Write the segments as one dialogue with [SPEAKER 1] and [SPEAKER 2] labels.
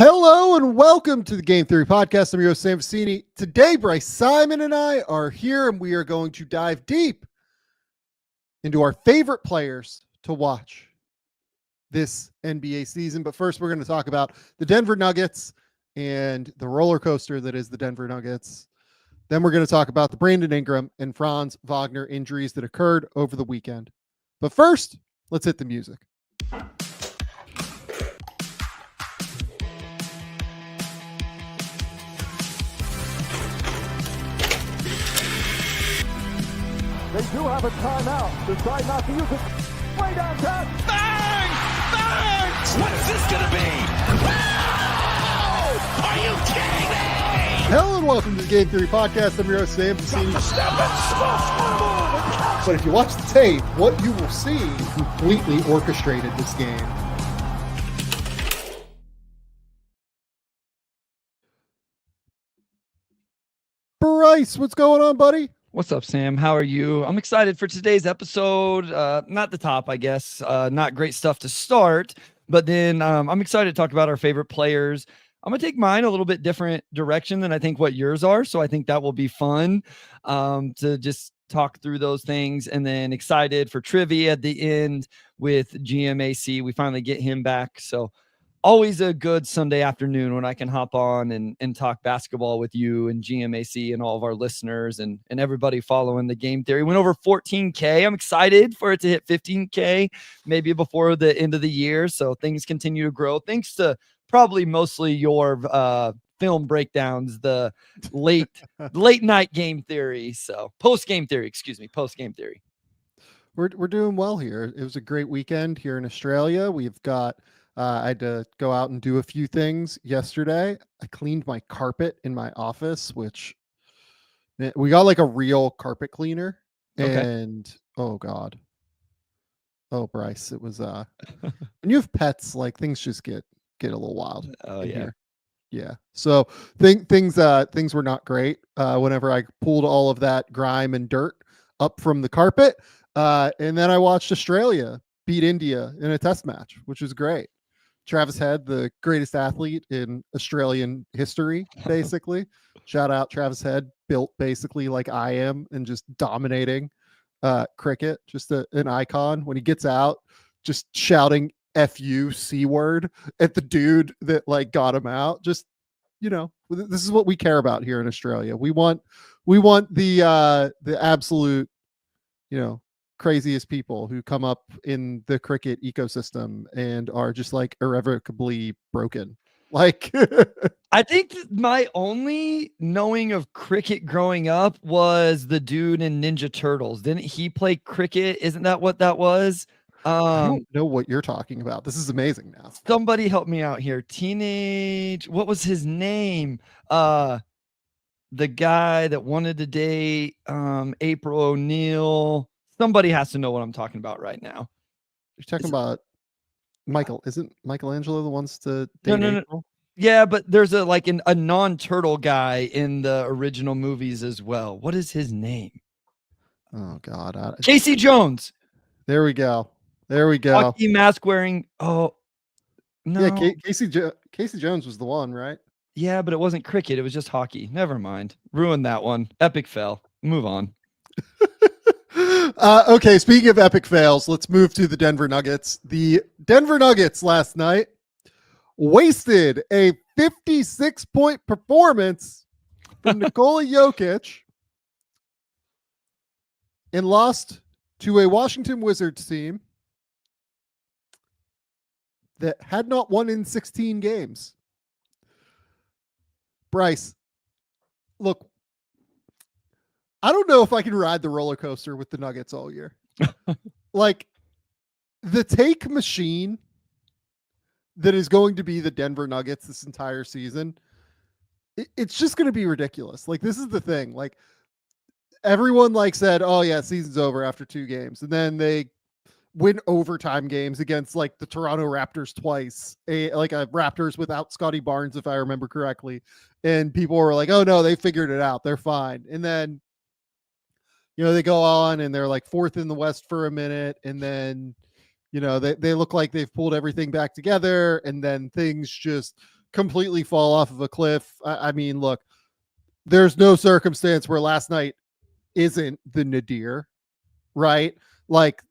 [SPEAKER 1] Hello and welcome to the Game Theory Podcast. I'm your host, Sam Vecenie. Today, Bryce Simon and I are here, and we are going to dive deep into our favorite players to watch this NBA season. But first, we're going to talk about the Denver Nuggets and the roller coaster that is the Denver Nuggets. Then we're going to talk about the Brandon Ingram and Franz Wagner injuries that occurred over the weekend. But first, let's hit the music.
[SPEAKER 2] They do have a timeout. Decide not to use it. Way downtown.
[SPEAKER 3] Bang! Bang! What's this gonna be? Wow! Are you kidding me?
[SPEAKER 1] Hello and welcome to the Game Theory Podcast. I'm your host, Sam Vecenie. But if you watch the tape, what you will see completely orchestrated this game. Bryce, what's going on, buddy?
[SPEAKER 4] What's up, Sam? How are you? I'm excited for today's episode. Not the top, I guess. Not great stuff to start, but then I'm excited to talk about our favorite players. I'm going to take mine a little bit different direction than I think what yours are. So I think that will be fun to just talk through those things. And then excited for trivia at the end with GMAC. We finally get him back. So always a good Sunday afternoon when I can hop on and talk basketball with you and GMAC and all of our listeners and everybody following the Game Theory. Went over 14K. I'm excited for it to hit 15K, maybe before the end of the year. So things continue to grow. Thanks to probably mostly your film breakdowns, the late night Game Theory. So post Game Theory.
[SPEAKER 1] We're doing well here. It was a great weekend here in Australia. We've got I had to go out and do a few things yesterday. I cleaned my carpet in my office, which we got like a real carpet cleaner.
[SPEAKER 4] Okay.
[SPEAKER 1] And oh God. Oh, Bryce, it was when you have pets, like things just get a little wild.
[SPEAKER 4] Oh
[SPEAKER 1] in
[SPEAKER 4] yeah.
[SPEAKER 1] here. Yeah. So things were not great. Whenever I pulled all of that grime and dirt up from the carpet. And then I watched Australia beat India in a test match, which was great. Travis Head, the greatest athlete in Australian history, basically. Shout out Travis Head, built basically like I am and just dominating cricket. Just an icon. When he gets out, just shouting F-U, C-word at the dude that like got him out. Just, you know, this is what we care about here in Australia. We want the absolute, you know, craziest people who come up in the cricket ecosystem and are just like irrevocably broken. Like
[SPEAKER 4] I think my only knowing of cricket growing up was the dude in Ninja Turtles. Didn't he play cricket? Isn't that what that was?
[SPEAKER 1] I don't know what you're talking about. This is amazing now.
[SPEAKER 4] Somebody help me out here. What was his name? The guy that wanted to date April O'Neil. Somebody has to know what I'm talking about right now.
[SPEAKER 1] You're talking about Michael. Isn't Michelangelo the ones to date
[SPEAKER 4] No.
[SPEAKER 1] April?
[SPEAKER 4] Yeah, but there's a non-turtle guy in the original movies as well. What is his name?
[SPEAKER 1] Oh God.
[SPEAKER 4] Casey Jones.
[SPEAKER 1] There we go.
[SPEAKER 4] Hockey mask wearing. Oh no.
[SPEAKER 1] Yeah, Casey Jones was the one, right?
[SPEAKER 4] Yeah, but it wasn't cricket. It was just hockey. Never mind. Ruined that one. Epic fail. Move on.
[SPEAKER 1] Okay, speaking of epic fails, let's move to the Denver Nuggets. The Denver Nuggets last night wasted a 56-point performance from Nikola Jokic and lost to a Washington Wizards team that had not won in 16 games. Bryce, look, I don't know if I can ride the roller coaster with the Nuggets all year. Like the take machine that is going to be the Denver Nuggets this entire season, it's just going to be ridiculous. Like this is the thing. Like everyone like said, oh yeah, season's over after 2 games. And then they win overtime games against like the Toronto Raptors twice, a Raptors without Scotty Barnes, if I remember correctly. And people were like, oh no, they figured it out. They're fine. And then, you know, they go on and they're like 4th in the West for a minute. And then, you know, they look like they've pulled everything back together. And then things just completely fall off of a cliff. I mean, look, there's no circumstance where last night isn't the nadir, right? Like,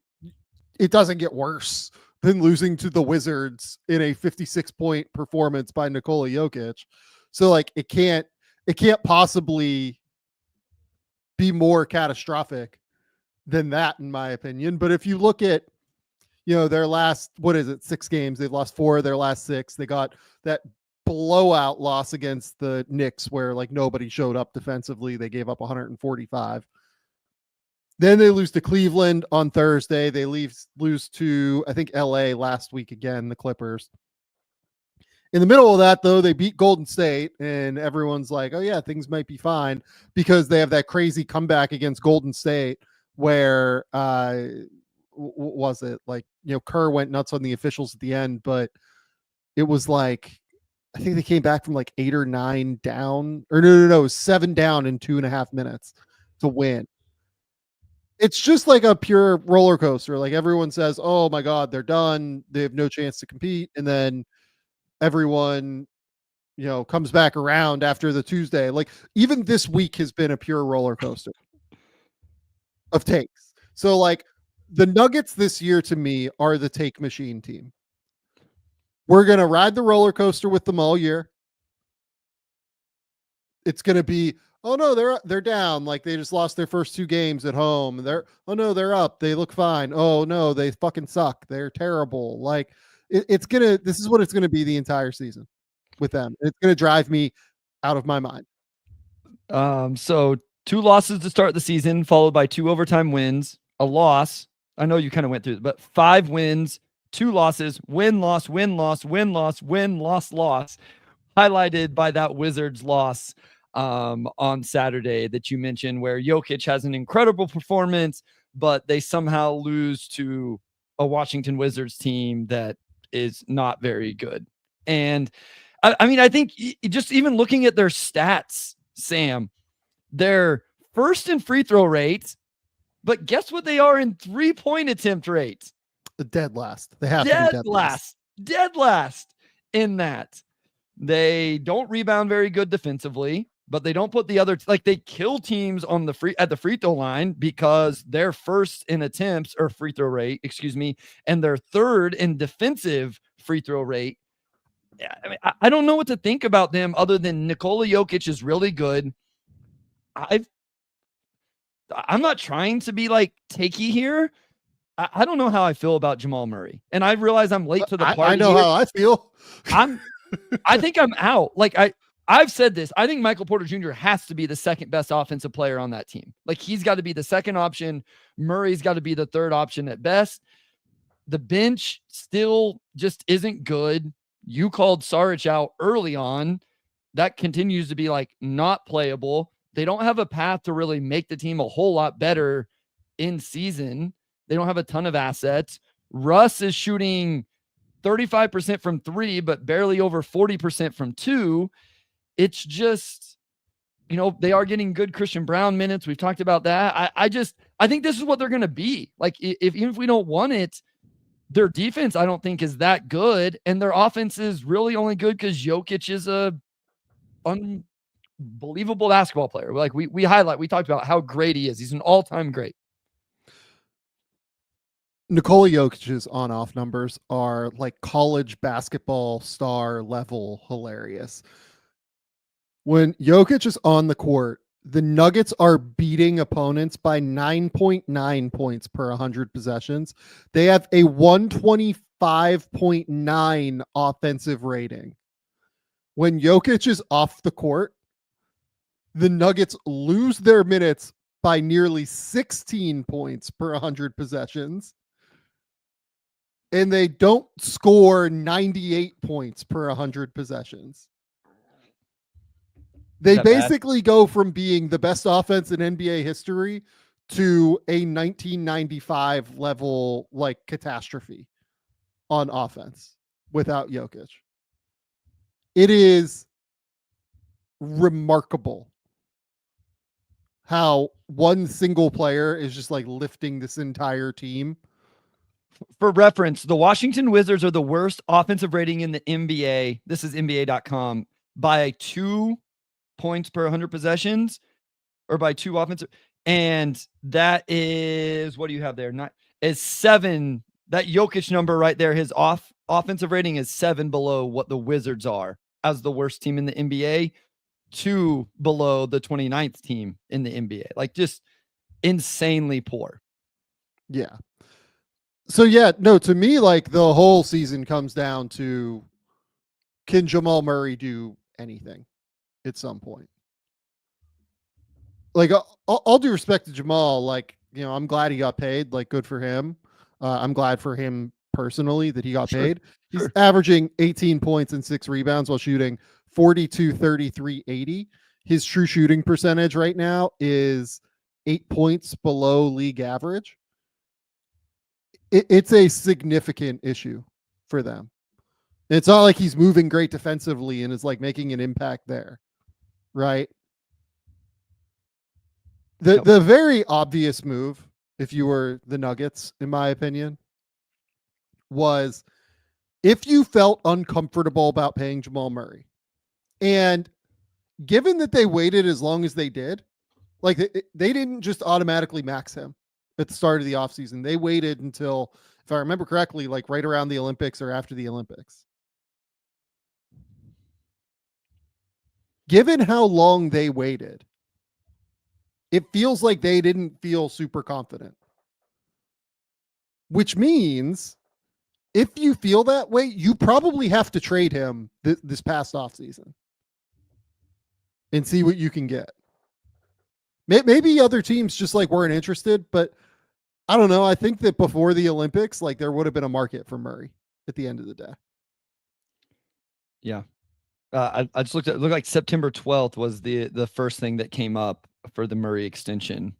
[SPEAKER 1] it doesn't get worse than losing to the Wizards in a 56-point performance by Nikola Jokic. So like, it can't possibly be more catastrophic than that, in my opinion. But if you look at, their last, 6 games, they've lost 4 of their last 6. They got that blowout loss against the Knicks where like nobody showed up defensively. They gave up 145. Then they lose to Cleveland on Thursday. They lose to, I think, LA last week again, the Clippers. In the middle of that, though, they beat Golden State, and everyone's like, oh, yeah, things might be fine because they have that crazy comeback against Golden State where, was it? Like, Kerr went nuts on the officials at the end, but it was like, I think they came back from like 8 or 9 down, or no, it was 7 down in 2.5 minutes to win. It's just like a pure roller coaster. Like everyone says, oh my God, they're done. They have no chance to compete. And then everyone, comes back around after the Tuesday. Like even this week has been a pure roller coaster of takes. So like the Nuggets this year to me are the take machine team. We're going to ride the roller coaster with them all year. It's going to be, oh no, they're down. Like they just lost their first 2 games at home. They're up. They look fine. Oh no, they fucking suck. They're terrible. Like this is what it's gonna be the entire season with them. It's gonna drive me out of my mind.
[SPEAKER 4] So 2 losses to start the season, followed by 2 overtime wins, a loss. I know you kind of went through it, but 5 wins, 2 losses, win, loss, win, loss, win, loss, win, loss, loss. Highlighted by that Wizards loss on Saturday that you mentioned, where Jokic has an incredible performance, but they somehow lose to a Washington Wizards team that is not very good. And I mean, I think just even looking at their stats, Sam, they're first in free throw rates, but guess what they are in 3-point attempt rates?
[SPEAKER 1] The dead last. They have to be
[SPEAKER 4] dead last in that. They don't rebound very good defensively, but they don't put the other, like they kill teams on at the free throw line because they're first in attempts or free throw rate, and they're third in defensive free throw rate. I mean, I don't know what to think about them other than Nikola Jokic is really good. I'm not trying to be like takey here. I don't know how I feel about Jamal Murray, and I realize I'm late to the party.
[SPEAKER 1] I know how I feel.
[SPEAKER 4] I think I'm out. Like I've said this. I think Michael Porter Jr. has to be the second best offensive player on that team. Like he's got to be the second option. Murray's got to be the third option at best. The bench still just isn't good. You called Saric out early on. That continues to be like not playable. They don't have a path to really make the team a whole lot better in season. They don't have a ton of assets. Russ is shooting 35% from 3, but barely over 40% from 2. It's just, they are getting good Christian Brown minutes. We've talked about that. I think this is what they're going to be. Like even if we don't want it, their defense, I don't think is that good. And their offense is really only good because Jokic is a unbelievable basketball player. Like we talked about how great he is. He's an all-time great.
[SPEAKER 1] Nikola Jokic's on-off numbers are like college basketball star level hilarious. When Jokic is on the court, the Nuggets are beating opponents by 9.9 points per 100 possessions. They have a 125.9 offensive rating. When Jokic is off the court, the Nuggets lose their minutes by nearly 16 points per 100 possessions. And they don't score 98 points per 100 possessions. They basically go from being the best offense in NBA history to a 1995 level like catastrophe on offense without Jokic. It is remarkable how one single player is just like lifting this entire team
[SPEAKER 4] For reference, the Washington Wizards are the worst offensive rating in the NBA. This is NBA.com by 2 points per 100 possessions, or by 2 offensive. And that is, what do you have there? Not is 7. That Jokic number right there, his offensive rating is 7 below what the Wizards are as the worst team in the NBA, 2 below the 29th team in the NBA. Like, just insanely poor.
[SPEAKER 1] Yeah. So yeah, no, to me, like, the whole season comes down to, can Jamal Murray do anything at some point? Like, all due respect to Jamal, like, you know, I'm glad he got paid. Like, good for him. I'm glad for him personally that he got paid. He's averaging 18 points and 6 rebounds while shooting 42, 33, 80. His true shooting percentage right now is 8 points below league average. It's a significant issue for them. It's not like he's moving great defensively and is like making an impact there, right? The very obvious move, if you were the Nuggets, in my opinion, was if you felt uncomfortable about paying Jamal Murray, and given that they waited as long as they did, like, they didn't just automatically max him at the start of the offseason. They waited until, if I remember correctly, like right around the Olympics or after the Olympics. Given how long they waited, it feels like they didn't feel super confident. Which means, if you feel that way, you probably have to trade him this past offseason and see what you can get. Maybe other teams just like weren't interested, but I don't know. I think that before the Olympics, like, there would have been a market for Murray at the end of the day.
[SPEAKER 4] Yeah. I just looked at, it looked like September 12th was the first thing that came up for the Murray extension.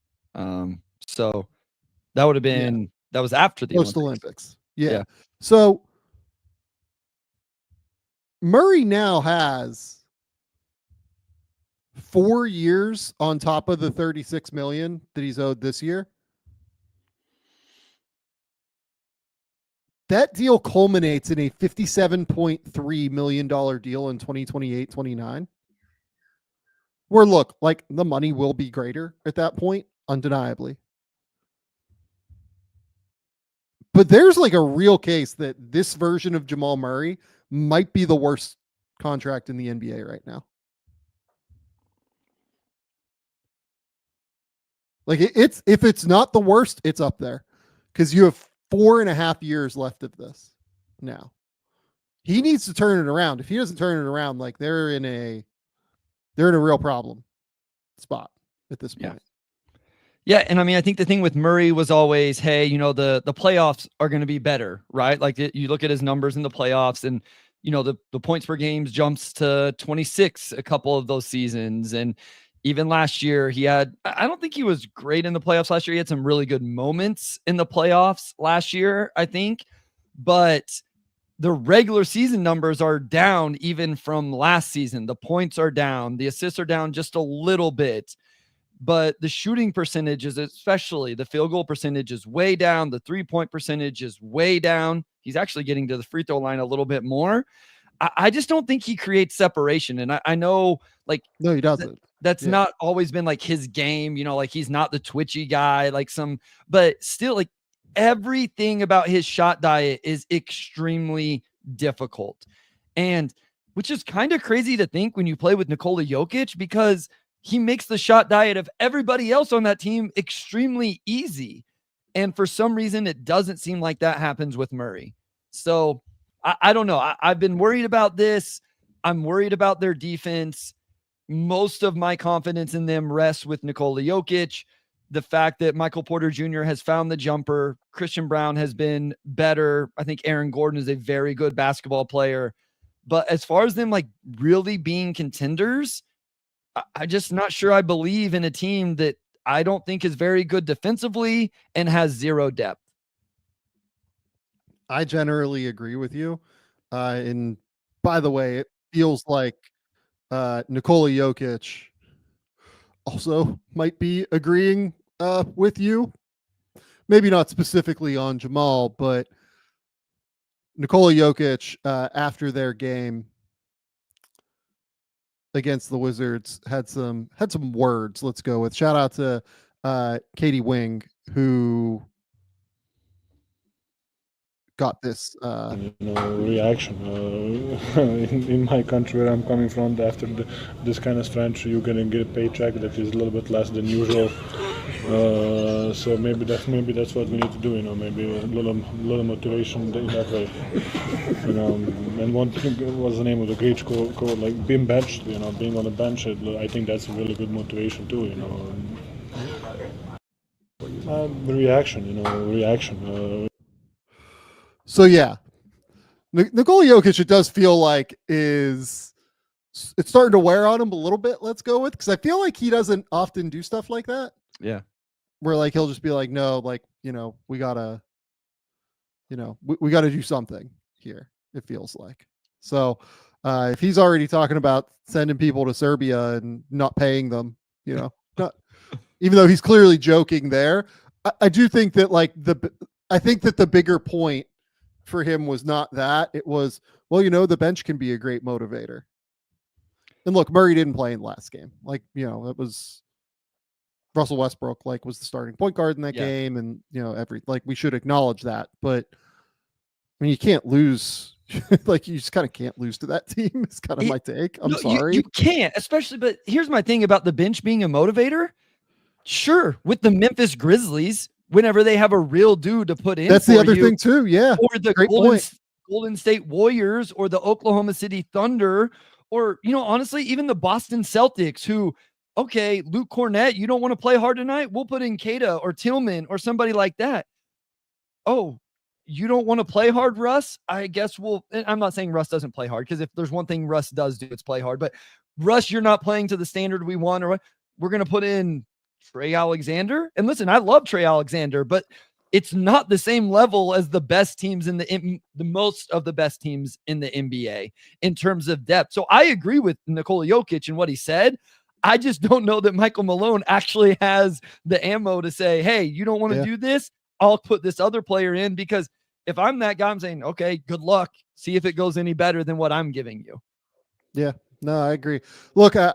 [SPEAKER 4] So that would have been, that was after the
[SPEAKER 1] Olympics. Yeah. So Murray now has 4 years on top of the 36 million that he's owed this year. That deal culminates in a $57.3 million deal in 2028-29. Where, look, like, the money will be greater at that point, undeniably. But there's like a real case that this version of Jamal Murray might be the worst contract in the NBA right now. Like, if it's not the worst, it's up there, because you have 4.5 years left of this now. He needs to turn it around. If he doesn't turn it around, like, they're in a real problem spot at this point.
[SPEAKER 4] Yeah, and I mean, I think the thing with Murray was always, hey, you know, the playoffs are going to be better, right? Like, you look at his numbers in the playoffs, and, you know, the points per games jumps to 26 a couple of those seasons. And even last year, I don't think he was great in the playoffs last year. He had some really good moments in the playoffs last year, I think. But the regular season numbers are down even from last season. The points are down. The assists are down just a little bit. But the shooting percentages, especially the field goal percentage, is way down. The 3-point percentage is way down. He's actually getting to the free throw line a little bit more. I just don't think he creates separation. And I know, like,
[SPEAKER 1] no, he doesn't.
[SPEAKER 4] That's not always been like his game, you know, like, he's not the twitchy guy, but still, like, everything about his shot diet is extremely difficult. And which is kind of crazy to think when you play with Nikola Jokic, because he makes the shot diet of everybody else on that team extremely easy. And for some reason, it doesn't seem like that happens with Murray. So I don't know. I've been worried about this. I'm worried about their defense. Most of my confidence in them rests with Nikola Jokic. The fact that Michael Porter Jr. has found the jumper. Christian Brown has been better. I think Aaron Gordon is a very good basketball player. But as far as them, like, really being contenders, I'm just not sure I believe in a team that I don't think is very good defensively and has zero depth.
[SPEAKER 1] I generally agree with you. And by the way, it feels like Nikola Jokic also might be agreeing with you. maybe not specifically on Jamal, but Nikola Jokic, after their game against the Wizards, had some words. Let's go with shout out to Katie Wing, who got this
[SPEAKER 5] reaction in my country where I'm coming from. After this kind of stretch, you're gonna get a paycheck that is a little bit less than usual. So maybe that's what we need to do. Maybe a little motivation in that way. And one thing was the name of the great quote, like being benched. Being on the bench. I think that's a really good motivation too. Reaction.
[SPEAKER 1] So yeah, Nikola Jokic, it does feel like it's starting to wear on him a little bit. Let's go with, because I feel like he doesn't often do stuff like that.
[SPEAKER 4] Yeah,
[SPEAKER 1] where like he'll just be like, no, like we gotta, we gotta do something here. It feels like so. If he's already talking about sending people to Serbia and not paying them, not even though he's clearly joking there, I do think that I think that the bigger point for him was not that. It was, well, the bench can be a great motivator. And look, Murray didn't play in the last game. It was Russell Westbrook, was the starting point guard in that game. And, we should acknowledge that. But I mean, you can't lose. You just kind of can't lose to that team. It's kind of my take. I'm sorry.
[SPEAKER 4] You can't, especially, but here's my thing about the bench being a motivator. Sure. With the Memphis Grizzlies, whenever they have a real dude to put in.
[SPEAKER 1] That's the other thing too. Yeah.
[SPEAKER 4] Or the Golden State Warriors or the Oklahoma City Thunder, or, honestly, even the Boston Celtics who, okay, Luke Cornett, you don't want to play hard tonight? We'll put in Keita or Tillman or somebody like that. Oh, you don't want to play hard, Russ? I guess I'm not saying Russ doesn't play hard, because if there's one thing Russ does do, it's play hard. But Russ, you're not playing to the standard we want, or we're going to put in Trey Alexander. And listen, I love Trey Alexander, but it's not the same level as the best teams the most of the best teams in the NBA in terms of depth. So I agree with Nikola Jokic and what he said. I just don't know that Michael Malone actually has the ammo to say, hey, you don't want to do this? I'll put this other player in, because if I'm that guy, I'm saying, okay, good luck. See if it goes any better than what I'm giving you.
[SPEAKER 1] Yeah, no, I agree. Look, I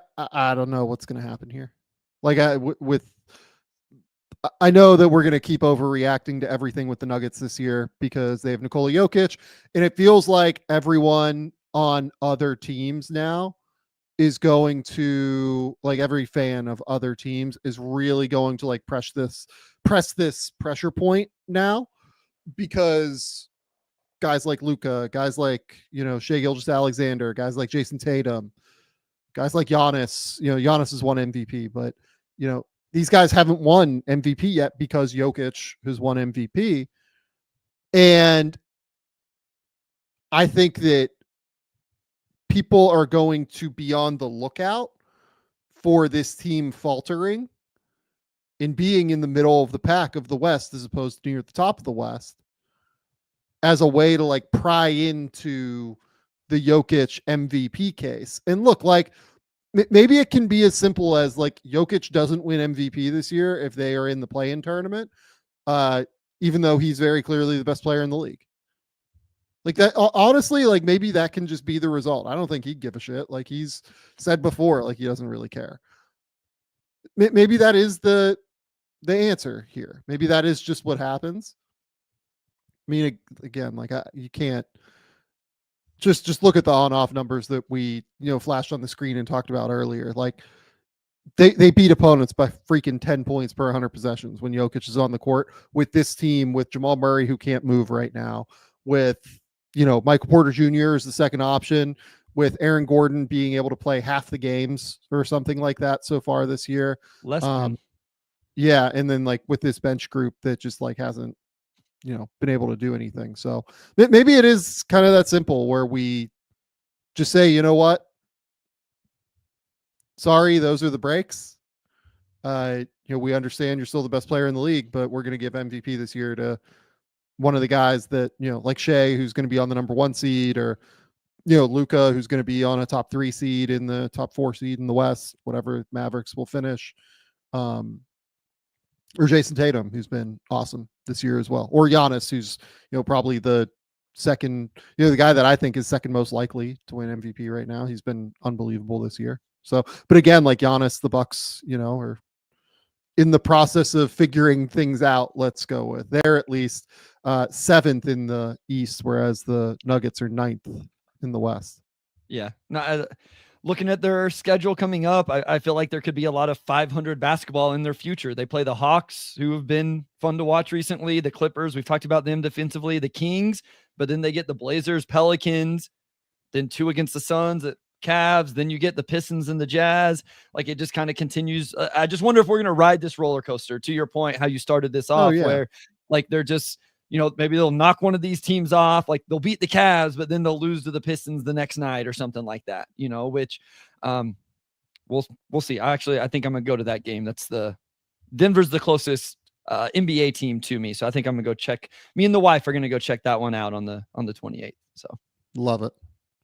[SPEAKER 1] don't know what's going to happen here. I know that we're going to keep overreacting to everything with the Nuggets this year because they have Nikola Jokic, and it feels like everyone on other teams now is going to, every fan of other teams is really going to press this pressure point now, because guys like Luka, guys like, Shai Gilgeous-Alexander, guys like Jason Tatum, guys like Giannis, Giannis has won MVP, but these guys haven't won MVP yet because Jokic has won MVP. And I think that people are going to be on the lookout for this team faltering and being in the middle of the pack of the West as opposed to near the top of the West as a way to pry into the Jokic MVP case. And look, maybe it can be as simple as Jokic doesn't win MVP this year if they are in the play-in tournament, even though he's very clearly the best player in the league. That, honestly, maybe that can just be the result. I don't think he'd give a shit. He's said before, he doesn't really care. Maybe that is the answer here. Maybe that is just what happens. I mean, again, you can't just look at the on-off numbers that we, flashed on the screen and talked about earlier. They beat opponents by freaking 10 points per 100 possessions when Jokic is on the court with this team, with Jamal Murray, who can't move right now, with, Michael Porter Jr. is the second option, with Aaron Gordon being able to play half the games or something like that so far this year. Yeah. And then with this bench group that just hasn't, been able to do anything. So maybe it is kind of that simple where we just say, you know what? Sorry, those are the breaks. We understand you're still the best player in the league, but we're going to give MVP this year to one of the guys that, like Shai, who's going to be on the number 1 seed, or, Luka, who's going to be on a top 3 seed in the top 4 seed in the West, whatever Mavericks will finish. or Jason Tatum, who's been awesome this year as well, or Giannis, who's, probably the second, the guy that I think is second most likely to win MVP right now. He's been unbelievable this year. So, but again, like Giannis, the Bucks, are in the process of figuring things out. Let's go with they're at least 7th in the East, whereas the Nuggets are 9th in the West.
[SPEAKER 4] Yeah. No, looking at their schedule coming up, I feel like there could be a lot of 500 basketball in their future. They play the Hawks, who have been fun to watch recently, the Clippers, we've talked about them defensively, the Kings, but then they get the Blazers, Pelicans, then 2 against the Suns, the Cavs, then you get the Pistons and the Jazz. Like, it just kind of continues. I just wonder if we're going to ride this roller coaster, to your point, how you started this off, where like they're just, maybe they'll knock one of these teams off, like they'll beat the Cavs, but then they'll lose to the Pistons the next night or something like that, which we'll see. I think I'm going to go to that game. That's Denver's the closest NBA team to me. So I think I'm going to go check. Me and the wife are going to go check that one out on the 28th. So
[SPEAKER 1] love it.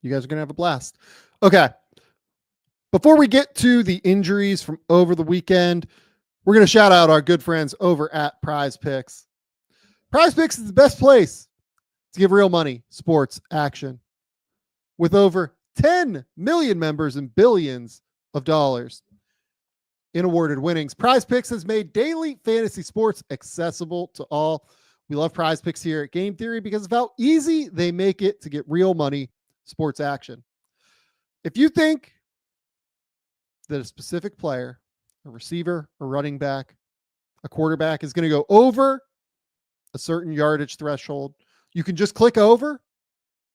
[SPEAKER 1] You guys are going to have a blast. Okay. Before we get to the injuries from over the weekend, we're going to shout out our good friends over at PrizePicks. PrizePicks is the best place to give real money sports action. With over 10 million members and billions of dollars in awarded winnings, PrizePicks has made daily fantasy sports accessible to all. We love PrizePicks here at Game Theory because of how easy they make it to get real money sports action. If you think that a specific player, a receiver, a running back, a quarterback is going to go over a certain yardage threshold, you can just click over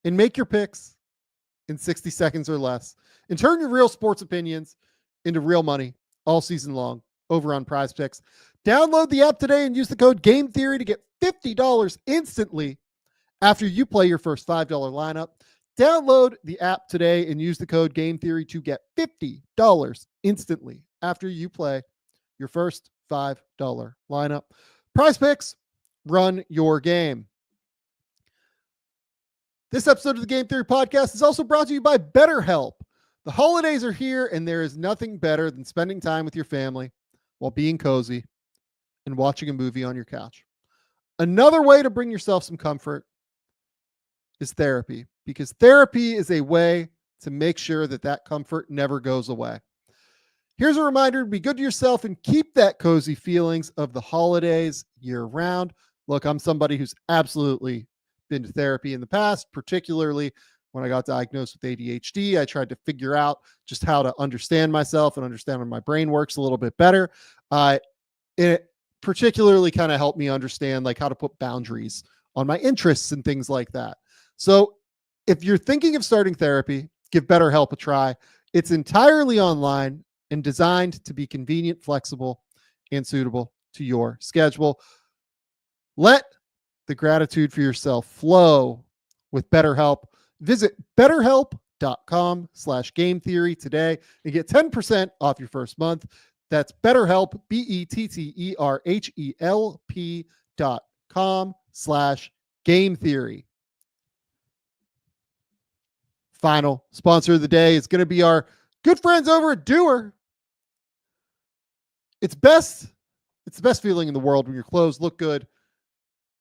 [SPEAKER 1] and make your picks in 60 seconds or less and turn your real sports opinions into real money all season long over on PrizePicks. Download the app today and use the code Game Theory to get $50 instantly after you play your first $5 lineup. Download the app today and use the code Game Theory to get $50 instantly after you play your first $5 lineup. PrizePicks, run your game. This episode of the Game Theory Podcast is also brought to you by BetterHelp. The holidays are here, and there is nothing better than spending time with your family while being cozy and watching a movie on your couch. Another way to bring yourself some comfort is therapy, because therapy is a way to make sure that that comfort never goes away. Here's a reminder to be good to yourself and keep that cozy feelings of the holidays year round. Look, I'm somebody who's absolutely been to therapy in the past, particularly when I got diagnosed with ADHD. I tried to figure out just how to understand myself and understand how my brain works a little bit better. It particularly kind of helped me understand like how to put boundaries on my interests and things like that. So if you're thinking of starting therapy, give BetterHelp a try. It's entirely online and designed to be convenient, flexible, and suitable to your schedule. Let the gratitude for yourself flow with BetterHelp. Visit BetterHelp.com/Game Theory today and get 10% off your first month. That's BetterHelp, BetterHelp.com/Game Theory. Final sponsor of the day is going to be our good friends over at DUER. It's the best feeling in the world when your clothes look good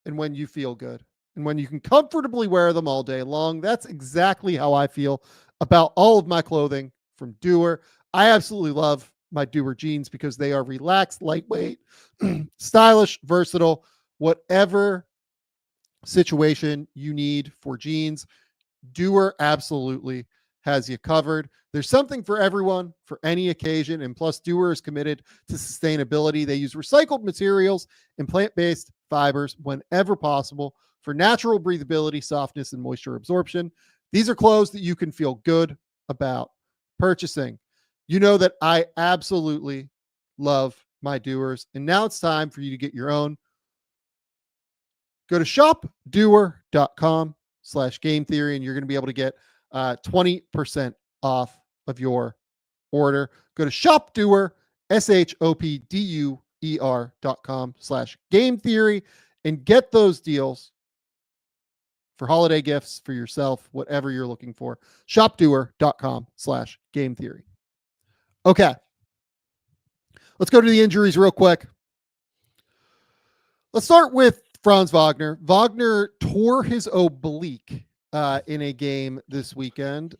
[SPEAKER 1] and when you feel good and when you can comfortably wear them all day long. That's exactly how I feel about all of my clothing from DUER. I absolutely love my DUER jeans because they are relaxed, lightweight, stylish, versatile, whatever situation you need for jeans. DUER absolutely has you covered. There's something for everyone for any occasion. And plus, DUER is committed to sustainability. They use recycled materials and plant-based fibers whenever possible for natural breathability, softness, and moisture absorption. These are clothes that you can feel good about purchasing. You know that I absolutely love my DUERs. And now it's time for you to get your own. Go to shopdoer.com/Game Theory, and you're going to be able to get 20% off of your order. Go to shopdoer, shopduer.com/Game Theory, and get those deals for holiday gifts for yourself, whatever you're looking for. Shopdoer.com/Game Theory. Okay. Let's go to the injuries real quick. Let's start with Franz Wagner. Wagner tore his oblique in a game this weekend.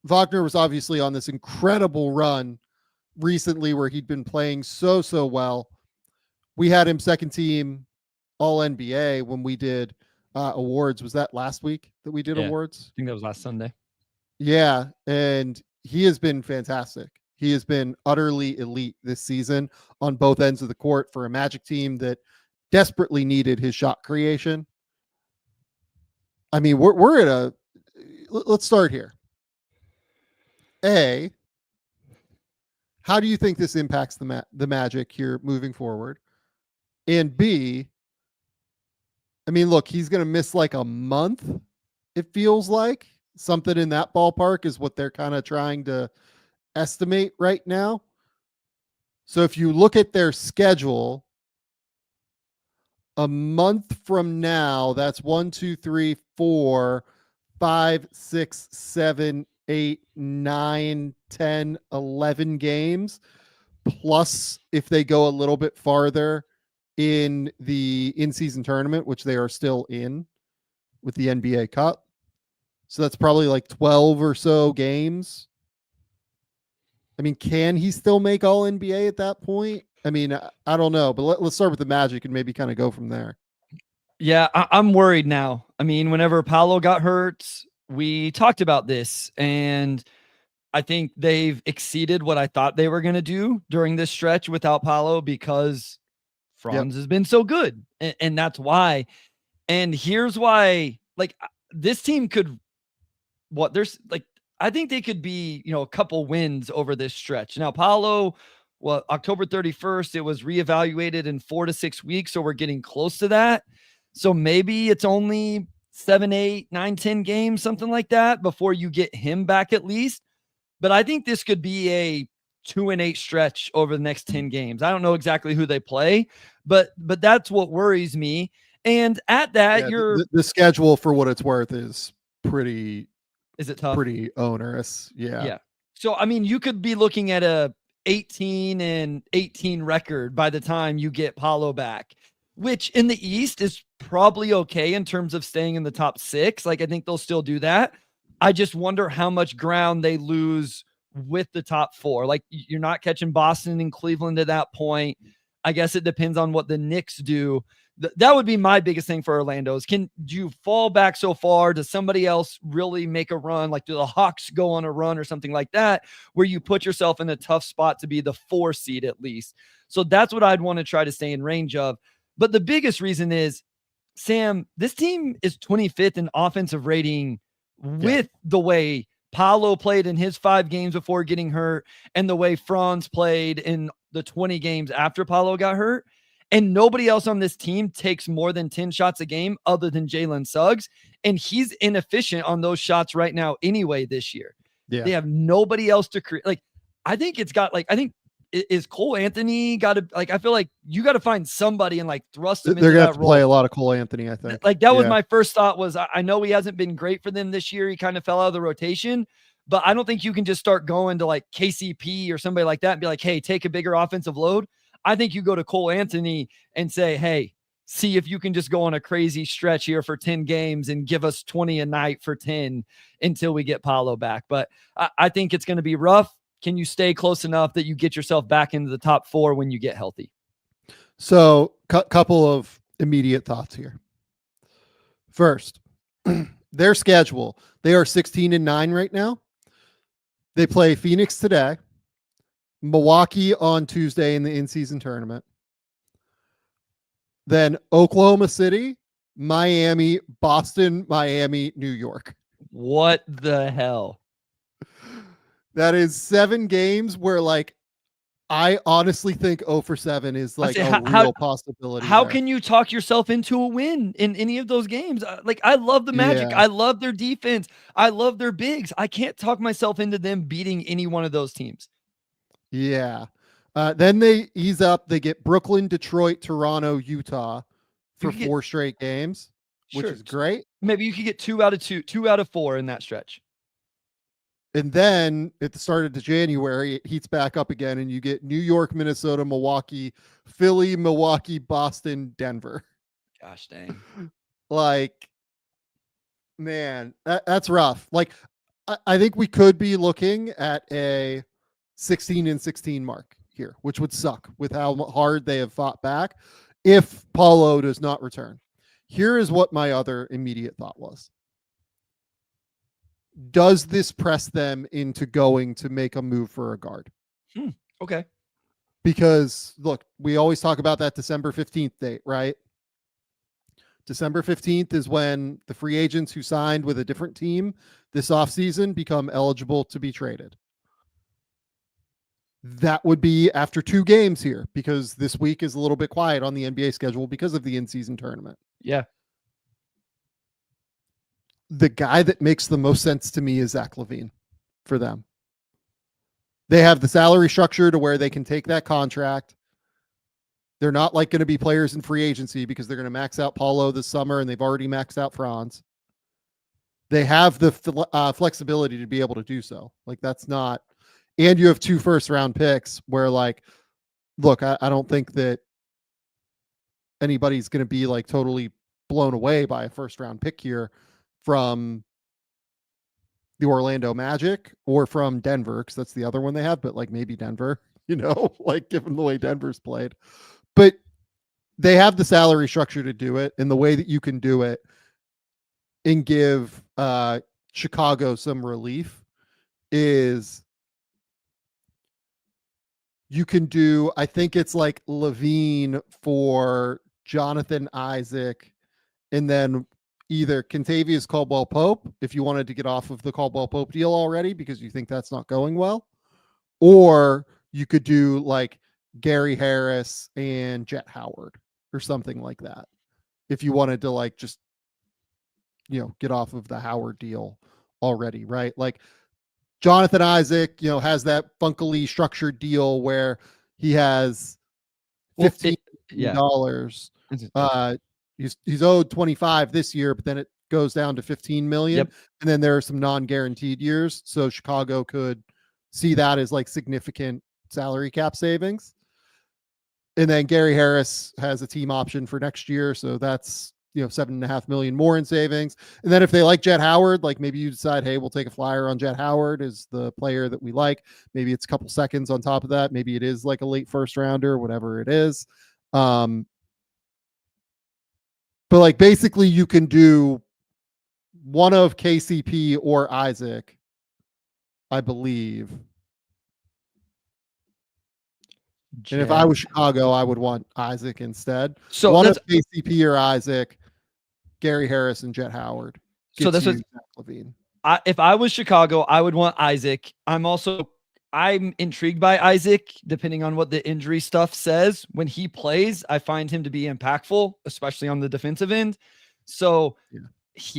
[SPEAKER 1] Wagner was obviously on this incredible run recently where he'd been playing so well. We had him second team All NBA when we did awards. Was that last week that we did awards?
[SPEAKER 4] I think that was last Sunday.
[SPEAKER 1] Yeah, and he has been fantastic. He has been utterly elite this season on both ends of the court for a Magic team that desperately needed his shot creation. I mean, we're at a. Let's start here. A, how do you think this impacts the Magic here moving forward? And B, I mean, look, he's going to miss like a month. It feels like something in that ballpark is what they're kind of trying to estimate right now. So if you look at their schedule, a month from now, that's 1, 2, 3, 4, 5, 6, 7, 8, 9, 10, 11 games. Plus, if they go a little bit farther in the in-season tournament, which they are still in with the NBA Cup. So that's probably like 12 or so games. I mean, can he still make all NBA at that point? I mean, I don't know, but let's start with the Magic and maybe kind of go from there.
[SPEAKER 4] Yeah, I'm worried now. I mean, whenever Paolo got hurt, we talked about this, and I think they've exceeded what I thought they were going to do during this stretch without Paolo because Franz has been so good. And that's why. And here's why, like, this team could, I think they could be, a couple wins over this stretch. Now, Paolo, October 31st, it was reevaluated in 4 to 6 weeks. So we're getting close to that. So maybe it's only 7, 8, 9, 10 games, something like that before you get him back at least. But I think this could be a 2-8 stretch over the next 10 games. I don't know exactly who they play, but that's what worries me. And at that,
[SPEAKER 1] the schedule, for what it's worth, is pretty.
[SPEAKER 4] Is it tough?
[SPEAKER 1] Pretty onerous. Yeah.
[SPEAKER 4] Yeah. So, I mean, you could be looking at a 18-18 record by the time you get Paolo back, which in the East is probably okay in terms of staying in the top 6. Like, I think they'll still do that. I just wonder how much ground they lose with the top 4. Like, you're not catching Boston and Cleveland at that point. I guess it depends on what the Knicks do. That would be my biggest thing for Orlando is, do you fall back so far? Does somebody else really make a run? Like, do the Hawks go on a run or something like that, where you put yourself in a tough spot to be the 4 seed at least? So that's what I'd want to try to stay in range of. But the biggest reason is, Sam, this team is 25th in offensive rating with the way Paolo played in his 5 games before getting hurt and the way Franz played in the 20 games after Paolo got hurt. And nobody else on this team takes more than 10 shots a game other than Jalen Suggs. And he's inefficient on those shots right now anyway this year. Yeah. They have nobody else to create. Like, I think is Cole Anthony got to, I feel like you got to find somebody and thrust him into that role.
[SPEAKER 1] They're going to have to play a lot of Cole Anthony, I think.
[SPEAKER 4] That was my first thought was, I know he hasn't been great for them this year. He kind of fell out of the rotation, but I don't think you can just start going to KCP or somebody like that and be like, hey, take a bigger offensive load. I think you go to Cole Anthony and say, hey, see if you can just go on a crazy stretch here for 10 games and give us 20 a night for 10 until we get Paolo back. But I think it's going to be rough. Can you stay close enough that you get yourself back into the top 4 when you get healthy?
[SPEAKER 1] So couple of immediate thoughts here. First, their schedule, they are 16-9 right now. They play Phoenix today, Milwaukee on Tuesday in the in-season tournament. Then Oklahoma City, Miami, Boston, Miami, New York.
[SPEAKER 4] What the hell?
[SPEAKER 1] That is 7 games where I honestly think 0 for 7 is a real possibility.
[SPEAKER 4] How can you talk yourself into a win in any of those games? I love the Magic. Yeah. I love their defense. I love their bigs. I can't talk myself into them beating any one of those teams.
[SPEAKER 1] Yeah. Then they ease up. They get Brooklyn, Detroit, Toronto, Utah for 4 straight games, which is great.
[SPEAKER 4] Maybe you could get 2 out of 4 in that stretch.
[SPEAKER 1] And then at the start of the January, it heats back up again, and you get New York, Minnesota, Milwaukee, Philly, Milwaukee, Boston, Denver.
[SPEAKER 4] Gosh dang.
[SPEAKER 1] Like, man, that's rough. Like, I think we could be looking at a 16-16 mark here, which would suck with how hard they have fought back if Paulo does not return. Here is what my other immediate thought was. Does this press them into going to make a move for a guard?
[SPEAKER 4] Okay.
[SPEAKER 1] Because look, we always talk about that December 15th date, right? December 15th is when the free agents who signed with a different team this offseason become eligible to be traded. That would be after 2 games here, because this week is a little bit quiet on the NBA schedule because of the in-season tournament.
[SPEAKER 4] Yeah.
[SPEAKER 1] The guy that makes the most sense to me is Zach LaVine for them. They have the salary structure to where they can take that contract. They're not like going to be players in free agency because they're going to max out Paulo this summer, and they've already maxed out Franz. They have the flexibility to be able to do so. Like, that's not, and you have 2 first-round picks where, like, look, I don't think that anybody's going to be like totally blown away by a first-round pick here from the Orlando Magic or from Denver, because that's the other one they have, but like maybe Denver, like given the way Denver's played. But they have the salary structure to do it, and the way that you can do it and give Chicago some relief is you can do, I think it's like LaVine for Jonathan Isaac, and then either Kentavious Caldwell-Pope, if you wanted to get off of the Caldwell-Pope deal already because you think that's not going well, or you could do like Gary Harris and Jet Howard or something like that if you wanted to like just get off of the Howard deal already, right? Like Jonathan Isaac has that funkily structured deal where he has $15 million. He's owed 25 this year, but then it goes down to 15 million.
[SPEAKER 4] Yep.
[SPEAKER 1] And then there are some non-guaranteed years. So Chicago could see that as like significant salary cap savings. And then Gary Harris has a team option for next year. So that's, $7.5 million more in savings. And then if they like Jet Howard, like maybe you decide, hey, we'll take a flyer on Jet Howard as the player that we like. Maybe it's a couple seconds on top of that. Maybe it is like a late first rounder, whatever it is. But like basically you can do one of KCP or Isaac, I believe. And if I was Chicago, I would want Isaac instead. So one of KCP or Isaac, Gary Harris and Jet Howard.
[SPEAKER 4] So that's what LaVine. If I was Chicago, I would want Isaac. I'm intrigued by Isaac, depending on what the injury stuff says. When he plays, I find him to be impactful, especially on the defensive end. So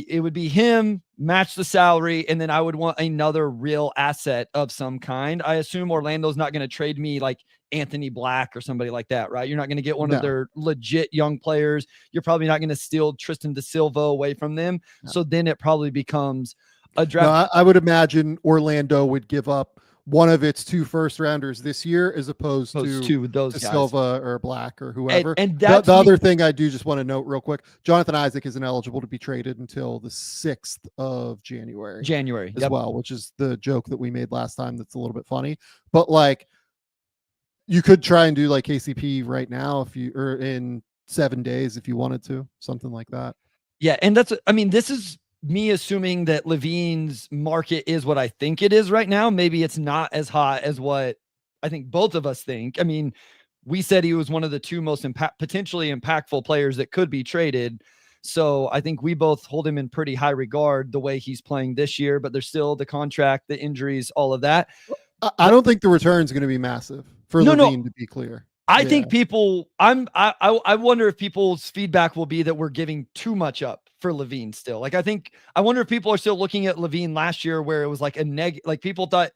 [SPEAKER 4] it would be him, match the salary, and then I would want another real asset of some kind. I assume Orlando's not going to trade me like Anthony Black or somebody like that, right? You're not going to get one of their legit young players. You're probably not going to steal Tristan da Silva away from them. No. So then it probably becomes a draft.
[SPEAKER 1] No, I would imagine Orlando would give up one of its 2 first rounders this year as opposed to those guys. Silva or Black or whoever. And the other thing I do just want to note real quick, Jonathan Isaac isn't eligible to be traded until the 6th of January as well, which is the joke that we made last time. That's a little bit funny, but like you could try and do like KCP right now or in 7 days if you wanted to, something like that.
[SPEAKER 4] Yeah. And this is me assuming that LaVine's market is what I think it is right now. Maybe it's not as hot as what I think both of us think. I mean, we said he was one of the 2 most potentially impactful players that could be traded. So I think we both hold him in pretty high regard the way he's playing this year, but there's still the contract, the injuries, all of that.
[SPEAKER 1] I don't think the return is going to be massive for LaVine, to be clear.
[SPEAKER 4] I think people, I wonder if people's feedback will be that we're giving too much up for LaVine still. Like, I wonder if people are still looking at LaVine last year where it was like like people thought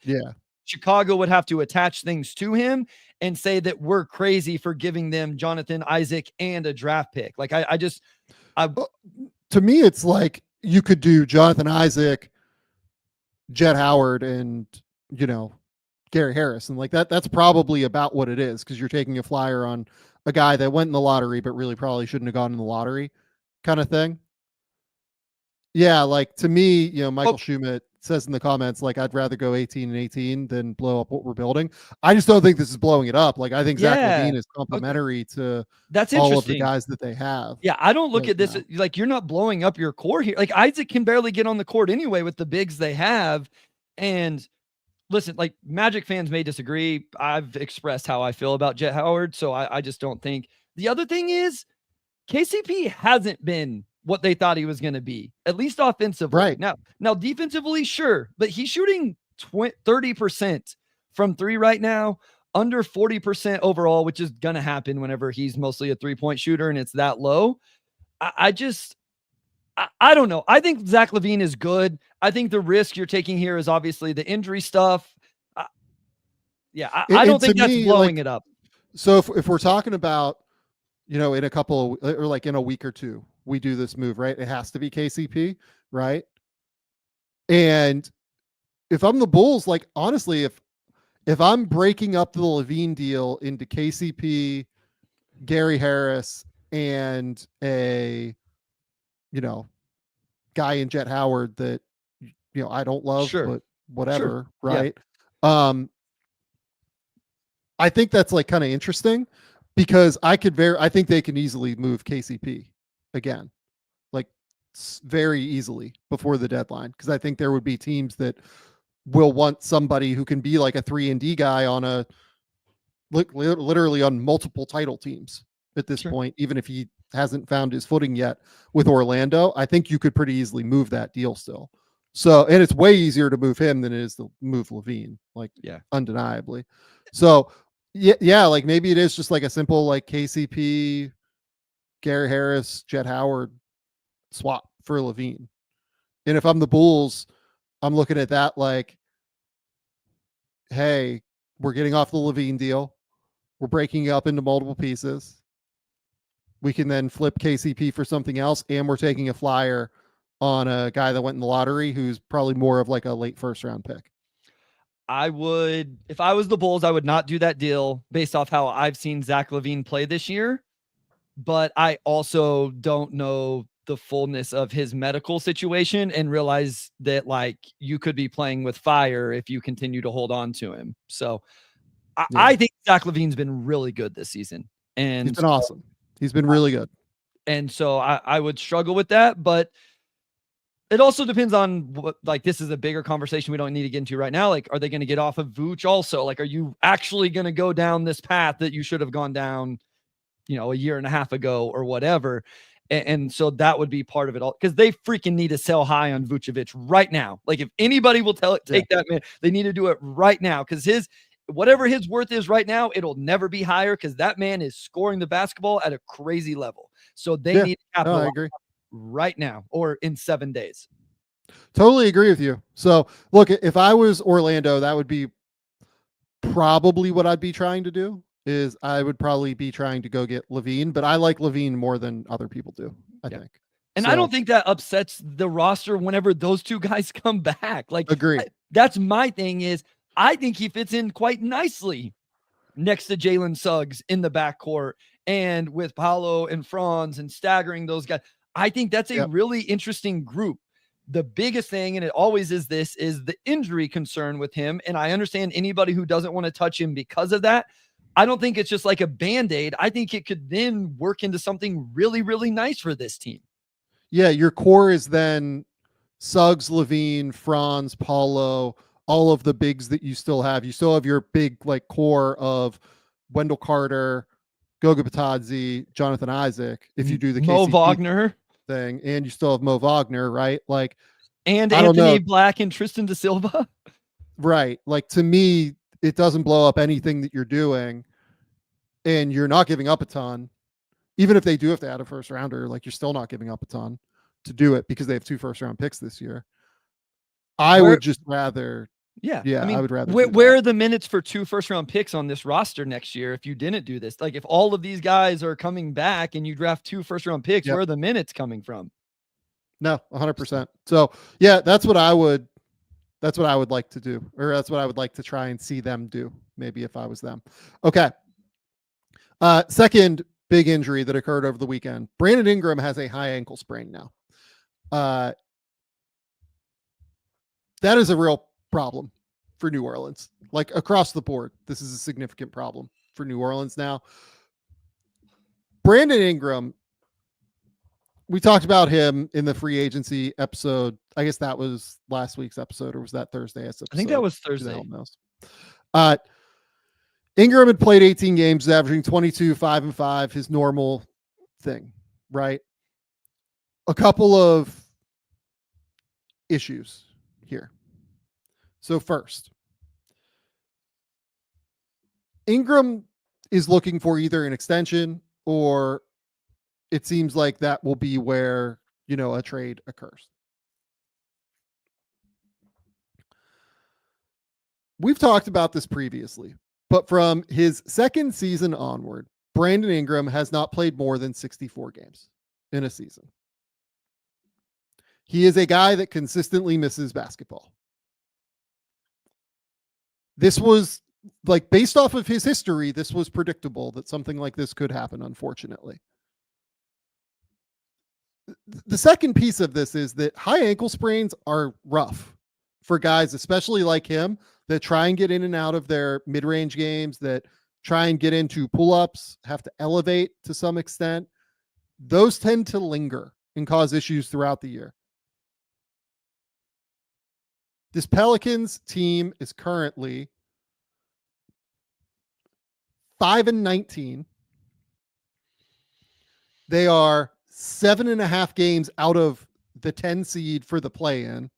[SPEAKER 4] Chicago would have to attach things to him and say that we're crazy for giving them Jonathan Isaac and a draft pick. Like to
[SPEAKER 1] me, it's like you could do Jonathan Isaac, Jet Howard and, Gary Harris. And like that's probably about what it is, because you're taking a flyer on a guy that went in the lottery, but really probably shouldn't have gone in the lottery kind of thing. Yeah, like to me, Michael Schumett says in the comments, like, I'd rather go 18 and 18 than blow up what we're building. I just don't think this is blowing it up. Like, I think Zach LaVine is complementary to all of the guys that they have.
[SPEAKER 4] Yeah, I don't look at this like you're not blowing up your core here. Like, Isaac can barely get on the court anyway with the bigs they have. And listen, like, Magic fans may disagree. I've expressed how I feel about Jet Howard, so I just don't think. The other thing is KCP hasn't been what they thought he was going to be, at least offensively.
[SPEAKER 1] Right.
[SPEAKER 4] Now defensively, sure, but he's shooting 30% from three right now, under 40% overall, which is going to happen whenever he's mostly a 3-point shooter and it's that low. I don't know. I think Zach LaVine is good. I think the risk you're taking here is obviously the injury stuff. I don't think that's blowing it up.
[SPEAKER 1] So if we're talking about, in a couple or like in a week or two, we do this move, right? It has to be KCP, right? And if I'm the Bulls, like, honestly, if I'm breaking up the LaVine deal into KCP, Gary Harris, and a, guy in Jet Howard that, I don't love, but whatever, right? Yeah. I think that's like kind of interesting, because I think they can easily move KCP again, like very easily before the deadline, because I think there would be teams that will want somebody who can be like a 3-and-D guy on literally on multiple title teams at this point, even if he hasn't found his footing yet with Orlando. I think you could pretty easily move that deal still. So, and it's way easier to move him than it is to move LaVine, like, undeniably. So yeah, like maybe it is just like a simple like KCP, Gary Harris, Jet Howard swap for LaVine. And if I'm the Bulls, I'm looking at that like, hey, we're getting off the LaVine deal. We're breaking it up into multiple pieces. We can then flip KCP for something else, and we're taking a flyer on a guy that went in the lottery who's probably more of like a late first round pick.
[SPEAKER 4] If I was the Bulls, I would not do that deal based off how I've seen Zach LaVine play this year. But I also don't know the fullness of his medical situation and realize that, like, you could be playing with fire if you continue to hold on to him. So I think Zach LaVine's been really good this season. And
[SPEAKER 1] he's been awesome. He's been really good.
[SPEAKER 4] And so I would struggle with that, but it also depends on what, like, this is a bigger conversation we don't need to get into right now. Like, are they going to get off of Vooch also? Like, are you actually going to go down this path that you should have gone down, a year and a half ago or whatever? And so that would be part of it all, because they freaking need to sell high on Vucevic right now. Like, if anybody will take that man, they need to do it right now, because whatever his worth is right now, it'll never be higher, because that man is scoring the basketball at a crazy level. So they need to capitalize right now or in 7 days.
[SPEAKER 1] Totally agree with you. So look, if I was Orlando, that would be probably what I'd be trying to do. Is I would probably be trying to go get LaVine, but I like LaVine more than other people do, I think.
[SPEAKER 4] And I don't think that upsets the roster whenever those two guys come back. Like,
[SPEAKER 1] agree.
[SPEAKER 4] That's my thing is I think he fits in quite nicely next to Jalen Suggs in the backcourt, and with Paolo and Franz and staggering those guys. I think that's a really interesting group. The biggest thing, and it always is this, is the injury concern with him. And I understand anybody who doesn't want to touch him because of that. I don't think it's just like a Band-Aid. I think it could then work into something really, really nice for this team.
[SPEAKER 1] Yeah, your core is then Suggs, LaVine, Franz, Paulo, all of the bigs that you still have. You still have your big like core of Wendell Carter, Goga Bitadze, Jonathan Isaac, if you do the
[SPEAKER 4] Mo
[SPEAKER 1] KCP
[SPEAKER 4] Wagner
[SPEAKER 1] thing, and you still have Mo Wagner, right? Like,
[SPEAKER 4] and Anthony Black and Tristan Da Silva.
[SPEAKER 1] Right. Like, to me, it doesn't blow up anything that you're doing, and you're not giving up a ton. Even if they do have to add a first rounder, like, you're still not giving up a ton to do it, because they have 2 first-round picks this year. I would just rather. I mean,
[SPEAKER 4] I
[SPEAKER 1] would rather.
[SPEAKER 4] Where are the minutes for 2 first-round picks on this roster next year if you didn't do this? Like, if all of these guys are coming back and you draft 2 first-round picks, where are the minutes coming from?
[SPEAKER 1] No, 100%. So, yeah, that's what I would That's what I would like to do, or that's what I would like to try and see them do, maybe if I was them. Okay. Second big injury that occurred over the weekend. Brandon Ingram has a high ankle sprain now. That is a real problem for New Orleans. Like across the board, this is a significant problem for New Orleans now. Brandon Ingram, we talked about him in the free agency episode. I guess that was last week's episode, or was that Thursday's episode?
[SPEAKER 4] I think that was Thursday.
[SPEAKER 1] Ingram had played 18 games, averaging 22, 5 and 5, his normal thing, right? A couple of issues here. So first, Ingram is looking for either an extension, or it seems like that will be where, a trade occurs. We've talked about this previously, but from his second season onward, Brandon Ingram has not played more than 64 games in a season. He is a guy that consistently misses basketball. This was like, based off of his history, this was predictable that something like this could happen, unfortunately. The second piece of this is that high ankle sprains are rough for guys, especially like him, that try and get in and out of their mid-range games, that try and get into pull-ups, have to elevate to some extent. Those tend to linger and cause issues throughout the year. This Pelicans team is currently 5-19. They are 7.5 games out of the 10 seed for the play-in.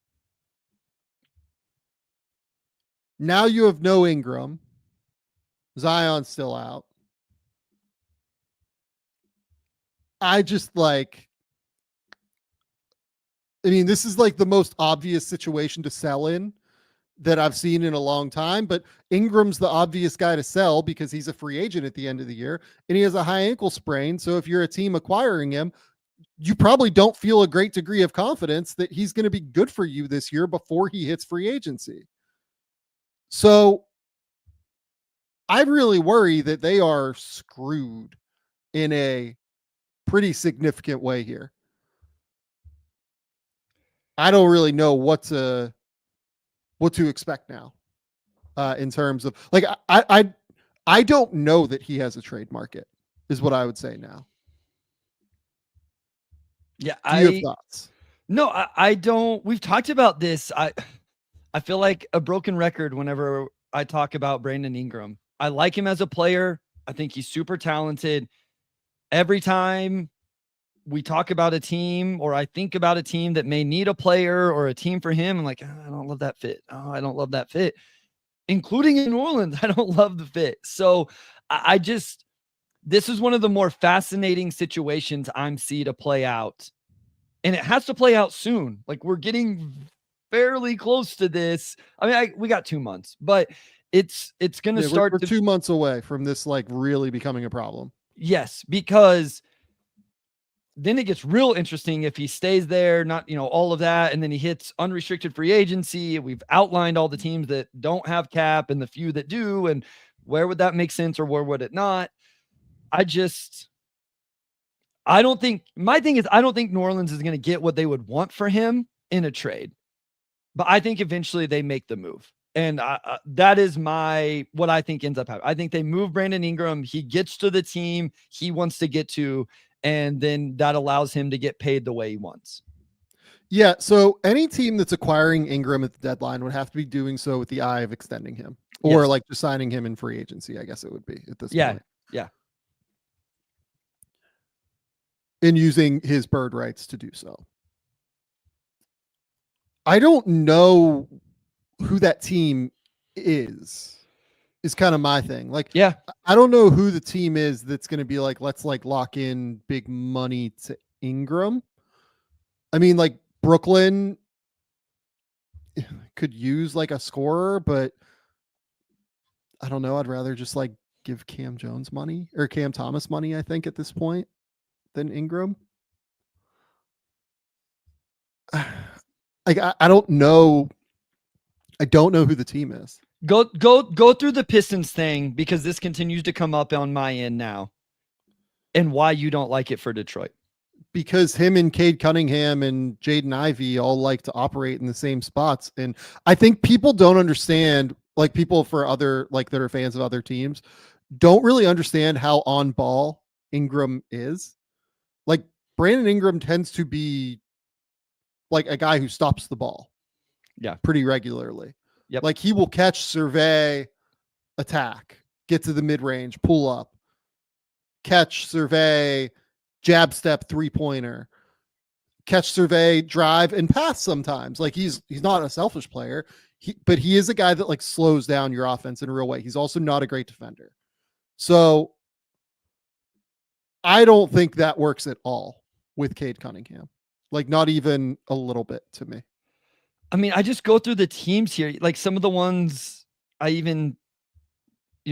[SPEAKER 1] Now you have no Ingram. Zion's still out. This is like the most obvious situation to sell in that I've seen in a long time, but Ingram's the obvious guy to sell because he's a free agent at the end of the year and he has a high ankle sprain. So if you're a team acquiring him, you probably don't feel a great degree of confidence that he's going to be good for you this year before he hits free agency. So I really worry that they are screwed in a pretty significant way here. I don't really know what to expect now in terms of, like, I don't know that he has a trade market is what I would say now.
[SPEAKER 4] Yeah.
[SPEAKER 1] Do you have thoughts?
[SPEAKER 4] No, I don't. We've talked about this. I feel like a broken record whenever I talk about Brandon Ingram. I like him as a player. I think he's super talented. Every time we talk about a team, or I think about a team that may need a player or a team for him, I'm like, I don't love that fit. Oh, I don't love that fit. Including in New Orleans, I don't love the fit. So this is one of the more fascinating situations I'm seeing to play out. And it has to play out soon. Like, we're getting fairly close to this. I mean, we got 2 months, but it's going to start.
[SPEAKER 1] We're 2 months away from this, like, really becoming a problem.
[SPEAKER 4] Yes, because then it gets real interesting if he stays there, not, all of that. And then he hits unrestricted free agency. We've outlined all the teams that don't have cap and the few that do. And where would that make sense, or where would it not? I don't think New Orleans is going to get what they would want for him in a trade, but I think eventually they make the move. And that is what I think ends up happening. I think they move Brandon Ingram. He gets to the team he wants to get to, and then that allows him to get paid the way he wants.
[SPEAKER 1] Yeah. So any team that's acquiring Ingram at the deadline would have to be doing so with the eye of extending him, or like just signing him in free agency, I guess it would be at this point.
[SPEAKER 4] Yeah.
[SPEAKER 1] And using his bird rights to do so. I don't know who that team is kind of my thing. Like,
[SPEAKER 4] yeah,
[SPEAKER 1] I don't know who the team is that's going to be like, let's like lock in big money to Ingram. I mean, like, Brooklyn could use like a scorer, but I don't know. I'd rather just like give Cam Jones money, or Cam Thomas money, I think, at this point, than Ingram. Like, I don't know I don't know who the team is.
[SPEAKER 4] Go through the Pistons thing, because this continues to come up on my end now, and why you don't like it for Detroit.
[SPEAKER 1] Because him and Cade Cunningham and Jaden Ivey all like to operate in the same spots. And I think people don't understand, like people for other, like that are fans of other teams, don't really understand how on ball Ingram is. Like Brandon Ingram tends to be like a guy who stops the ball.
[SPEAKER 4] Yeah.
[SPEAKER 1] Pretty regularly.
[SPEAKER 4] Yep.
[SPEAKER 1] Like he will catch, survey, attack, get to the mid range, pull up, catch, survey, jab step, 3-pointer, catch, survey, drive, and pass sometimes. Like he's not a selfish player, but he is a guy that like slows down your offense in a real way. He's also not a great defender. So I don't think that works at all with Cade Cunningham. Like not even a little bit to me.
[SPEAKER 4] I mean, I just go through the teams here. Like some of the ones I even,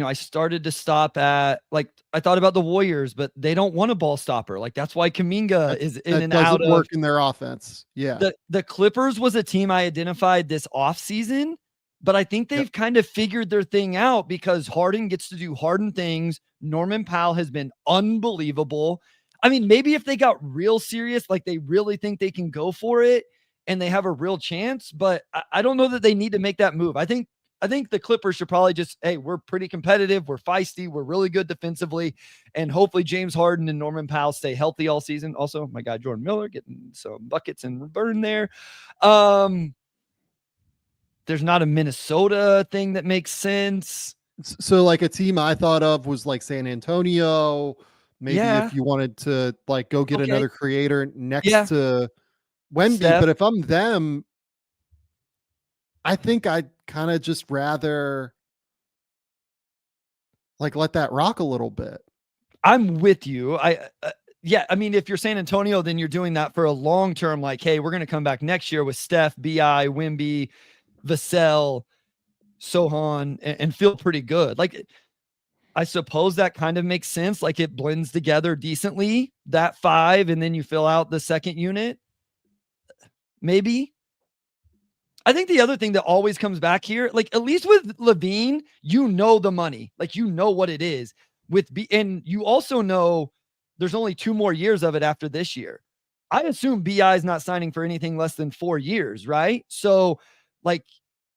[SPEAKER 4] I started to stop at, like, I thought about the Warriors, but they don't want a ball stopper. Like that's why Kuminga is in and out of
[SPEAKER 1] work in their offense. Yeah.
[SPEAKER 4] The Clippers was a team I identified this offseason, but I think they've kind of figured their thing out because Harden gets to do Harden things. Norman Powell has been unbelievable. I mean, maybe if they got real serious, like they really think they can go for it and they have a real chance, but I don't know that they need to make that move. I think the Clippers should probably just, hey, we're pretty competitive. We're feisty. We're really good defensively. And hopefully James Harden and Norman Powell stay healthy all season. Also, my guy, Jordan Miller, getting some buckets and burn there. There's not a Minnesota thing that makes sense.
[SPEAKER 1] So like a team I thought of was like San Antonio. Maybe if you wanted to like go get another creator next to Wemby.
[SPEAKER 4] Steph.
[SPEAKER 1] But if I'm them, I think I'd kind of just rather like let that rock a little bit.
[SPEAKER 4] I'm with you. I mean, if you're San Antonio, then you're doing that for a long term. Like, hey, we're going to come back next year with Steph, Bi, Wemby, Vassell, Sohan, and feel pretty good. Like, I suppose that kind of makes sense. Like it blends together decently, that 5, and then you fill out the second unit. Maybe. I think the other thing that always comes back here, like at least with Levine, the money, like what it is and you also know there's only 2 more years of it after this year. I assume BI is not signing for anything less than 4 years, right? So like,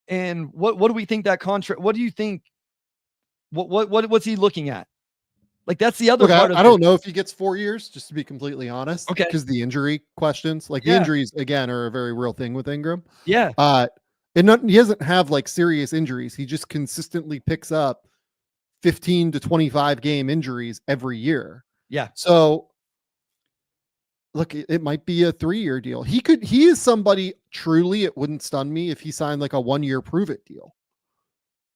[SPEAKER 4] and what do we think that contract, what do you think? What's he looking at? Like that's the other part of
[SPEAKER 1] I don't know if he gets 4 years, just to be completely honest.
[SPEAKER 4] Okay.
[SPEAKER 1] Because the injury questions, like the injuries again are a very real thing with Ingram.
[SPEAKER 4] Yeah.
[SPEAKER 1] He doesn't have like serious injuries. He just consistently picks up 15 to 25 game injuries every year.
[SPEAKER 4] Yeah.
[SPEAKER 1] So look, it might be a 3-year deal. He is somebody truly, it wouldn't stun me if he signed like a 1-year prove it deal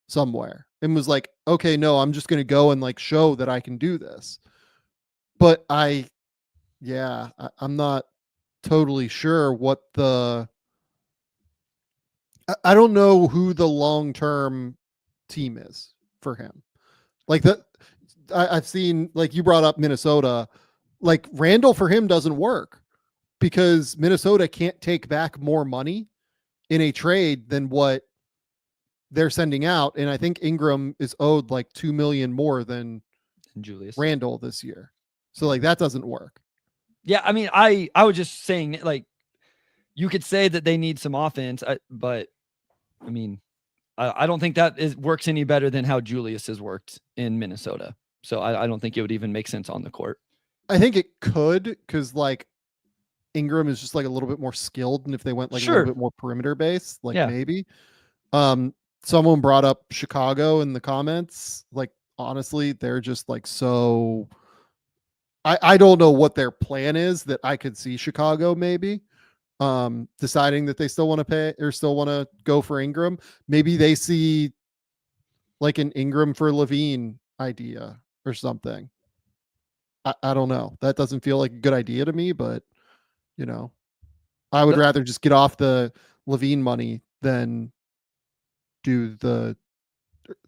[SPEAKER 1] somewhere and was like, okay, no, I'm just going to go and like show that I can do this. But I'm not totally sure what I don't know who the long-term team is for him. Like I've seen, like you brought up Minnesota, like Randall for him doesn't work because Minnesota can't take back more money in a trade than what they're sending out. And I think Ingram is owed like $2 million more than
[SPEAKER 4] Julius
[SPEAKER 1] Randall this year. So like that doesn't work.
[SPEAKER 4] Yeah. I mean, I was just saying, like, you could say that they need some offense, but I mean, I don't think that works any better than how Julius has worked in Minnesota. So I don't think it would even make sense on the court.
[SPEAKER 1] I think it could, because like Ingram is just like a little bit more skilled, and if they went like a little bit more perimeter based, like maybe. Someone brought up Chicago in the comments. Like honestly, they're just like so. I don't know what their plan is. That I could see Chicago maybe deciding that they still want to pay or still want to go for Ingram. Maybe they see like an Ingram for Levine idea or something. I don't know. That doesn't feel like a good idea to me, but I would rather just get off the Levine money than do the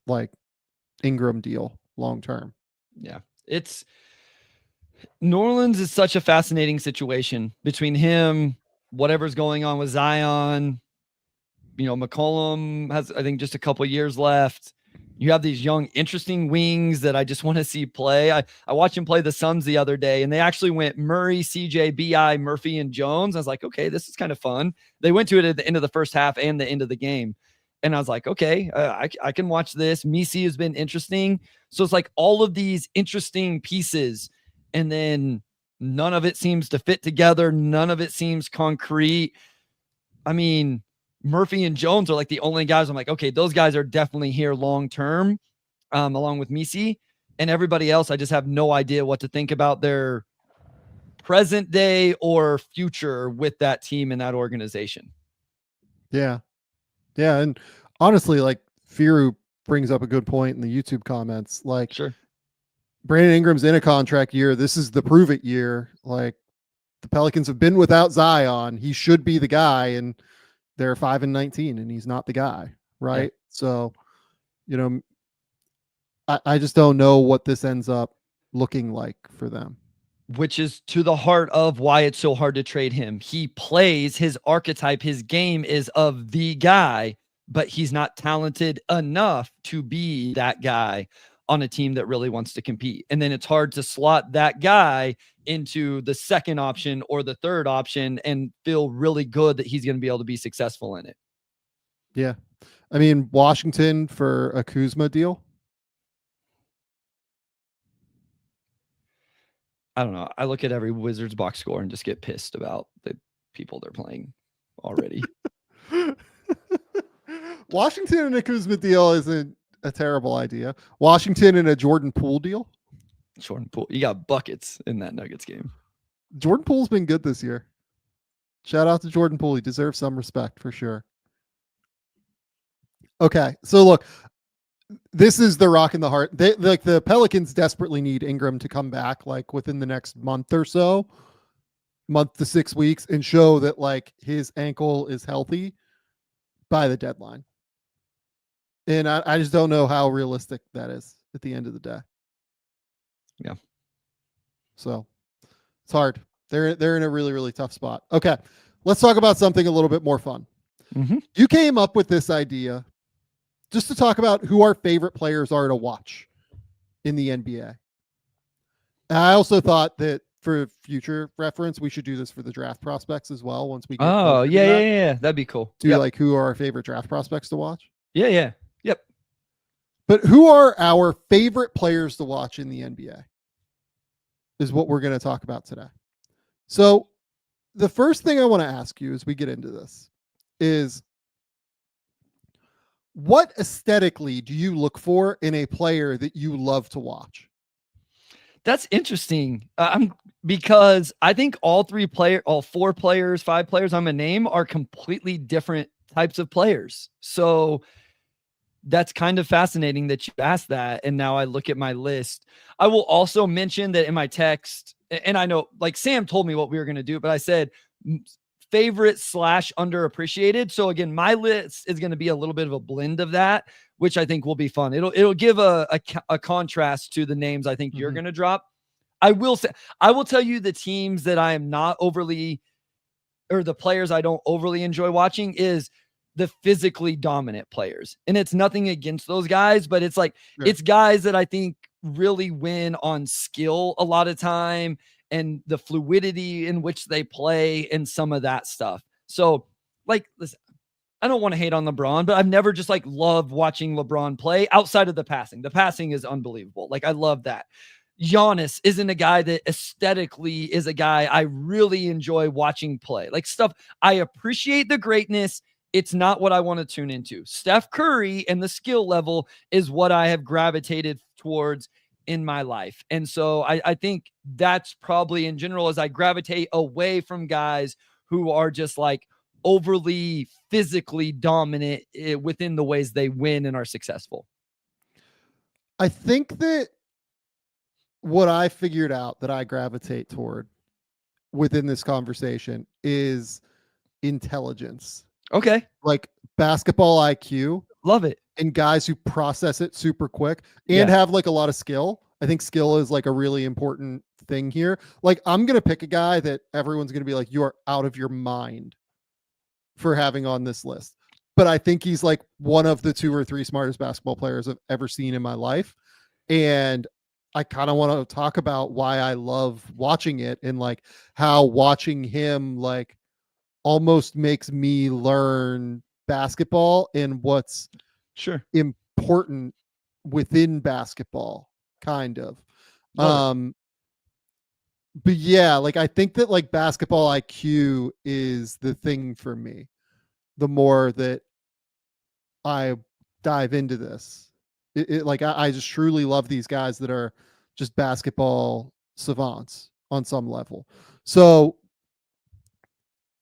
[SPEAKER 1] like Ingram deal long term.
[SPEAKER 4] Yeah. It's New Orleans is such a fascinating situation between him, whatever's going on with Zion, McCollum has, I think, just a couple years left. You have these young, interesting wings that I just want to see play. I watched him play the Suns the other day, and they actually went Murray, CJ, BI, Murphy, and Jones. I was like, okay, this is kind of fun. They went to it at the end of the first half and the end of the game. And I was like, okay, I can watch this. Misi has been interesting. So it's like all of these interesting pieces, and then none of it seems to fit together. None of it seems concrete. I mean, Murphy and Jones are like the only guys I'm like, okay, those guys are definitely here long-term, along with Misi, and everybody else. I just have no idea what to think about their present day or future with that team and that organization.
[SPEAKER 1] Yeah. Yeah. And honestly, like Firu brings up a good point in the YouTube comments. Like,
[SPEAKER 4] Sure.
[SPEAKER 1] Brandon Ingram's in a contract year. This is the prove it year. Like, the Pelicans have been without Zion. He should be the guy, and they're 5-19, and he's not the guy, right? Yeah. So, I just don't know what this ends up looking like for them.
[SPEAKER 4] Which is to the heart of why it's so hard to trade him. He plays his archetype, his game is of the guy, but he's not talented enough to be that guy on a team that really wants to compete. And then it's hard to slot that guy into the second option or the third option and feel really good that he's going to be able to be successful in it.
[SPEAKER 1] Yeah. I mean, Washington for a Kuzma deal.
[SPEAKER 4] I don't know. I look at every Wizards box score and just get pissed about the people they're playing already.
[SPEAKER 1] Washington and a Kuzma deal isn't a terrible idea. Washington and a Jordan Poole deal.
[SPEAKER 4] Jordan Poole. You got buckets in that Nuggets game.
[SPEAKER 1] Jordan Poole's been good this year. Shout out to Jordan Poole. He deserves some respect for sure. Okay. So look, this is the rock in the heart. The Pelicans desperately need Ingram to come back like within the next month or so, month to 6 weeks, and show that like his ankle is healthy by the deadline. And I just don't know how realistic that is at the end of the day.
[SPEAKER 4] Yeah.
[SPEAKER 1] So it's hard. They're in a really, really tough spot. Okay. Let's talk about something a little bit more fun.
[SPEAKER 4] Mm-hmm.
[SPEAKER 1] You came up with this idea just to talk about who our favorite players are to watch in the NBA. And I also thought that for future reference, we should do this for the draft prospects as well. Once we get
[SPEAKER 4] yeah. That'd be cool.
[SPEAKER 1] Do like who are our favorite draft prospects to watch?
[SPEAKER 4] Yeah. Yep.
[SPEAKER 1] But who are our favorite players to watch in the NBA is what we're going to talk about today. So the first thing I want to ask you as we get into this is, what aesthetically do you look for in a player that you love to watch?
[SPEAKER 4] That's interesting. Because I think all four players, five players I'm going to name are completely different types of players. So that's kind of fascinating that you asked that. And now I look at my list. I will also mention that in my text, and I know like Sam told me what we were going to do, but I said favorite / underappreciated. So again, my list is going to be a little bit of a blend of that, which I think will be fun. It'll give a contrast to the names I think you're going to drop. I will tell you the teams that I am not overly, or the players I don't overly enjoy watching is the physically dominant players. And it's nothing against those guys, but it's like, it's guys that I think really win on skill a lot of time and the fluidity in which they play and some of that stuff. So like, listen, I don't want to hate on LeBron, but I've never just like loved watching LeBron play outside of the passing. The passing is unbelievable. Like I love that. Giannis isn't a guy that aesthetically is a guy I really enjoy watching play. Like stuff, I appreciate the greatness. It's not what I want to tune into. Steph Curry and the skill level is what I have gravitated towards in my life. And so I think that's probably in general as I gravitate away from guys who are just like overly physically dominant within the ways they win and are successful.
[SPEAKER 1] I think that what I figured out that I gravitate toward within this conversation is intelligence.
[SPEAKER 4] Okay.
[SPEAKER 1] Like basketball IQ.
[SPEAKER 4] Love it.
[SPEAKER 1] And guys who process it super quick and have like a lot of skill. I think skill is like a really important thing here. Like I'm going to pick a guy that everyone's going to be like, you are out of your mind for having on this list. but I think he's like one of the 2 or 3 smartest basketball players I've ever seen in my life. And I kind of want to talk about why I love watching it, and like how watching him like almost makes me learn basketball and what's
[SPEAKER 4] Sure.
[SPEAKER 1] important within basketball, kind of. But yeah, like I think that like basketball IQ is the thing for me. The more that I dive into this, like I just truly love these guys that are just basketball savants on some level. So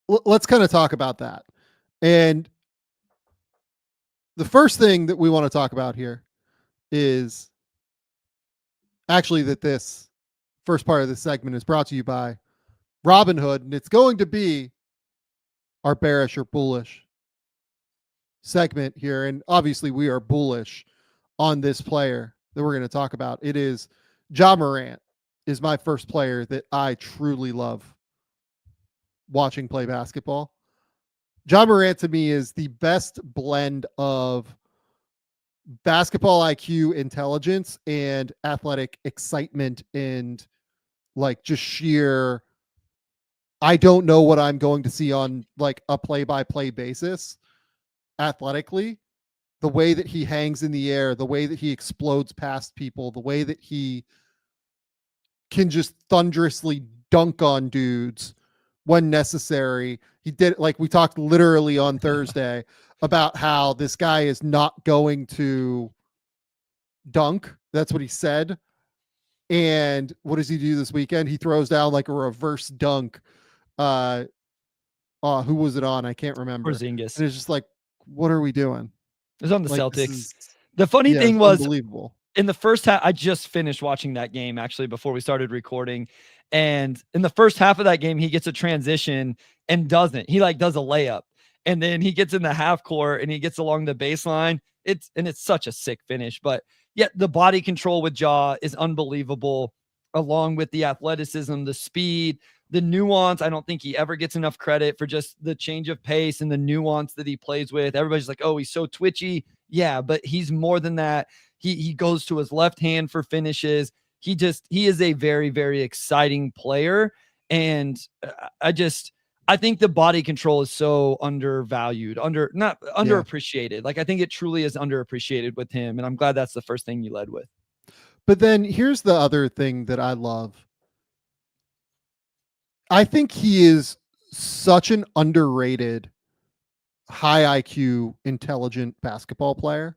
[SPEAKER 1] let's kind of talk about that. And the first thing that we want to talk about here is actually that this first part of this segment is brought to you by Robinhood, and it's going to be our bearish or bullish segment here. And obviously we are bullish on this player that we're going to talk about. It is Ja Morant is my first player that I truly love watching play basketball. Ja Morant to me is the best blend of basketball IQ, intelligence, and athletic excitement, and like just sheer, I don't know what I'm going to see on like a play-by-play basis athletically. The way that he hangs in the air, the way that he explodes past people, the way that he can just thunderously dunk on dudes when necessary. He did, like we talked literally on Thursday about how this guy is not going to dunk. That's what he said. And what does he do this weekend? He throws down like a reverse dunk. Who was it on? I can't remember.
[SPEAKER 4] Porzingis.
[SPEAKER 1] And it's just like, what are we doing?
[SPEAKER 4] It was on the
[SPEAKER 1] Like,
[SPEAKER 4] Celtics. The funny thing was,
[SPEAKER 1] unbelievable.
[SPEAKER 4] In the first half, I just finished watching that game actually before we started recording. And in the first half of that game, he gets a transition and doesn't. He like does a layup. And then he gets in the half court and he gets along the baseline. It's such a sick finish. But yet the body control with Ja is unbelievable, along with the athleticism, the speed, the nuance. I don't think he ever gets enough credit for just the change of pace and the nuance that he plays with. Everybody's like, oh, he's so twitchy. Yeah, but he's more than that. He goes to his left hand for finishes. He is a very, very exciting player. And I think the body control is so undervalued, not underappreciated. Like I think it truly is underappreciated with him. And I'm glad that's the first thing you led with.
[SPEAKER 1] But then here's the other thing that I love. I think he is such an underrated, high IQ, intelligent basketball player.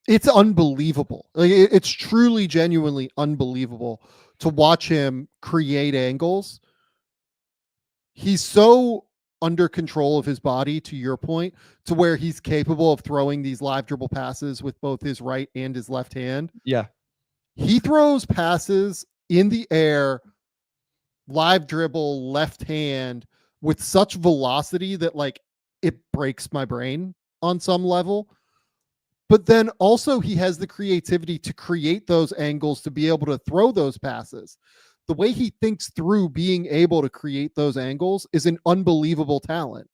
[SPEAKER 1] It's unbelievable. Like, it's truly, genuinely unbelievable to watch him create angles. He's so under control of his body, to your point, to where he's capable of throwing these live dribble passes with both his right and his left hand.
[SPEAKER 4] Yeah.
[SPEAKER 1] He throws passes in the air, live dribble, left hand, with such velocity that like it breaks my brain on some level. But then also he has the creativity to create those angles to be able to throw those passes. The way he thinks through being able to create those angles is an unbelievable talent,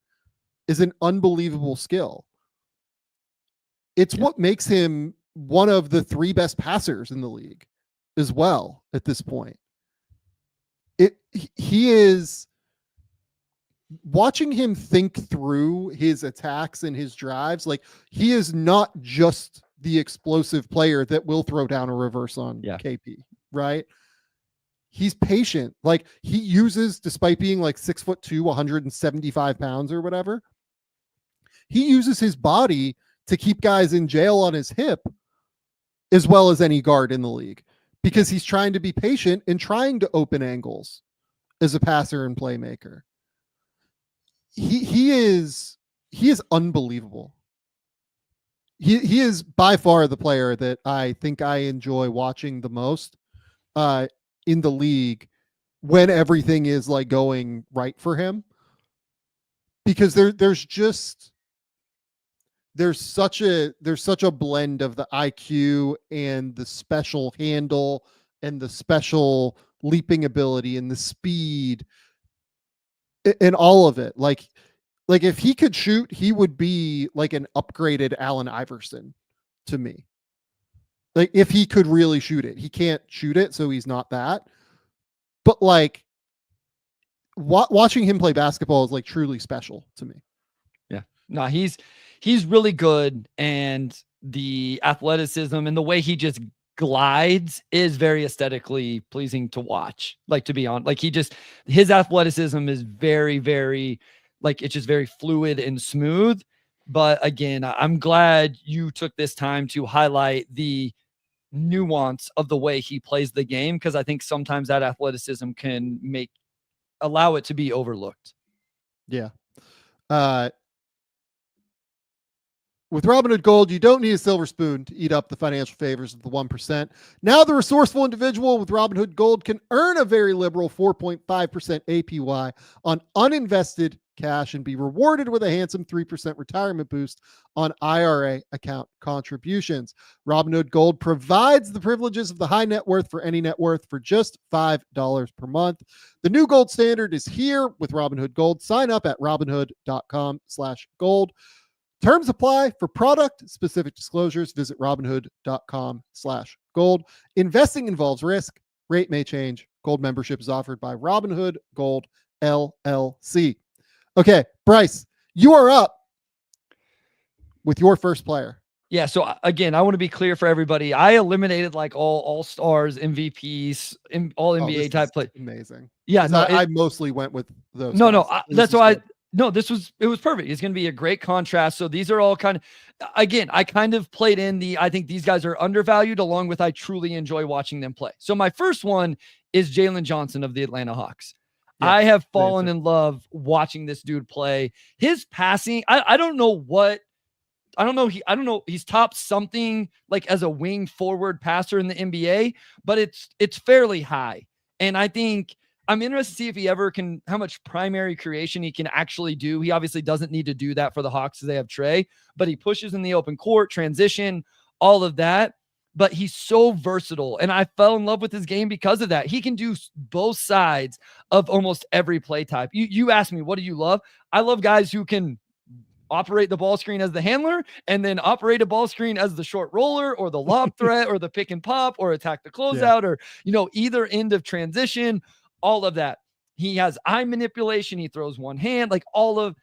[SPEAKER 1] is an unbelievable skill. It's what makes him one of the 3 best passers in the league as well at this point. He is, watching him think through his attacks and his drives, like he is not just the explosive player that will throw down a reverse on KP, right? He's patient. Like he uses, despite being like 6'2", 175 pounds or whatever, he uses his body to keep guys in jail on his hip as well as any guard in the league, because he's trying to be patient and trying to open angles as a passer and playmaker. He is unbelievable. He is by far the player that I think I enjoy watching the most in the league when everything is like going right for him, because there's such a blend of the IQ and the special handle and the special leaping ability and the speed and all of it. Like Like if he could shoot, he would be like an upgraded Allen Iverson to me. Like if he could really shoot it, he can't shoot it, so he's not that. But like watching him play basketball is like truly special to me.
[SPEAKER 4] Yeah, no, he's really good, and the athleticism and the way he just glides is very aesthetically pleasing to watch. Like, to be honest, like his athleticism is very, very, like, it's just very fluid and smooth. But again, I'm glad you took this time to highlight the nuance of the way he plays the game, because I think sometimes that athleticism can allow it to be overlooked.
[SPEAKER 1] Yeah. With Robinhood Gold, you don't need a silver spoon to eat up the financial favors of the 1%. Now the resourceful individual with Robinhood Gold can earn a very liberal 4.5% APY on uninvested cash and be rewarded with a handsome 3% retirement boost on IRA account contributions. Robinhood Gold provides the privileges of the high net worth for any net worth for just $5 per month. The new gold standard is here with Robinhood Gold. Sign up at robinhood.com/gold. Terms apply. For product specific disclosures, visit robinhood.com/gold. Investing involves risk. Rate may change. Gold membership is offered by Robinhood Gold LLC. Okay, Bryce, you are up with your first player.
[SPEAKER 4] Yeah. So again, I want to be clear for everybody. I eliminated like all stars, MVPs, all NBA type play.
[SPEAKER 1] Amazing.
[SPEAKER 4] Yeah. No,
[SPEAKER 1] I mostly went with those.
[SPEAKER 4] No, that's why it was perfect. It's going to be a great contrast. So these are all kind of, again, I kind of played in I think these guys are undervalued, along with I truly enjoy watching them play. So my first one is Jalen Johnson of the Atlanta Hawks. Yeah, I have fallen in love watching this dude play. His passing, I don't know. He's top something like as a wing forward passer in the NBA, but it's fairly high. And I think I'm interested to see if he ever can, how much primary creation he can actually do. He obviously doesn't need to do that for the Hawks because they have Trey, but he pushes in the open court, transition, all of that. But he's so versatile, and I fell in love with his game because of that. He can do both sides of almost every play type. You asked me, what do you love? I love guys who can operate the ball screen as the handler and then operate a ball screen as the short roller or the lob threat or the pick and pop or attack the closeout or, either end of transition, all of that. He has eye manipulation. He throws one hand, like all of,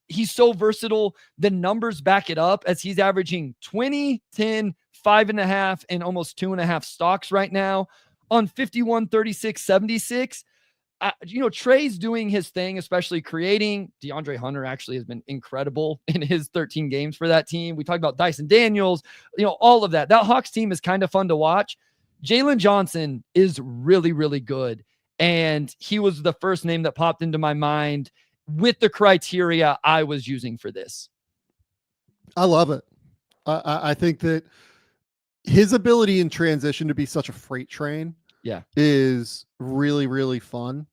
[SPEAKER 4] he's so versatile. The numbers back it up as he's averaging 20, 10, 5.5, and almost 2.5 stocks right now on 51, 36, 76. Trey's doing his thing, especially creating. DeAndre Hunter actually has been incredible in his 13 games for that team. We talked about Dyson Daniels, all of that. That Hawks team is kind of fun to watch. Jalen Johnson is really, really good. And he was the first name that popped into my mind with the criteria I was using for this.
[SPEAKER 1] I love it. I think that his ability in transition to be such a freight train is really, really fun.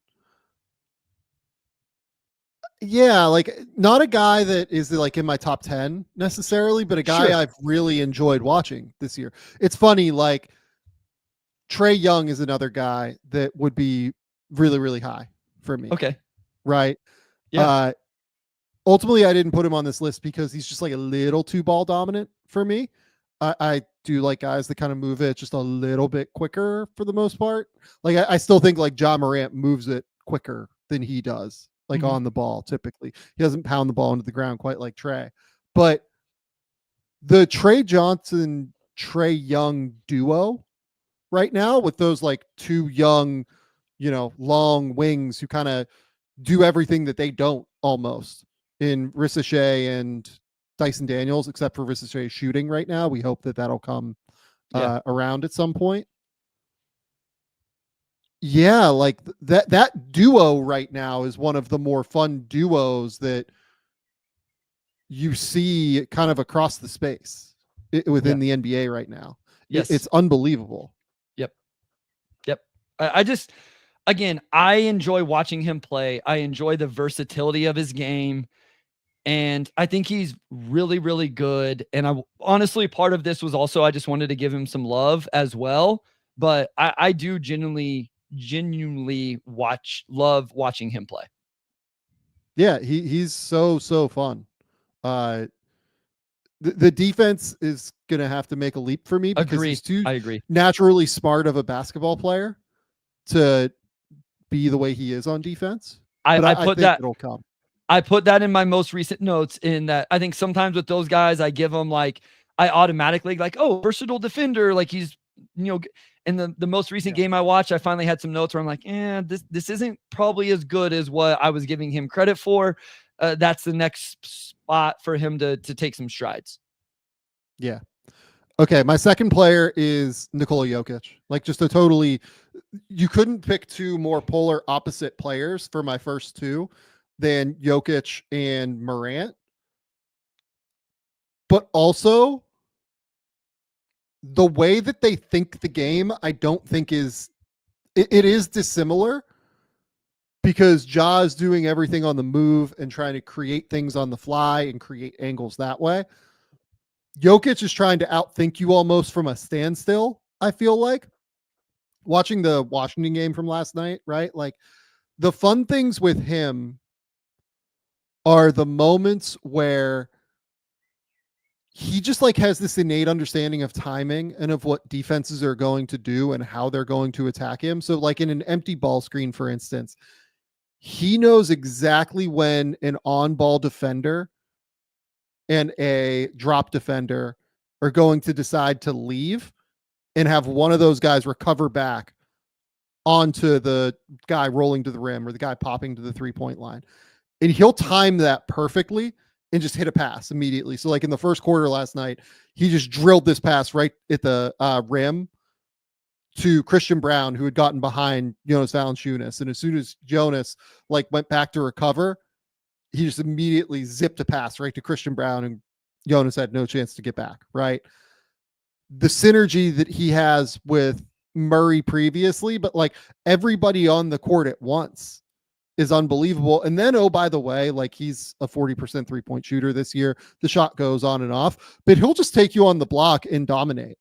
[SPEAKER 1] Yeah, like not a guy that is like in my top 10 necessarily, but a guy I've really enjoyed watching this year. It's funny, like Trae Young is another guy that would be really, really high for me.
[SPEAKER 4] Okay.
[SPEAKER 1] Right. Yeah. Ultimately, I didn't put him on this list because he's just like a little too ball dominant for me. I do like guys that kind of move it just a little bit quicker for the most part. Like I still think like Ja Morant moves it quicker than he does, like on the ball. Typically, he doesn't pound the ball into the ground quite like Trae. But the Trae Johnson, Trae Young duo right now with those like two young, long wings who kind of do everything that they don't almost in Ricochet and Dyson Daniels, except for Ricochet shooting right now. We hope that that'll come around at some point. Yeah, like that duo right now is one of the more fun duos that you see kind of across the space within the NBA right now.
[SPEAKER 4] Yes.
[SPEAKER 1] It's unbelievable.
[SPEAKER 4] Yep. Again, I enjoy watching him play. I enjoy the versatility of his game. And I think he's really, really good. And honestly, part of this was also, I just wanted to give him some love as well. But I do genuinely love watching him play.
[SPEAKER 1] Yeah, he's so fun. The defense is gonna have to make a leap for me because he's too
[SPEAKER 4] I agree.
[SPEAKER 1] naturally smart of a basketball player to be the way he is on defense. But
[SPEAKER 4] I
[SPEAKER 1] I
[SPEAKER 4] put
[SPEAKER 1] think
[SPEAKER 4] that
[SPEAKER 1] it'll come.
[SPEAKER 4] I put that in my most recent notes, in that I think sometimes with those guys, I give them like, I automatically like, oh, versatile defender. Like he's, in the most recent game I watched, I finally had some notes where I'm like, this isn't probably as good as what I was giving him credit for. That's the next spot for him to take some strides.
[SPEAKER 1] Yeah. Okay. My second player is Nikola Jokic. Like just a totally, you couldn't pick two more polar opposite players for my first two than Jokic and Morant. But also the way that they think the game, I don't think is, it is dissimilar because Ja is doing everything on the move and trying to create things on the fly and create angles that way. Jokic is trying to outthink you almost from a standstill, I feel like. Watching the Washington game from last night, right? Like the fun things with him are the moments where he just like has this innate understanding of timing and of what defenses are going to do and how they're going to attack him. So like in an empty ball screen, for instance, he knows exactly when an on-ball defender and a drop defender are going to decide to leave and have one of those guys recover back onto the guy rolling to the rim or the guy popping to the 3-point line. And he'll time that perfectly and just hit a pass immediately. So like in the first quarter last night, he just drilled this pass right at the rim to Christian Brown, who had gotten behind Jonas Valanciunas. And as soon as Jonas like went back to recover, he just immediately zipped a pass right to Christian Brown, and Jonas had no chance to get back, right? The synergy that he has with Murray previously, but like everybody on the court at once is unbelievable. And then, oh, by the way, like he's a 40% 3-point shooter this year. The shot goes on and off, but he'll just take you on the block and dominate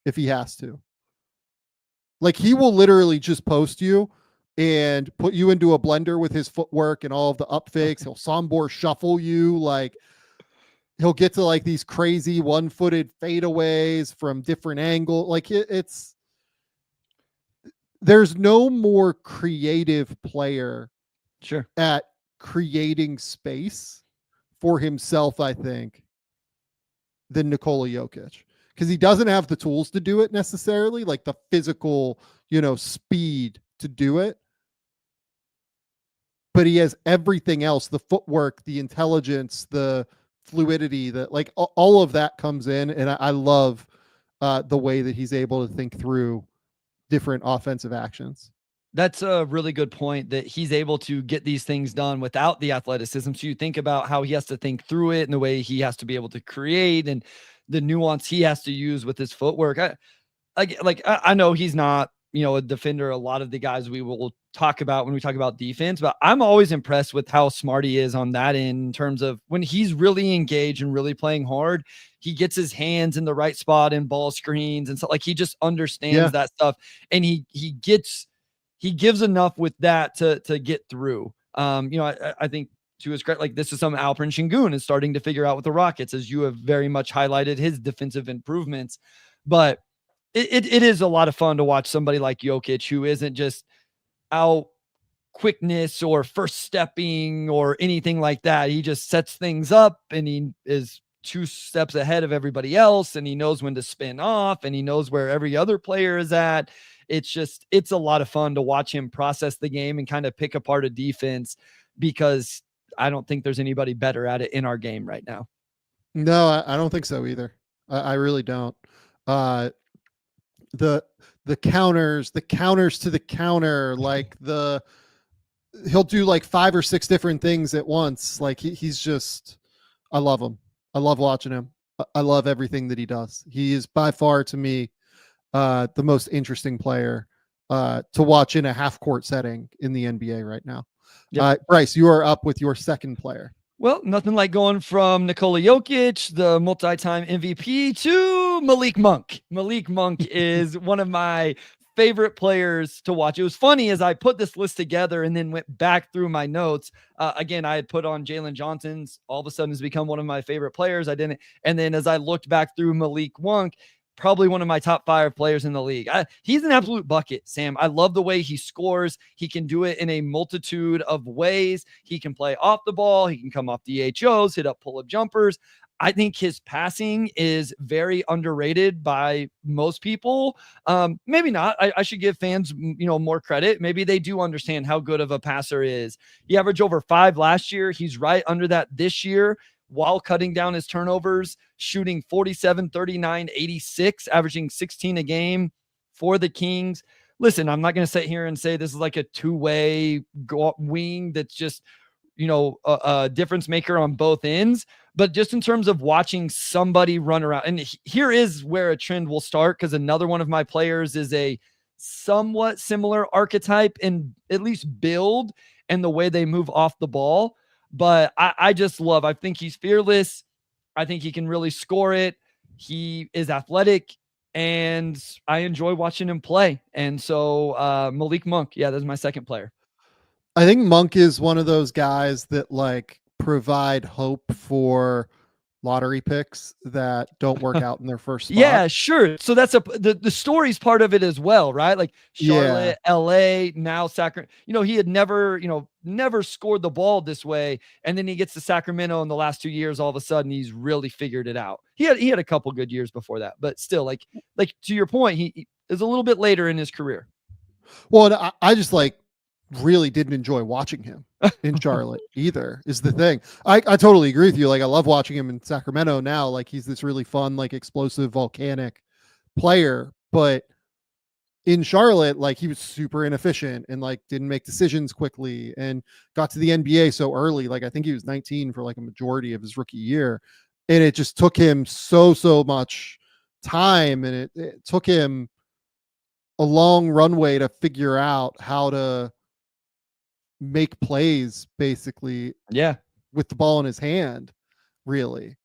[SPEAKER 1] if he has to. Like he will literally just post you and put you into a blender with his footwork and all of the up fakes. He'll Sombor shuffle you. Like he'll get to like these crazy 1-footed fadeaways from different angles. Like there's no more creative player at creating space for himself, I think, than Nikola Jokic. Because he doesn't have the tools to do it necessarily, like the physical, speed to do it. But he has everything else, the footwork, the intelligence, the fluidity, that like all of that comes in. And I love the way that he's able to think through different offensive actions.
[SPEAKER 4] That's a really good point, that he's able to get these things done without the athleticism. So you think about how he has to think through it and the way he has to be able to create and the nuance he has to use with his footwork. I know he's not, a defender. A lot of the guys we will talk about when we talk about defense, but I'm always impressed with how smart he is on that end in terms of when he's really engaged and really playing hard, he gets his hands in the right spot in ball screens. And so like, he just understands that stuff, and he gives enough with that to get through. I think to his credit, like this is some Alperen Şengün is starting to figure out with the Rockets, as you have very much highlighted his defensive improvements. But it is a lot of fun to watch somebody like Jokic, who isn't just out quickness or first stepping or anything like that. He just sets things up, and he is 2 steps ahead of everybody else, and he knows when to spin off, and he knows where every other player is at. It's a lot of fun to watch him process the game and kind of pick apart a defense, because I don't think there's anybody better at it in our game right now.
[SPEAKER 1] No, I don't think so either. I really don't. The counters to the counter, like he'll do like 5 or 6 different things at once. Like he's just, I love him. I love watching him. I love everything that he does. He is by far, to me, the most interesting player to watch in a half-court setting in the NBA right now. Yep. Bryce, you are up with your second player.
[SPEAKER 4] Well, nothing like going from Nikola Jokic, the multi-time MVP, to Malik Monk. Malik Monk is one of my favorite players to watch. It was funny as I put this list together and then went back through my notes. Again, I had put on Jalen Johnson's, all of a sudden has become one of my favorite players. I didn't. And then as I looked back through Malik Monk, probably one of my top 5 players in the league. He's an absolute bucket, Sam. I love the way he scores. He can do it in a multitude of ways. He can play off the ball. He can come off DHOs, hit up pull-up jumpers. I think his passing is very underrated by most people. Maybe not. I should give fans, more credit. Maybe they do understand how good of a passer is. He averaged over 5 last year. He's right under that this year, while cutting down his turnovers, shooting 47, 39, 86, averaging 16 a game for the Kings. Listen, I'm not going to sit here and say this is like a two-way wing that's just, a difference maker on both ends. But just in terms of watching somebody run around, and here is where a trend will start, because another one of my players is a somewhat similar archetype in at least build and the way they move off the ball. But I think he's fearless. I think he can really score it. He is athletic, and I enjoy watching him play. And so Malik Monk, that's my second player.
[SPEAKER 1] I think Monk is one of those guys that like provide hope for lottery picks that don't work out in their first spot.
[SPEAKER 4] Yeah, sure. So that's the story's part of it as well, right? Like Charlotte, LA, now Sacramento. He had never scored the ball this way, and then he gets to Sacramento in the last 2 years. All of a sudden, he's really figured it out. He had a couple good years before that, but still, like to your point, he is a little bit later in his career.
[SPEAKER 1] Well, I just really didn't enjoy watching him in Charlotte either, is the thing. I totally agree with you. Like, I love watching him in Sacramento now. Like, he's this really fun, like explosive, volcanic player. But in Charlotte, like, he was super inefficient and like didn't make decisions quickly and got to the NBA so early. Like, I think he was 19 for like a majority of his rookie year. And it just took him so much time. And it took him a long runway to figure out how to make plays, basically, with the ball in his hand, really.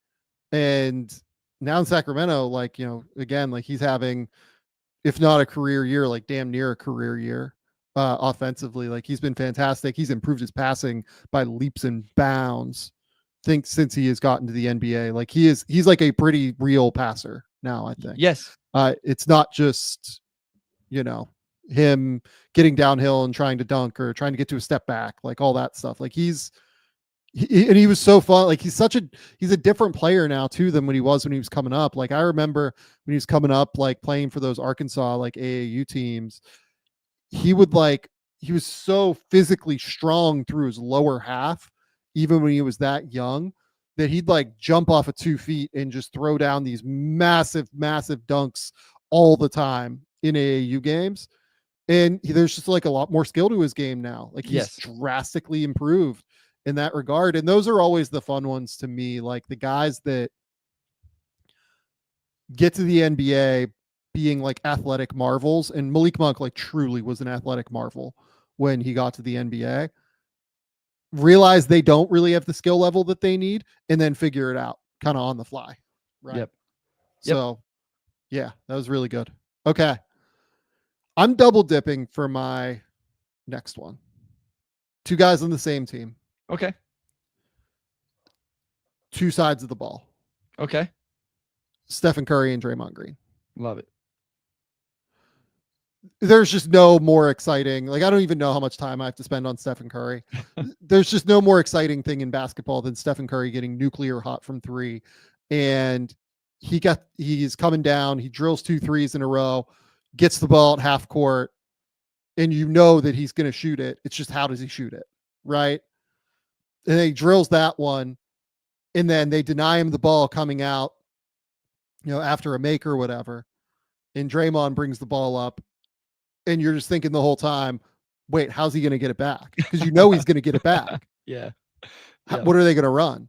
[SPEAKER 1] And now in Sacramento, like, again, like, he's having, if not a career year, like damn near a career year offensively. Like, he's been fantastic. He's improved his passing by leaps and bounds, since he has gotten to the NBA. Like, he's like a pretty real passer now, I think.
[SPEAKER 4] Yes.
[SPEAKER 1] It's not just, him getting downhill and trying to dunk or trying to get to a step back, like all that stuff. Like, he was so fun. Like, he's a different player now too than when he was coming up. Like, I remember when he was coming up, like playing for those Arkansas, like AAU teams, he was so physically strong through his lower half, even when he was that young, that he'd like jump off of 2 feet and just throw down these massive dunks all the time in AAU games. And there's just like a lot more skill to his game now. Like, he's drastically improved in that regard. And those are always the fun ones to me. Like, the guys that get to the NBA being like athletic marvels, and Malik Monk like truly was an athletic marvel when he got to the NBA, realize they don't really have the skill level that they need, and then figure it out kind of on the fly. Right.
[SPEAKER 4] Yep.
[SPEAKER 1] So yeah, that was really good. Okay. I'm double dipping for my next one. 2 guys on the same team.
[SPEAKER 4] Okay.
[SPEAKER 1] 2 sides of the ball.
[SPEAKER 4] Okay.
[SPEAKER 1] Stephen Curry and Draymond Green.
[SPEAKER 4] Love it.
[SPEAKER 1] There's just no more exciting. Like, I don't even know how much time I have to spend on Stephen Curry. There's just no more exciting thing in basketball than Stephen Curry getting nuclear hot from 3. And he's coming down. He drills 2 threes in a row, gets the ball at half court, and that he's going to shoot it. It's just, how does he shoot it? Right. And he drills that one, and then they deny him the ball coming out, after a make or whatever. And Draymond brings the ball up, and you're just thinking the whole time, wait, how's he going to get it back? Because he's going to get it back.
[SPEAKER 4] Yeah.
[SPEAKER 1] What are they going to run?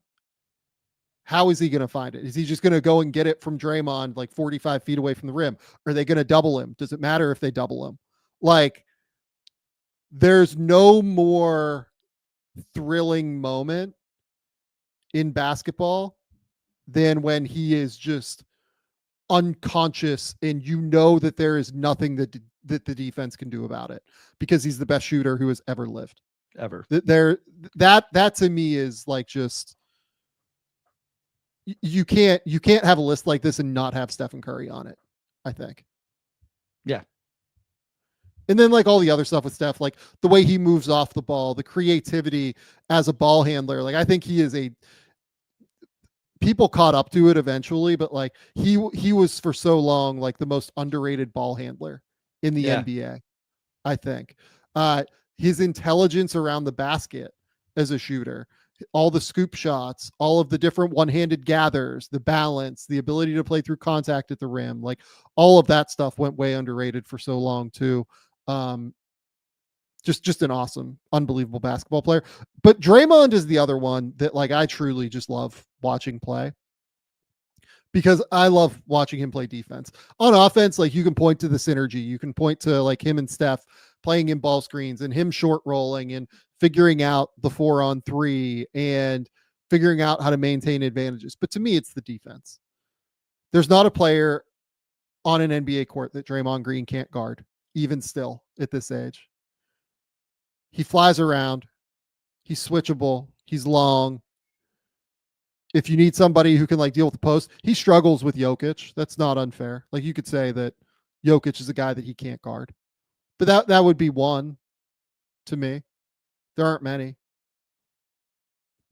[SPEAKER 1] How is he going to find it? Is he just going to go and get it from Draymond like 45 feet away from the rim? Are they going to double him? Does it matter if they double him? Like, there's no more thrilling moment in basketball than when he is just unconscious and that there is nothing that the defense can do about it, because he's the best shooter who has ever lived.
[SPEAKER 4] Ever.
[SPEAKER 1] That to me is like, just, you can't have a list like this and not have Stephen Curry on it, I think.
[SPEAKER 4] Yeah.
[SPEAKER 1] And then like all the other stuff with Steph, like the way he moves off the ball, the creativity as a ball handler. Like I think he is people caught up to it eventually, but like he was for so long like the most underrated ball handler in the NBA, I think. His intelligence around the basket as a shooter, all the scoop shots, all of the different one-handed gathers, the balance, the ability to play through contact at the rim, like all of that stuff went way underrated for so long too. Just an awesome, unbelievable basketball player. But Draymond is the other one that like I truly just love watching play, because I love watching him play defense. On offense, like you can point to the synergy, you can point to like him and Steph playing in ball screens and him short rolling and figuring out the 4-on-3 and figuring out how to maintain advantages. But to me, it's the defense. There's not a player on an NBA court that Draymond Green can't guard, even still at this age. He flies around. He's switchable. He's long. If you need somebody who can like deal with the post, he struggles with Jokic. That's not unfair. Like you could say that Jokic is a guy that he can't guard, but that would be one to me. There aren't many.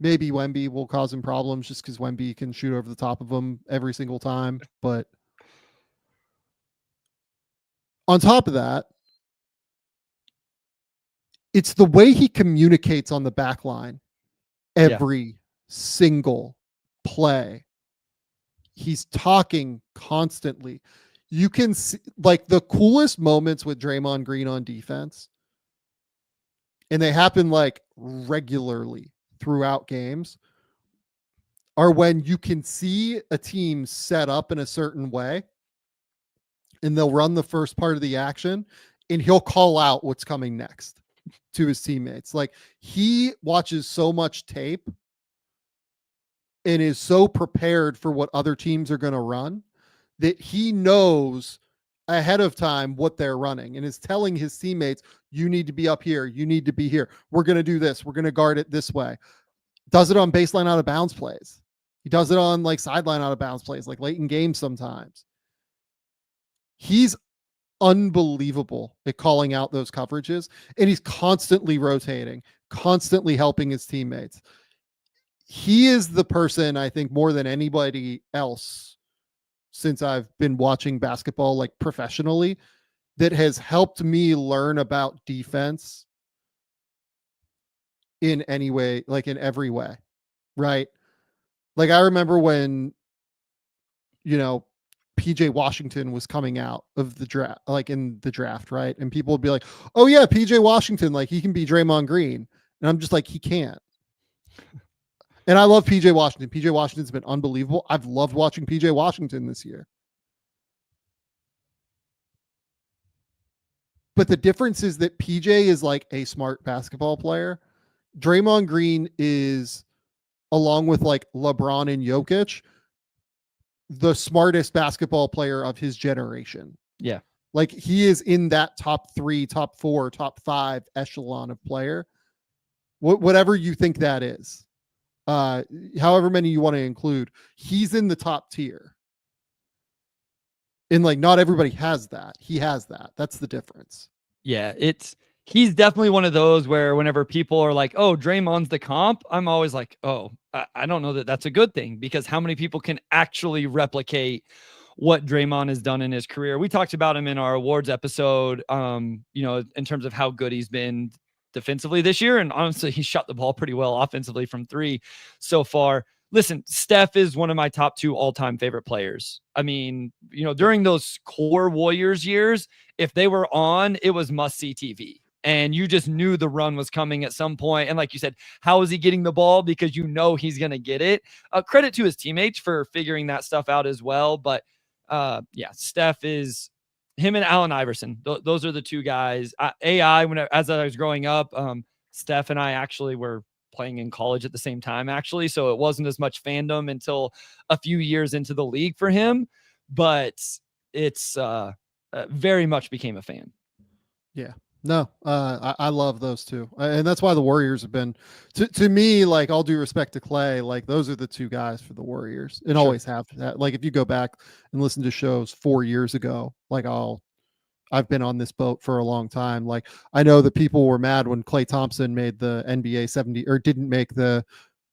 [SPEAKER 1] Maybe Wemby will cause him problems just because Wemby can shoot over the top of him every single time. But on top of that, it's the way he communicates on the back line every single play. He's talking constantly. You can see like the coolest moments with Draymond Green on defense, and they happen like regularly throughout games, are when you can see a team set up in a certain way and they'll run the first part of the action and he'll call out what's coming next to his teammates. Like he watches so much tape and is so prepared for what other teams are going to run that he knows ahead of time what they're running and is telling his teammates, you need to be up here. You need to be here. We're going to do this. We're going to guard it this way. Does it on baseline out of bounds plays. He does it on like sideline out of bounds plays, like late in games sometimes. He's unbelievable at calling out those coverages, and he's constantly rotating, constantly helping his teammates. He is the person, I think, more than anybody else since I've been watching basketball like professionally, that has helped me learn about defense in any way, like in every way, right? Like I remember when, you know, PJ Washington was coming out of the draft, like in the draft, right? And people would be like, oh yeah, PJ Washington, like he can be Draymond Green. And I'm just like, he can't. And I love PJ Washington. PJ Washington's been unbelievable. I've loved watching PJ Washington this year. But the difference is that PJ is like a smart basketball player. Draymond Green is, along with like LeBron and Jokic, the smartest basketball player of his generation.
[SPEAKER 4] Yeah.
[SPEAKER 1] Like he is in that top 3, top 4, top 5 echelon of player. Whatever you think that is. However many you want to include, he's in the top tier. And like not everybody has that. He has that. That's the difference.
[SPEAKER 4] Yeah, he's definitely one of those where whenever people are like, oh, Draymond's the comp, I'm always like, oh, I don't know that that's a good thing, because how many people can actually replicate what Draymond has done in his career? We talked about him in our awards episode, you know, in terms of how good he's been defensively this year. And honestly, he shot the ball pretty well offensively from 3 so far. Listen, Steph is one of my top 2 all-time favorite players. I mean, you know, during those core Warriors years, if they were on, it was must-see TV. And you just knew the run was coming at some point. And like you said, how is he getting the ball? Because you know he's going to get it. Credit to his teammates for figuring that stuff out as well. But yeah, Steph is... him and Allen Iverson. Those are the 2 guys. As I was growing up, Steph and I actually were playing in college at the same time, actually. So it wasn't as much fandom until a few years into the league for him, but it's very much became a fan.
[SPEAKER 1] Yeah. No, I love those two. And that's why the Warriors have been, to me, like, all due respect to Clay, like, those are the two guys for the Warriors and always have that. Like, if you go back and listen to shows 4 years ago, like, I've been on this boat for a long time. Like, I know that people were mad when Klay Thompson made the NBA 70 or didn't make the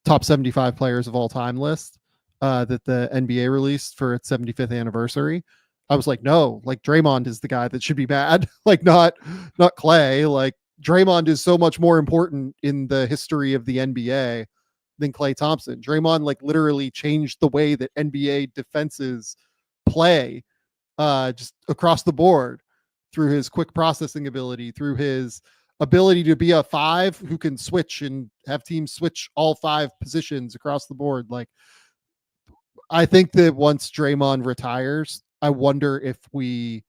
[SPEAKER 1] top 75 players of all time list that the NBA released for its 75th anniversary. I was like, no, like, Draymond is the guy that should be mad, like, not Clay. Like, Draymond is so much more important in the history of the NBA than Klay Thompson. Draymond, like, literally changed the way that NBA defenses play just across the board through his quick processing ability, through his ability to be a five who can switch and have teams switch all five positions across the board. Like, I think that once Draymond retires, I wonder if we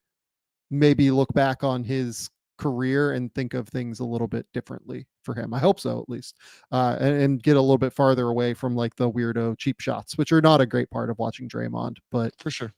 [SPEAKER 1] maybe look back on his career and think of things a little bit differently for him. I hope so, at least, and get a little bit farther away from, like, the weirdo cheap shots, which are not a great part of watching Draymond, but
[SPEAKER 4] For sure.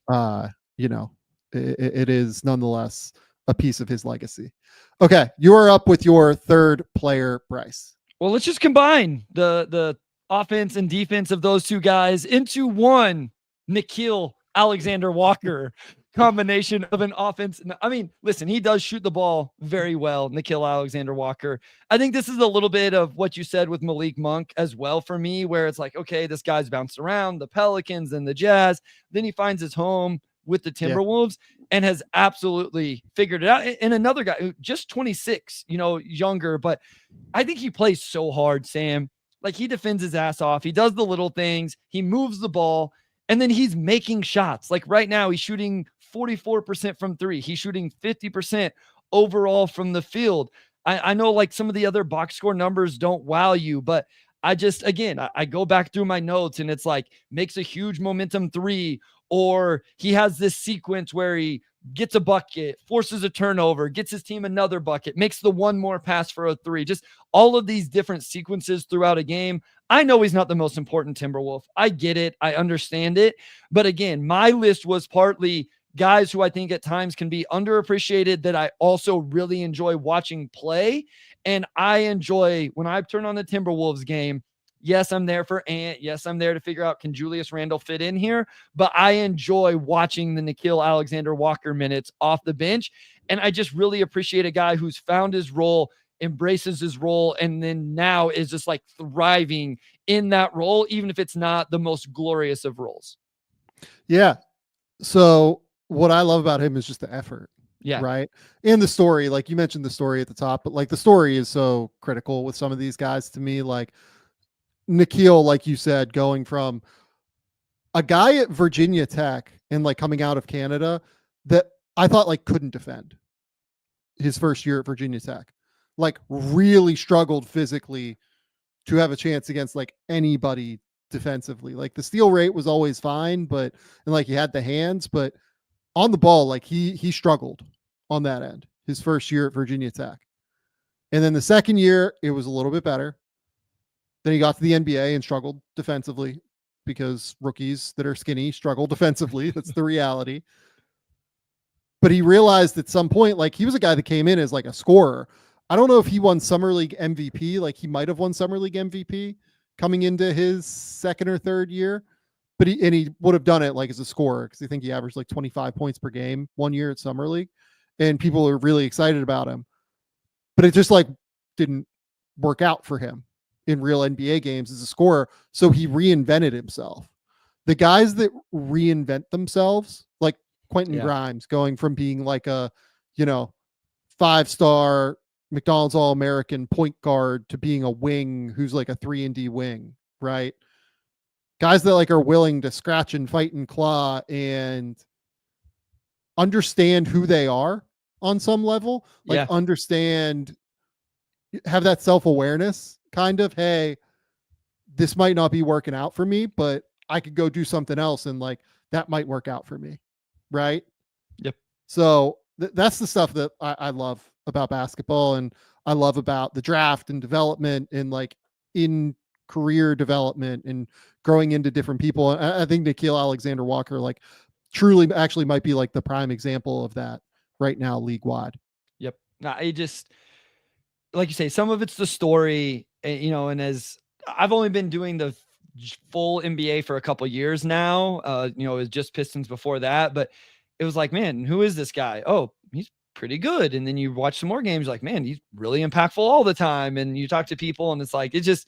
[SPEAKER 1] you know, it is nonetheless a piece of his legacy. Okay, you are up with your third player, Bryce.
[SPEAKER 4] Well, let's just combine the offense and defense of those two guys into one Nickeil Alexander-Walker combination of an offense. I mean, listen, he does shoot the ball very well, Nickeil Alexander-Walker. I think this is a little bit of what you said with Malik Monk as well for me, where it's like, okay, this guy's bounced around the Pelicans and the Jazz. Then he finds his home with the Timberwolves and has absolutely figured it out. And another guy who just 26, younger, but I think he plays so hard, Sam. Like, he defends his ass off. He does the little things. He moves the ball, and then he's making shots. Like, right now, he's shooting 44% from three. He's shooting 50% overall from the field. I know, like, some of the other box score numbers don't wow you, but I go back through my notes, and it's like, makes a huge momentum three, or he has this sequence where he gets a bucket, forces a turnover, gets his team another bucket, makes the one more pass for a three. Just all of these different sequences throughout a game. I know he's not the most important Timberwolf. I get it. I understand it. But again, my list was partly guys who I think at times can be underappreciated that I also really enjoy watching play. And I enjoy when I turn on the Timberwolves game. Yes, I'm there for Ant. Yes, I'm there to figure out, can Julius Randle fit in here? But I enjoy watching the Nickeil Alexander-Walker minutes off the bench. And I just really appreciate a guy who's found his role, embraces his role, and then now is just like thriving in that role, even if it's not the most glorious of roles.
[SPEAKER 1] Yeah. So what I love about him is just the effort.
[SPEAKER 4] Yeah.
[SPEAKER 1] Right. And the story, like you mentioned the story at the top, but like the story is so critical with some of these guys to me. Like Nickeil, like you said, going from a guy at Virginia Tech and like coming out of Canada that I thought like couldn't defend his first year at Virginia Tech, like really struggled physically to have a chance against like anybody defensively. Like the steal rate was always fine, and like he had the hands, but on the ball, like he struggled on that end his first year at Virginia Tech. And then the second year, it was a little bit better. Then he got to the NBA and struggled defensively because rookies that are skinny struggle defensively. That's the reality. But he realized at some point, like he was a guy that came in as like a scorer. I don't know if he won Summer League MVP. Like he might have won Summer League MVP coming into his second or third year, but he would have done it like as a scorer because I think he averaged like 25 points per game one year at Summer League, and people are really excited about him. But it just like didn't work out for him in real NBA games as a scorer. So he reinvented himself. The guys that reinvent themselves, like Quentin Grimes, going from being like a, 5-star McDonald's All-American point guard to being a wing who's like a 3-and-D wing, right? Guys that like are willing to scratch and fight and claw and understand who they are on some level, like understand, have that self-awareness kind of, hey, this might not be working out for me, but I could go do something else and like that might work out for me. Right.
[SPEAKER 4] Yep.
[SPEAKER 1] So that's the stuff that I love about basketball, and I love about the draft and development and like in career development and growing into different people. I think Nickeil Alexander-Walker like truly actually might be like the prime example of that right now league wide.
[SPEAKER 4] Yep. Nah, he just, like you say, some of it's the story, you know, and as I've only been doing the full NBA for a couple years now, you know, it was just Pistons before that, but it was like, man, who is this guy? Oh, he's pretty good. And then you watch some more games, like, man, he's really impactful all the time. And you talk to people and it's like, it just,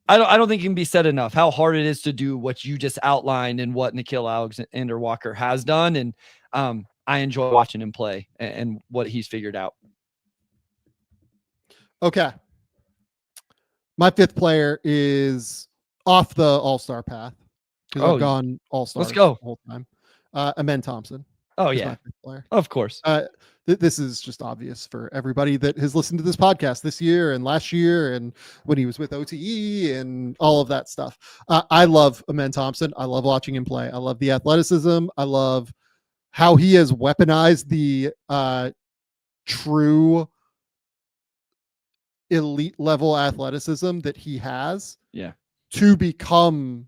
[SPEAKER 4] I don't think it can be said enough how hard it is to do what you just outlined and what Nickeil Alexander-Walker has done. And I enjoy watching him play and what he's figured out.
[SPEAKER 1] Okay. My fifth player is off the all-star path because I've gone all-star.
[SPEAKER 4] Let's go.
[SPEAKER 1] The whole time. Amen Thompson.
[SPEAKER 4] Oh, yeah.
[SPEAKER 1] My fifth player.
[SPEAKER 4] Of course.
[SPEAKER 1] This is just obvious for everybody that has listened to this podcast this year and last year and when he was with OTE and all of that stuff. I love Amen Thompson. I love watching him play. I love the athleticism. I love how he has weaponized the true elite level athleticism that he has to become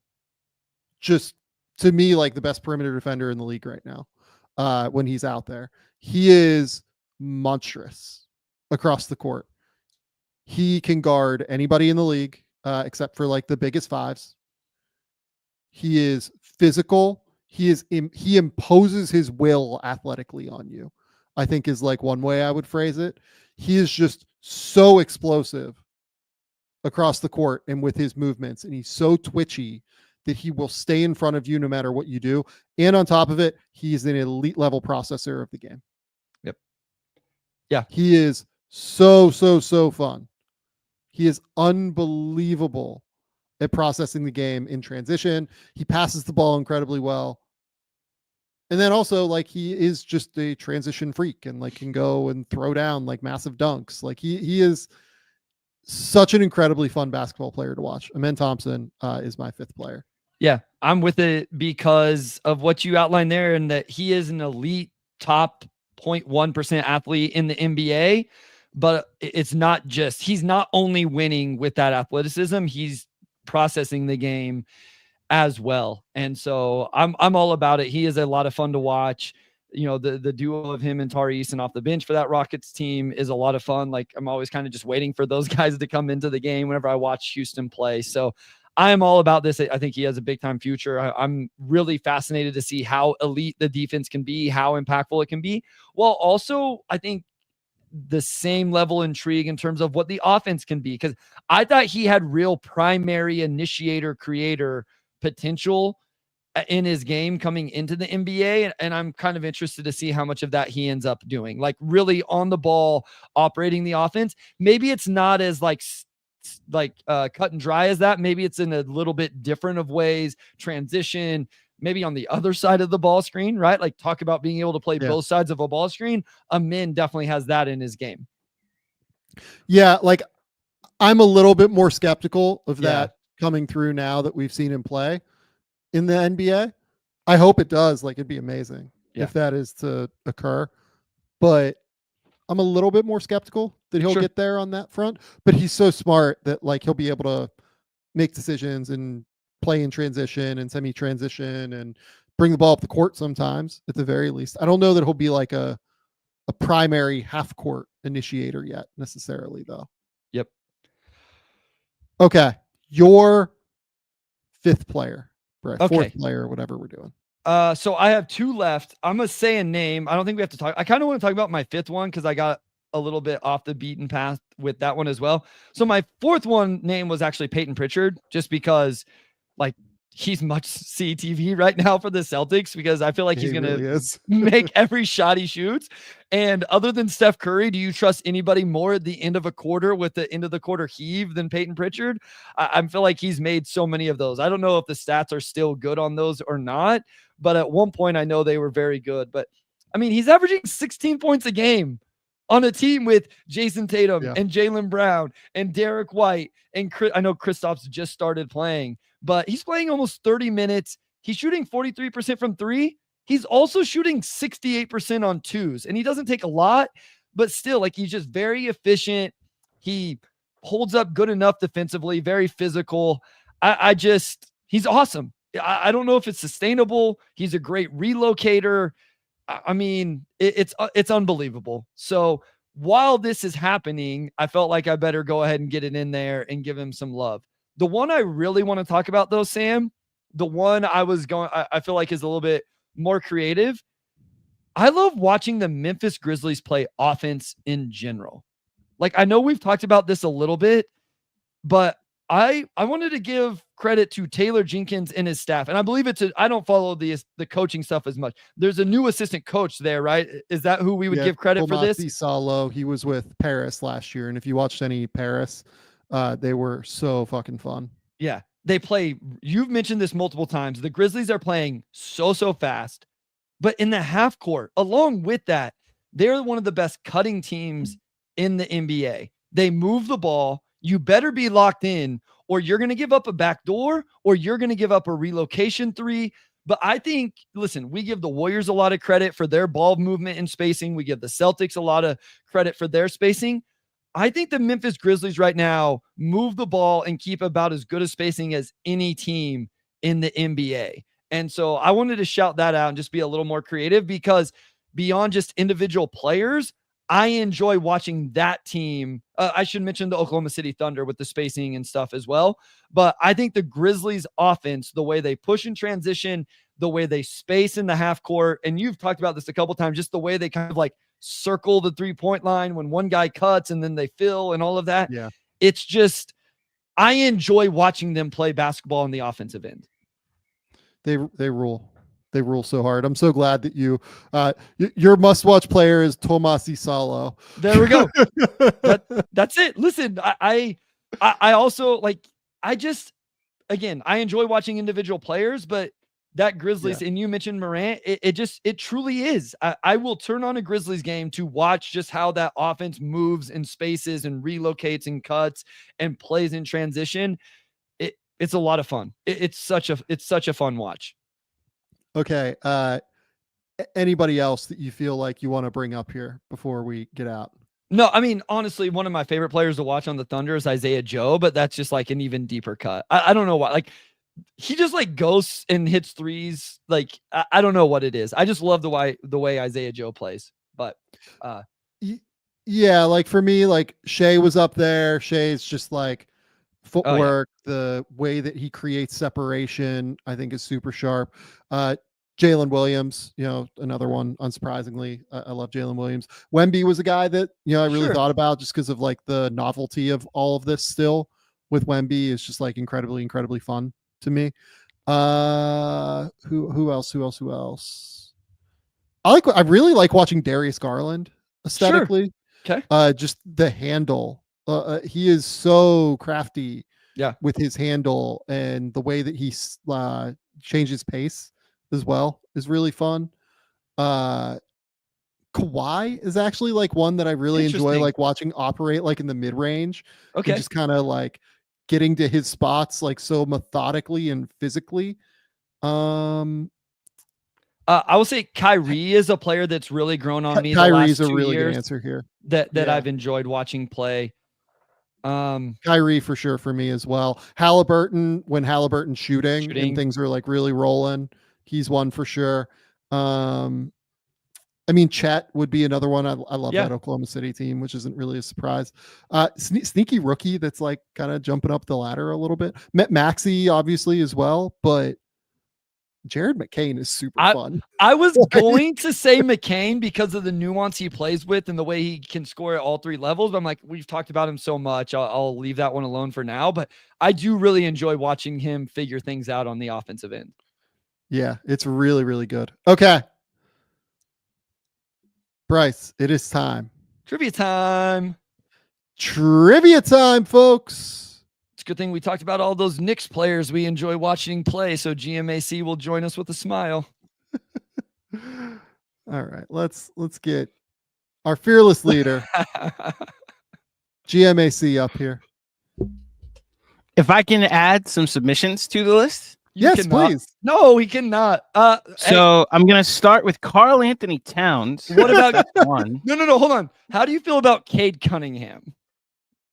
[SPEAKER 1] just, to me, like the best perimeter defender in the league right now. When he's out there, he is monstrous across the court. He can guard anybody in the league except for like the biggest fives. He is physical. He imposes his will athletically on you, I think is like one way I would phrase it. He is just so explosive across the court and with his movements, and he's so twitchy that he will stay in front of you no matter what you do. And on top of it, he's an elite level processor of the game.
[SPEAKER 4] Yep. Yeah.
[SPEAKER 1] He is so fun. He is unbelievable at processing the game in transition. He passes the ball incredibly well. And then also, like, he is just a transition freak and like can go and throw down like massive dunks. Like he is such an incredibly fun basketball player to watch. Amen Thompson is my fifth player.
[SPEAKER 4] Yeah, I'm with it because of what you outlined there, and that he is an elite top 0.1% athlete in the NBA. But it's not just, he's not only winning with that athleticism, he's processing the game as well. And so I'm all about it. He is a lot of fun to watch. You know, the duo of him and Tari Eason off the bench for that Rockets team is a lot of fun. Like, I'm always kind of just waiting for those guys to come into the game whenever I watch Houston play. So I am all about this. I think he has a big time future. I'm really fascinated to see how elite the defense can be, how impactful it can be. Well, also, I think the same level intrigue in terms of what the offense can be, because I thought he had real primary initiator creator potential in his game coming into the NBA. And I'm kind of interested to see how much of that he ends up doing, like really on the ball, operating the offense. Maybe it's not as cut and dry as that. Maybe it's in a little bit different of ways, transition, maybe on the other side of the ball screen, right? Like, talk about being able to play both sides of a ball screen. Amin definitely has that in his game.
[SPEAKER 1] Yeah. Like, I'm a little bit more skeptical of that coming through now that we've seen him play in the NBA. I hope it does. Like, it'd be amazing if that is to occur, but I'm a little bit more skeptical that he'll get there on that front. But he's so smart that like he'll be able to make decisions and play in transition and semi-transition and bring the ball up the court sometimes at the very least. I don't know that he'll be like a primary half court initiator yet necessarily though.
[SPEAKER 4] Yep.
[SPEAKER 1] Okay. Your fifth player, Bryce.
[SPEAKER 4] Okay.
[SPEAKER 1] Fourth player, whatever we're doing.
[SPEAKER 4] So I have two left. I'm going to say a name. I don't think we have to talk. I kind of want to talk about my fifth one because I got a little bit off the beaten path with that one as well. So my fourth one name was actually Payton Pritchard, just because like he's much CTV right now for the Celtics, because I feel like he's going to make every shot he shoots. And other than Steph Curry, do you trust anybody more at the end of a quarter with the end of the quarter heave than Payton Pritchard? I feel like he's made so many of those. I don't know if the stats are still good on those or not, but at one point I know they were very good. But I mean, he's averaging 16 points a game on a team with Jason Tatum and Jaylen Brown and Derek White. And I know Kristaps just started playing, but he's playing almost 30 minutes. He's shooting 43% from three. He's also shooting 68% on twos, and he doesn't take a lot, but still, like, he's just very efficient. He holds up good enough defensively, very physical. He's awesome. I don't know if it's sustainable. He's a great relocator. I mean, it's unbelievable. So while this is happening, I felt like I better go ahead and get it in there and give him some love. The one I really want to talk about though, Sam, the one I feel like is a little bit more creative. I love watching the Memphis Grizzlies play offense in general. Like, I know we've talked about this a little bit, but I wanted to give credit to Taylor Jenkins and his staff. And I believe I don't follow the coaching stuff as much. There's a new assistant coach there, right? Is that who we would give credit for this?
[SPEAKER 1] Salo. He was with Paris last year. And if you watched any Paris, they were so fucking fun.
[SPEAKER 4] Yeah. They play, you've mentioned this multiple times. The Grizzlies are playing so fast, but in the half court, along with that, they're one of the best cutting teams in the NBA. They move the ball. You better be locked in, or you're going to give up a backdoor, or you're going to give up a relocation three. But I think, listen, we give the Warriors a lot of credit for their ball movement and spacing. We give the Celtics a lot of credit for their spacing. I think the Memphis Grizzlies right now move the ball and keep about as good a spacing as any team in the NBA. And so I wanted to shout that out and just be a little more creative, because beyond just individual players, I enjoy watching that team. I should mention the Oklahoma City Thunder with the spacing and stuff as well. But I think the Grizzlies offense, the way they push and transition, the way they space in the half court, and you've talked about this a couple times, just the way they kind of like circle the 3-point line when one guy cuts and then they fill and all of that.
[SPEAKER 1] Yeah.
[SPEAKER 4] It's just, I enjoy watching them play basketball on the offensive end.
[SPEAKER 1] They rule. They rule so hard. I'm so glad that your must-watch player is Tomasi Salo.
[SPEAKER 4] There we go. That's it. Listen, I also I enjoy watching individual players, but that Grizzlies, and you mentioned Morant, it truly is. I will turn on a Grizzlies game to watch just how that offense moves and spaces and relocates and cuts and plays in transition. It's a lot of fun. It's such a fun watch.
[SPEAKER 1] Okay. Anybody else that you feel like you want to bring up here before we get out?
[SPEAKER 4] No, I mean, honestly, one of my favorite players to watch on the Thunder is Isaiah Joe, but that's just like an even deeper cut. I don't know why. Like, he just like goes and hits threes. Like, I don't know what it is. I just love the way Isaiah Joe plays. But
[SPEAKER 1] yeah, like for me, like Shea was up there. Shea's just like footwork, the way that he creates separation, I think is super sharp. Jalen Williams, another one, unsurprisingly. I love Jalen Williams. Wemby was a guy that, I really thought about just because of like the novelty of all of this still with Wemby is just like incredibly, incredibly fun to me. Who else? I really like watching Darius Garland aesthetically.
[SPEAKER 4] Sure. Okay.
[SPEAKER 1] Just the handle. He is so crafty with his handle, and the way that he changes pace as well is really fun. Kawhi is actually like one that I really enjoy like watching operate like in the mid-range.
[SPEAKER 4] Okay.
[SPEAKER 1] Just kind of like getting to his spots like so methodically and physically. I
[SPEAKER 4] will say Kyrie is a player that's really grown on me.
[SPEAKER 1] Kyrie's a really good answer here.
[SPEAKER 4] That I've enjoyed watching play.
[SPEAKER 1] Kyrie for sure for me as well. Halliburton, when Halliburton's shooting and things are like really rolling, he's one for sure. I mean, Chet would be another one. I love that Oklahoma City team, which isn't really a surprise. Sneaky rookie that's like kind of jumping up the ladder a little bit. Maxey obviously as well, but Jared McCain is super fun.
[SPEAKER 4] I was going to say McCain because of the nuance he plays with and the way he can score at all three levels. But I'm like, we've talked about him so much. I'll leave that one alone for now. But I do really enjoy watching him figure things out on the offensive end. Yeah,
[SPEAKER 1] it's really, really good. Okay. Bryce, it is time.
[SPEAKER 4] Trivia time.
[SPEAKER 1] Trivia time, folks.
[SPEAKER 4] It's a good thing we talked about all those Knicks players we enjoy watching play, so GMAC will join us with a smile.
[SPEAKER 1] All right, let's get our fearless leader, GMAC, up here.
[SPEAKER 6] If I can add some submissions to the list.
[SPEAKER 1] Yes, please.
[SPEAKER 4] No, he cannot.
[SPEAKER 6] So I'm going to start with Karl Anthony Towns.
[SPEAKER 4] What about one? No. Hold on. How do you feel about Cade Cunningham?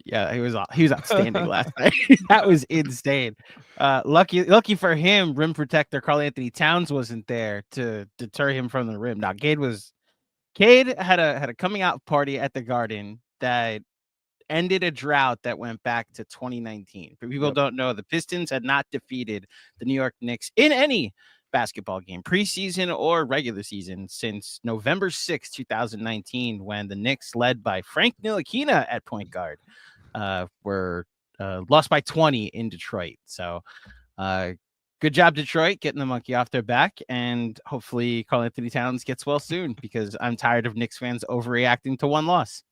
[SPEAKER 6] Yeah, he was outstanding last night. That was insane. Lucky for him, rim protector Karl Anthony Towns wasn't there to deter him from the rim. Now, Cade was Cade had a coming out party at the Garden that ended a drought that went back to 2019. For people who don't know, the Pistons had not defeated the New York Knicks in any basketball game, preseason or regular season, since November 6, 2019, when the Knicks, led by Frank Ntilikina at point guard, were lost by 20 in Detroit. So good job, Detroit, getting the monkey off their back, and hopefully Karl-Anthony Towns gets well soon, because I'm tired of Knicks fans overreacting to one loss.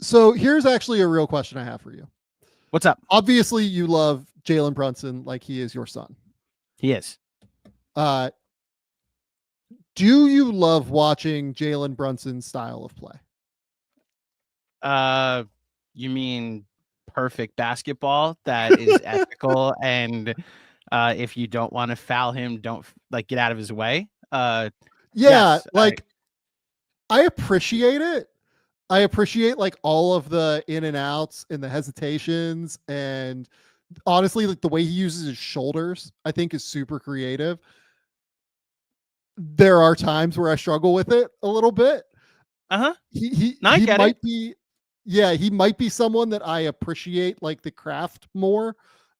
[SPEAKER 1] So here's actually a real question I have for you.
[SPEAKER 6] What's up?
[SPEAKER 1] Obviously, you love Jalen Brunson like he is your son.
[SPEAKER 6] He is.
[SPEAKER 1] Do you love watching Jalen Brunson's style of play?
[SPEAKER 6] You mean perfect basketball that is ethical, and if you don't want to foul him, don't get out of his way? Yes,
[SPEAKER 1] I appreciate it. I appreciate all of the in and outs and the hesitations, and honestly, the way he uses his shoulders, I think, is super creative. There are times where I struggle with it a little bit. He might be, he might be someone that I appreciate the craft more,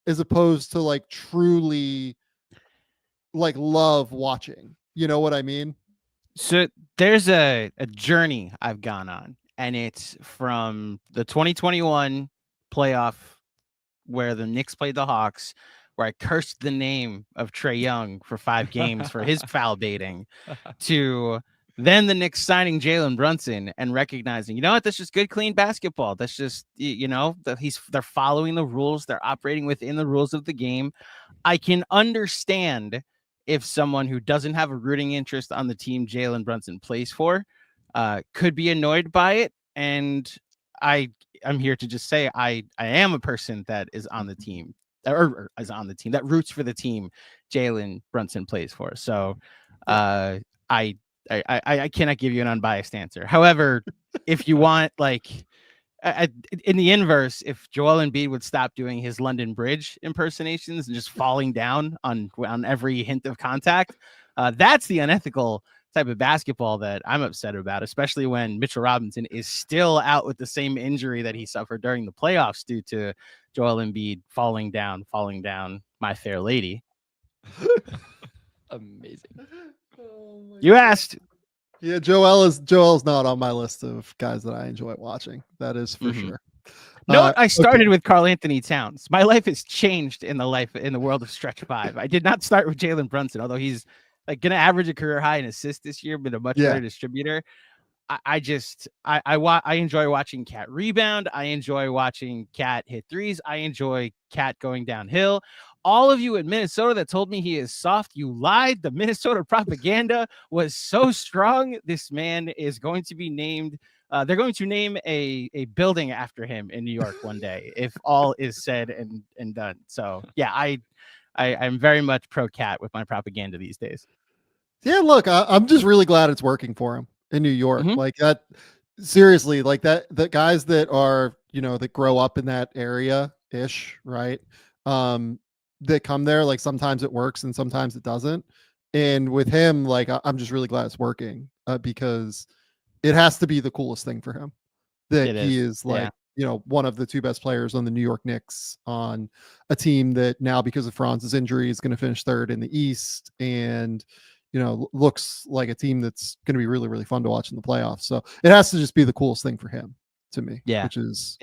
[SPEAKER 1] as opposed to truly love watching. You know what I mean?
[SPEAKER 6] So there's a journey I've gone on, and it's from the 2021 playoff where the Knicks played the Hawks, where I cursed the name of Trae Young for 5 games for his foul baiting, to then the Knicks signing Jalen Brunson and recognizing, you know what, that's just good, clean basketball. That's just, they're following the rules. They're operating within the rules of the game. I can understand if someone who doesn't have a rooting interest on the team Jalen Brunson plays for could be annoyed by it. And I'm here to just say I am a person that is on the team, or is on the team, that roots for the team Jalen Brunson plays for. So I cannot give you an unbiased answer. However, if you want, in the inverse, if Joel Embiid would stop doing his London Bridge impersonations and just falling down on every hint of contact, that's the unethical type of basketball that I'm upset about, especially when Mitchell Robinson is still out with the same injury that he suffered during the playoffs due to Joel Embiid falling down, my fair lady.
[SPEAKER 4] Amazing.
[SPEAKER 6] You asked.
[SPEAKER 1] Yeah, Joel's not on my list of guys that I enjoy watching. That is for sure.
[SPEAKER 6] Note, I started with Karl-Anthony Towns. My life has changed in the world of stretch 5. I did not start with Jalen Brunson, although he's going to average a career high in assists this year, but a much better distributor. I enjoy watching Cat rebound. I enjoy watching Cat hit threes. I enjoy Cat going downhill. All of you in Minnesota that told me he is soft, you lied. The Minnesota propaganda was so strong. This man is going to be named. They're going to name a building after him in New York one day, if all is said and done. So yeah, I'm very much pro Cat with my propaganda these days.
[SPEAKER 1] Yeah, look, I'm just really glad it's working for him in New York. Like that, seriously, like that, the guys that are, that grow up in that area ish, right? That come there, like sometimes it works and sometimes it doesn't. And with him, like, I'm just really glad it's working because it has to be the coolest thing for him that he is like, one of the 2 best players on the New York Knicks, on a team that now, because of Franz's injury, is going to finish 3rd in the East, and looks like a team that's going to be really, really fun to watch in the playoffs. So it has to just be the coolest thing for him, to me.
[SPEAKER 6] Yeah,
[SPEAKER 1] which is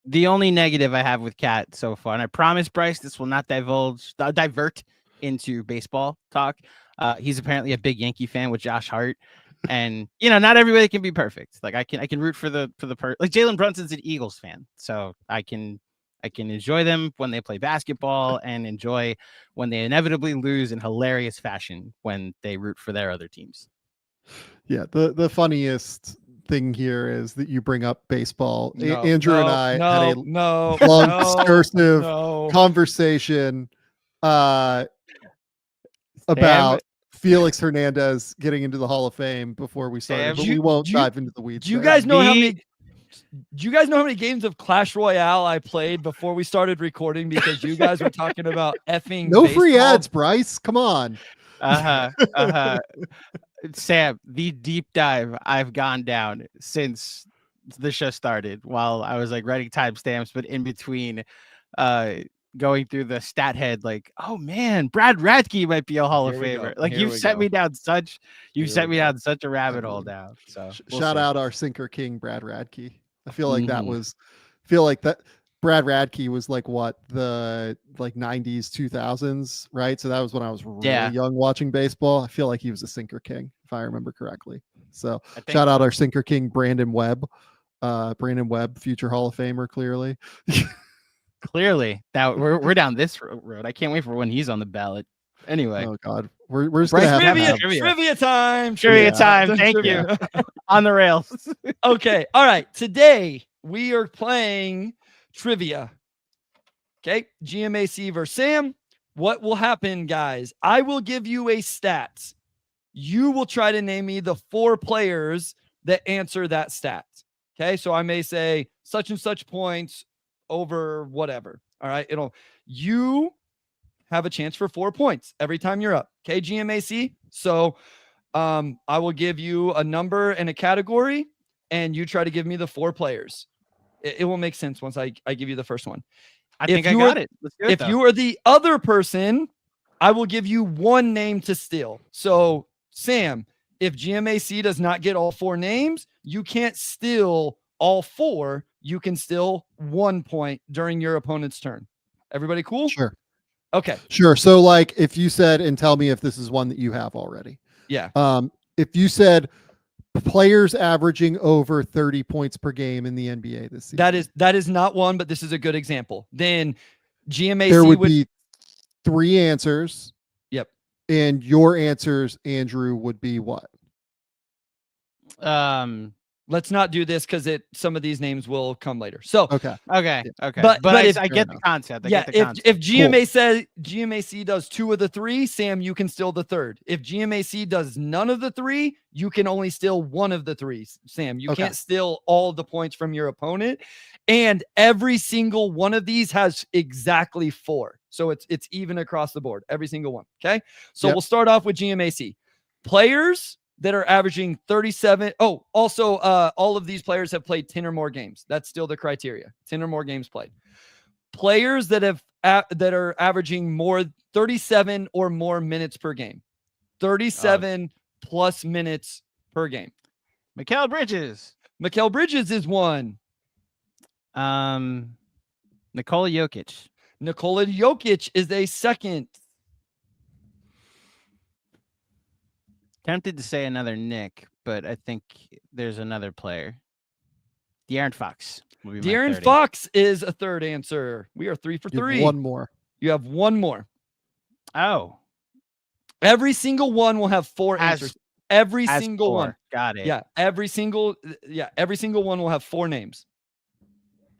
[SPEAKER 6] the only negative I have with Cat so far, and I promise, Bryce, this will not divert into baseball talk. He's apparently a big Yankee fan with Josh Hart. And not everybody can be perfect. Like I can root for the like Jalen Brunson's an Eagles fan, so I can enjoy them when they play basketball and enjoy when they inevitably lose in hilarious fashion when they root for their other teams.
[SPEAKER 1] Yeah, the funniest thing here is that you bring up baseball. Andrew and I had a long discursive conversation about Felix Hernandez getting into the Hall of Fame before we started, but we won't dive into the weeds.
[SPEAKER 4] Do you guys know how many games of Clash Royale I played before we started recording because you guys were talking about effing
[SPEAKER 1] no
[SPEAKER 4] baseball?
[SPEAKER 1] Free ads, Bryce. Come on.
[SPEAKER 6] Sam, the deep dive I've gone down since the show started, while I was like writing timestamps, but in between, going through the stat head, like, oh man, Brad Radke might be a Hall of Famer. Like, you've sent me down such a rabbit hole now. So
[SPEAKER 1] Shout out our sinker king, Brad Radke. I feel like that Brad Radke was like the 90s, 2000s, right? So that was when I was really young watching baseball. I feel like he was a sinker king, if I remember correctly. So shout out our sinker king, Brandon Webb. Brandon Webb, future Hall of Famer, clearly.
[SPEAKER 6] Clearly, now we're down this road. I can't wait for when he's on the ballot. Anyway,
[SPEAKER 1] oh god, we're just gonna have
[SPEAKER 4] trivia time.
[SPEAKER 6] Trivia time. Thank you. On the rails.
[SPEAKER 4] Okay, all right. Today we are playing trivia. Okay, GMAC versus Sam. What will happen, guys? I will give you a stat. You will try to name me the 4 players that answer that stat. Okay, so I may say such and such points over whatever. All right, you have a chance for 4 points every time you're up. Okay, GMAC. So I will give you a number and a category, and you try to give me the 4 players. It will make sense once I give you the first one.
[SPEAKER 6] I think I got it. Let's do it,
[SPEAKER 4] if you are the other person, I will give you 1 name to steal. So Sam, if GMAC does not get all 4 names, you can't steal all 4. You can steal 1 point during your opponent's turn. Everybody cool?
[SPEAKER 1] Sure.
[SPEAKER 4] Okay.
[SPEAKER 1] Sure. So like if you said, and tell me if this is one that you have already.
[SPEAKER 4] Yeah.
[SPEAKER 1] If you said players averaging over 30 points per game in the NBA this season.
[SPEAKER 4] That is not one, but this is a good example. Then GMAC
[SPEAKER 1] there would be 3 answers.
[SPEAKER 4] Yep.
[SPEAKER 1] And your answers, Andrew, would be what?
[SPEAKER 4] Let's not do this because some of these names will come later. So
[SPEAKER 6] okay.
[SPEAKER 4] But
[SPEAKER 6] I get the concept.
[SPEAKER 4] If GMAC does 2 of the 3, Sam, you can steal the 3rd. If GMAC does none of the 3, you can only steal 1 of the 3. Sam, you can't steal all of the points from your opponent. And every single one of these has exactly 4. So it's even across the board. Every single one. Okay. So we'll start off with GMAC. Players that are averaging 37. Oh, also, all of these players have played 10 or more games. That's still the criteria. 10 or more games played. Players that are averaging 37 or more minutes per game. 37 plus minutes per game.
[SPEAKER 6] Nickeil Bridges.
[SPEAKER 4] Nickeil Bridges is 1.
[SPEAKER 6] Nikola Jokic.
[SPEAKER 4] Nikola Jokic is a 2nd.
[SPEAKER 6] Tempted to say another Nick, but I think there's another player. De'Aaron Fox.
[SPEAKER 4] De'Aaron Fox is a 3rd answer. We are 3 for 3.
[SPEAKER 1] One more.
[SPEAKER 4] You have 1 more.
[SPEAKER 6] Oh.
[SPEAKER 4] Every single one will have 4 answers. Every single
[SPEAKER 6] 4.
[SPEAKER 4] one.
[SPEAKER 6] Got it.
[SPEAKER 4] Yeah. Every single one will have 4 names.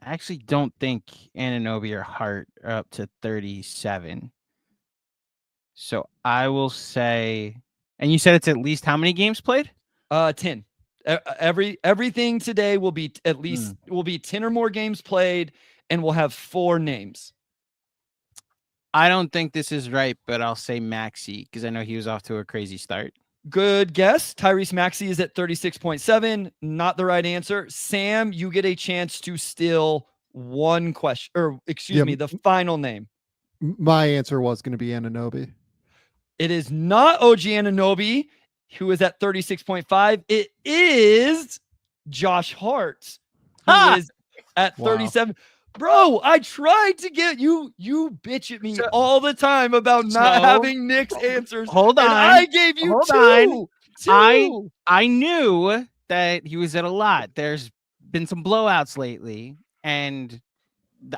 [SPEAKER 6] I actually don't think Anunoby or Hart are up to 37. So I will say, and you said it's at least how many games played?
[SPEAKER 4] 10. Everything today will be at least will be 10 or more games played, and we'll have 4 names.
[SPEAKER 6] I don't think this is right, but I'll say Maxey because I know he was off to a crazy start.
[SPEAKER 4] Good guess. Tyrese Maxey is at 36.7. Not the right answer. Sam, you get a chance to steal 1 question, or excuse me, the final name.
[SPEAKER 1] My answer was going to be Anunoby.
[SPEAKER 4] It is not OG Anunoby, who is at 36.5. It is Josh Hart, who is at 37. Bro, I tried to get you. You bitch at me all the time about not having Nick's answers.
[SPEAKER 6] Hold on.
[SPEAKER 4] I gave you 2.
[SPEAKER 6] I knew that he was at a lot. There's been some blowouts lately, and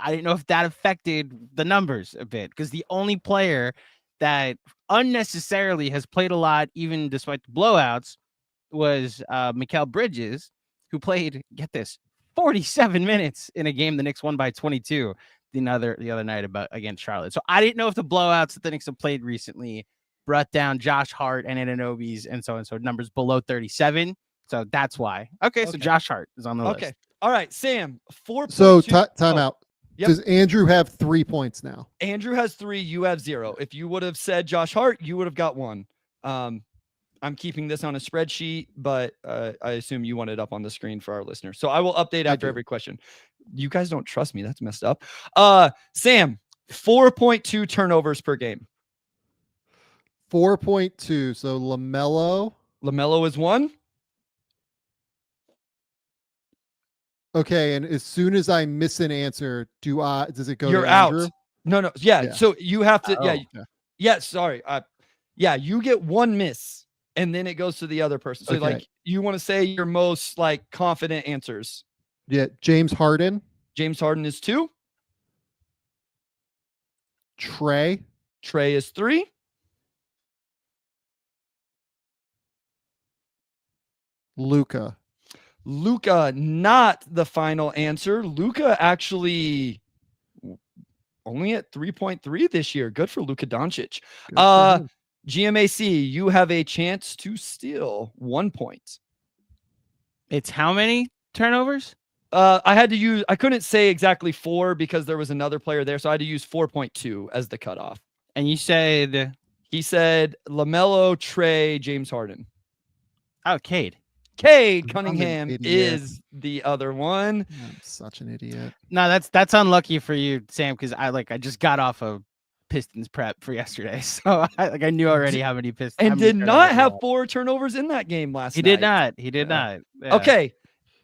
[SPEAKER 6] I didn't know if that affected the numbers a bit because the only player that unnecessarily has played a lot, even despite the blowouts, was Nickeil Bridges, who played, get this, 47 minutes in a game the Knicks won by 22 the other night against Charlotte. So I didn't know if the blowouts that the Knicks have played recently brought down Josh Hart and Anunoby's and so numbers below 37. So that's why. Okay. So Josh Hart is on the list.
[SPEAKER 4] Okay. All right, Sam. 4.
[SPEAKER 1] So time out.
[SPEAKER 4] Yep.
[SPEAKER 1] Does Andrew have 3 points now?
[SPEAKER 4] Andrew has 3. You have 0. If you would have said Josh Hart, you would have got 1. I'm keeping this on a spreadsheet, but I assume you want it up on the screen for our listeners. So I will update after every question. You guys don't trust me. That's messed up. Sam, 4.2 turnovers per game.
[SPEAKER 1] 4.2. So LaMelo.
[SPEAKER 4] LaMelo is 1.
[SPEAKER 1] Okay, and as soon as I miss an answer, does it go
[SPEAKER 4] You're
[SPEAKER 1] to
[SPEAKER 4] out.
[SPEAKER 1] Andrew?
[SPEAKER 4] No. Yeah. So you have to.
[SPEAKER 1] Okay.
[SPEAKER 4] Yeah. Sorry. You get 1 miss, and then it goes to the other person. So
[SPEAKER 1] Okay.
[SPEAKER 4] like, you want to say your most like confident answers.
[SPEAKER 1] Yeah. James Harden.
[SPEAKER 4] James Harden is 2.
[SPEAKER 1] Trey
[SPEAKER 4] is 3.
[SPEAKER 1] Luka,
[SPEAKER 4] not the final answer. Luka actually only at 3.3 this year. Good for Luka Doncic. GMAC, you have a chance to steal 1 point.
[SPEAKER 6] It's how many turnovers?
[SPEAKER 4] I couldn't say exactly 4 because there was another player there. So I had to use 4.2 as the cutoff.
[SPEAKER 6] And you said?
[SPEAKER 4] He said LaMelo, Trey, James Harden.
[SPEAKER 6] Oh, Cade
[SPEAKER 4] Cunningham is the other one.
[SPEAKER 1] I'm such an idiot.
[SPEAKER 6] No, that's unlucky for you, Sam, because I just got off of Pistons prep for yesterday, so I knew already how many Pistons.
[SPEAKER 4] And did not have 4 turnovers in that game last night.
[SPEAKER 6] He did not. Yeah.
[SPEAKER 4] Okay.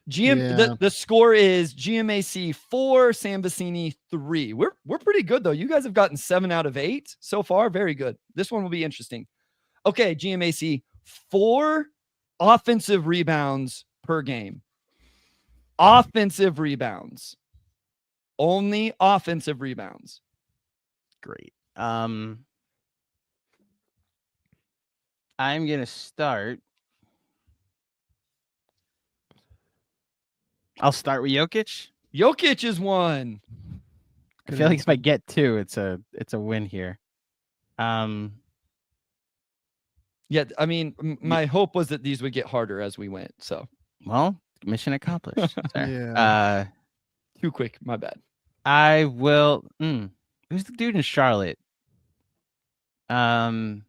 [SPEAKER 4] The score is GMAC 4, Sam Vecenie 3. We're pretty good though. You guys have gotten 7 out of 8 so far. Very good. This one will be interesting. Okay, GMAC 4 offensive rebounds per game. Offensive rebounds. Only offensive rebounds.
[SPEAKER 6] Great. I'm gonna start. I'll start with Jokic.
[SPEAKER 4] Jokic is 1.
[SPEAKER 6] I feel like if I get 2, it's a win here.
[SPEAKER 4] Yeah, I mean, my hope was that these would get harder as we went. So,
[SPEAKER 6] well, mission accomplished.
[SPEAKER 1] Yeah.
[SPEAKER 4] Too quick. My bad.
[SPEAKER 6] I will. Who's the dude in Charlotte? I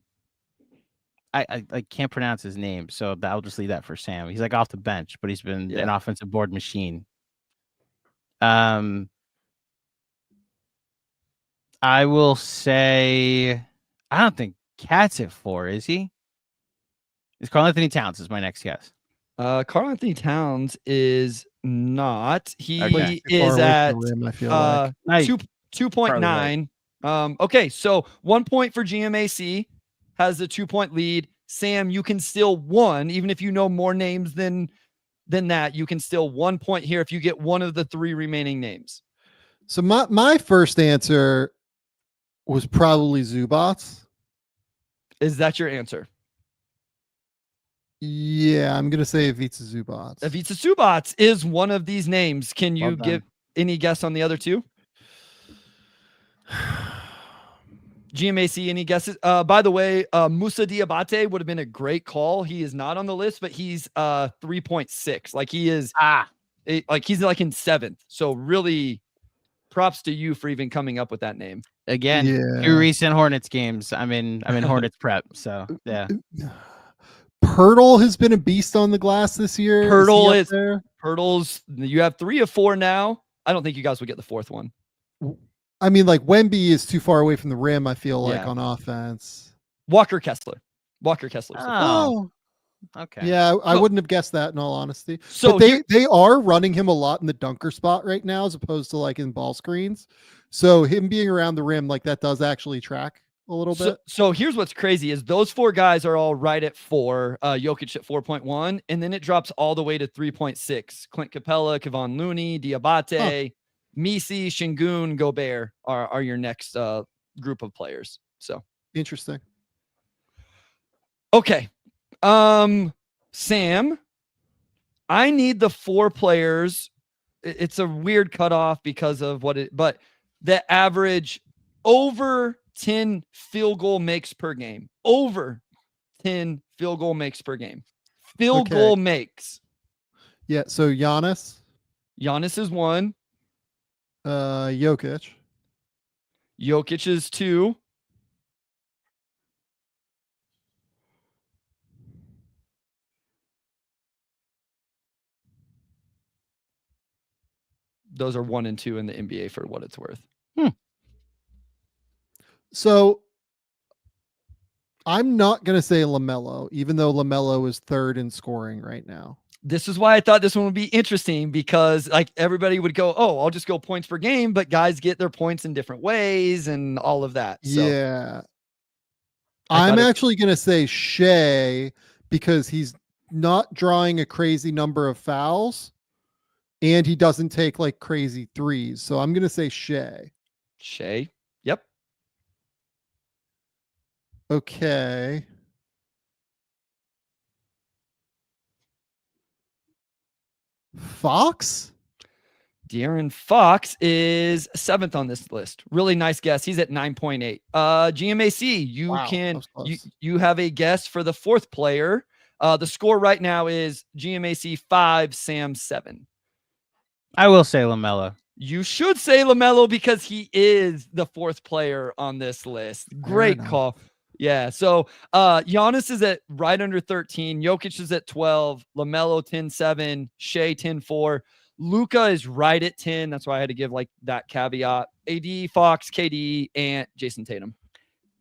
[SPEAKER 6] can't pronounce his name, so I'll just leave that for Sam. He's like off the bench, but he's been an offensive board machine. I will say, I don't think Cat's at 4, is he? Is Karl-Anthony Towns is my next guess.
[SPEAKER 4] Karl-Anthony Towns is not. He
[SPEAKER 1] is
[SPEAKER 4] at
[SPEAKER 1] rim, I feel like.
[SPEAKER 4] 2.9. Okay, so 1 point for GMAC, has a 2-point lead. Sam, you can steal 1, even if you know more names than that. You can steal 1 point here if you get one of the 3 remaining names.
[SPEAKER 1] So my first answer was probably Zubats.
[SPEAKER 4] Is that your answer?
[SPEAKER 1] Yeah, I'm gonna say Ivica Zubats.
[SPEAKER 4] Ivica Zubats is one of these names. Can you give any guess on the other 2? GMAC, any guesses? By the way, Moussa Diabate would have been a great call. He is not on the list, but he's 3.6. Like he is he's like in 7th. So really props to you for even coming up with that name.
[SPEAKER 6] Again, 2 recent Hornets games. I'm in Hornets prep. So yeah.
[SPEAKER 1] Pirtle has been a beast on the glass this year.
[SPEAKER 4] Pirtle's. You have 3 of 4 now. I don't think you guys will get the 4th one.
[SPEAKER 1] I mean, like Wemby is too far away from the rim, I feel like, on offense.
[SPEAKER 4] Walker Kessler.
[SPEAKER 6] Oh, okay.
[SPEAKER 1] Yeah, I wouldn't have guessed that in all honesty.
[SPEAKER 4] So
[SPEAKER 1] but they are running him a lot in the dunker spot right now, as opposed to like in ball screens. So him being around the rim, like that does actually track a little bit.
[SPEAKER 4] So here's what's crazy is those 4 guys are all right at 4. Jokic at 4.1, and then it drops all the way to 3.6. Clint Capella, Kevon Looney, Diabate, Misi, Şengün, Gobert are your next group of players. So
[SPEAKER 1] interesting.
[SPEAKER 4] Okay. Sam, I need the 4 players. It's a weird cutoff because of but the average over 10 field goal makes per game. Over 10 field goal makes per game. Field goal makes.
[SPEAKER 1] Yeah. So Giannis
[SPEAKER 4] is 1.
[SPEAKER 1] Jokic
[SPEAKER 4] is 2. those are 1 and 2 in the NBA for what it's worth.
[SPEAKER 1] So I'm not going to say LaMelo, even though LaMelo is 3rd in scoring right now.
[SPEAKER 4] This is why I thought this one would be interesting, because like everybody would go, oh, I'll just go points per game, but guys get their points in different ways and all of that. So
[SPEAKER 1] Yeah. I'm actually going to say Shea, because he's not drawing a crazy number of fouls and he doesn't take like crazy threes. So I'm going to say Shea.
[SPEAKER 4] Shea. Yep.
[SPEAKER 1] Okay. Fox?
[SPEAKER 4] De'Aaron Fox is 7th on this list. Really nice guess. He's at 9.8. GMAC, you have a guess for the 4th player. The score right now is GMAC 5, Sam 7.
[SPEAKER 6] I will say LaMelo.
[SPEAKER 4] You should say LaMelo because he is the 4th player on this list. Great call. Yeah. So Giannis is at right under 13. Jokic is at 12. LaMelo 10-7. Shea 10-4. Luka is right at 10. That's why I had to give like that caveat. AD, Fox, KD, and Jason Tatum.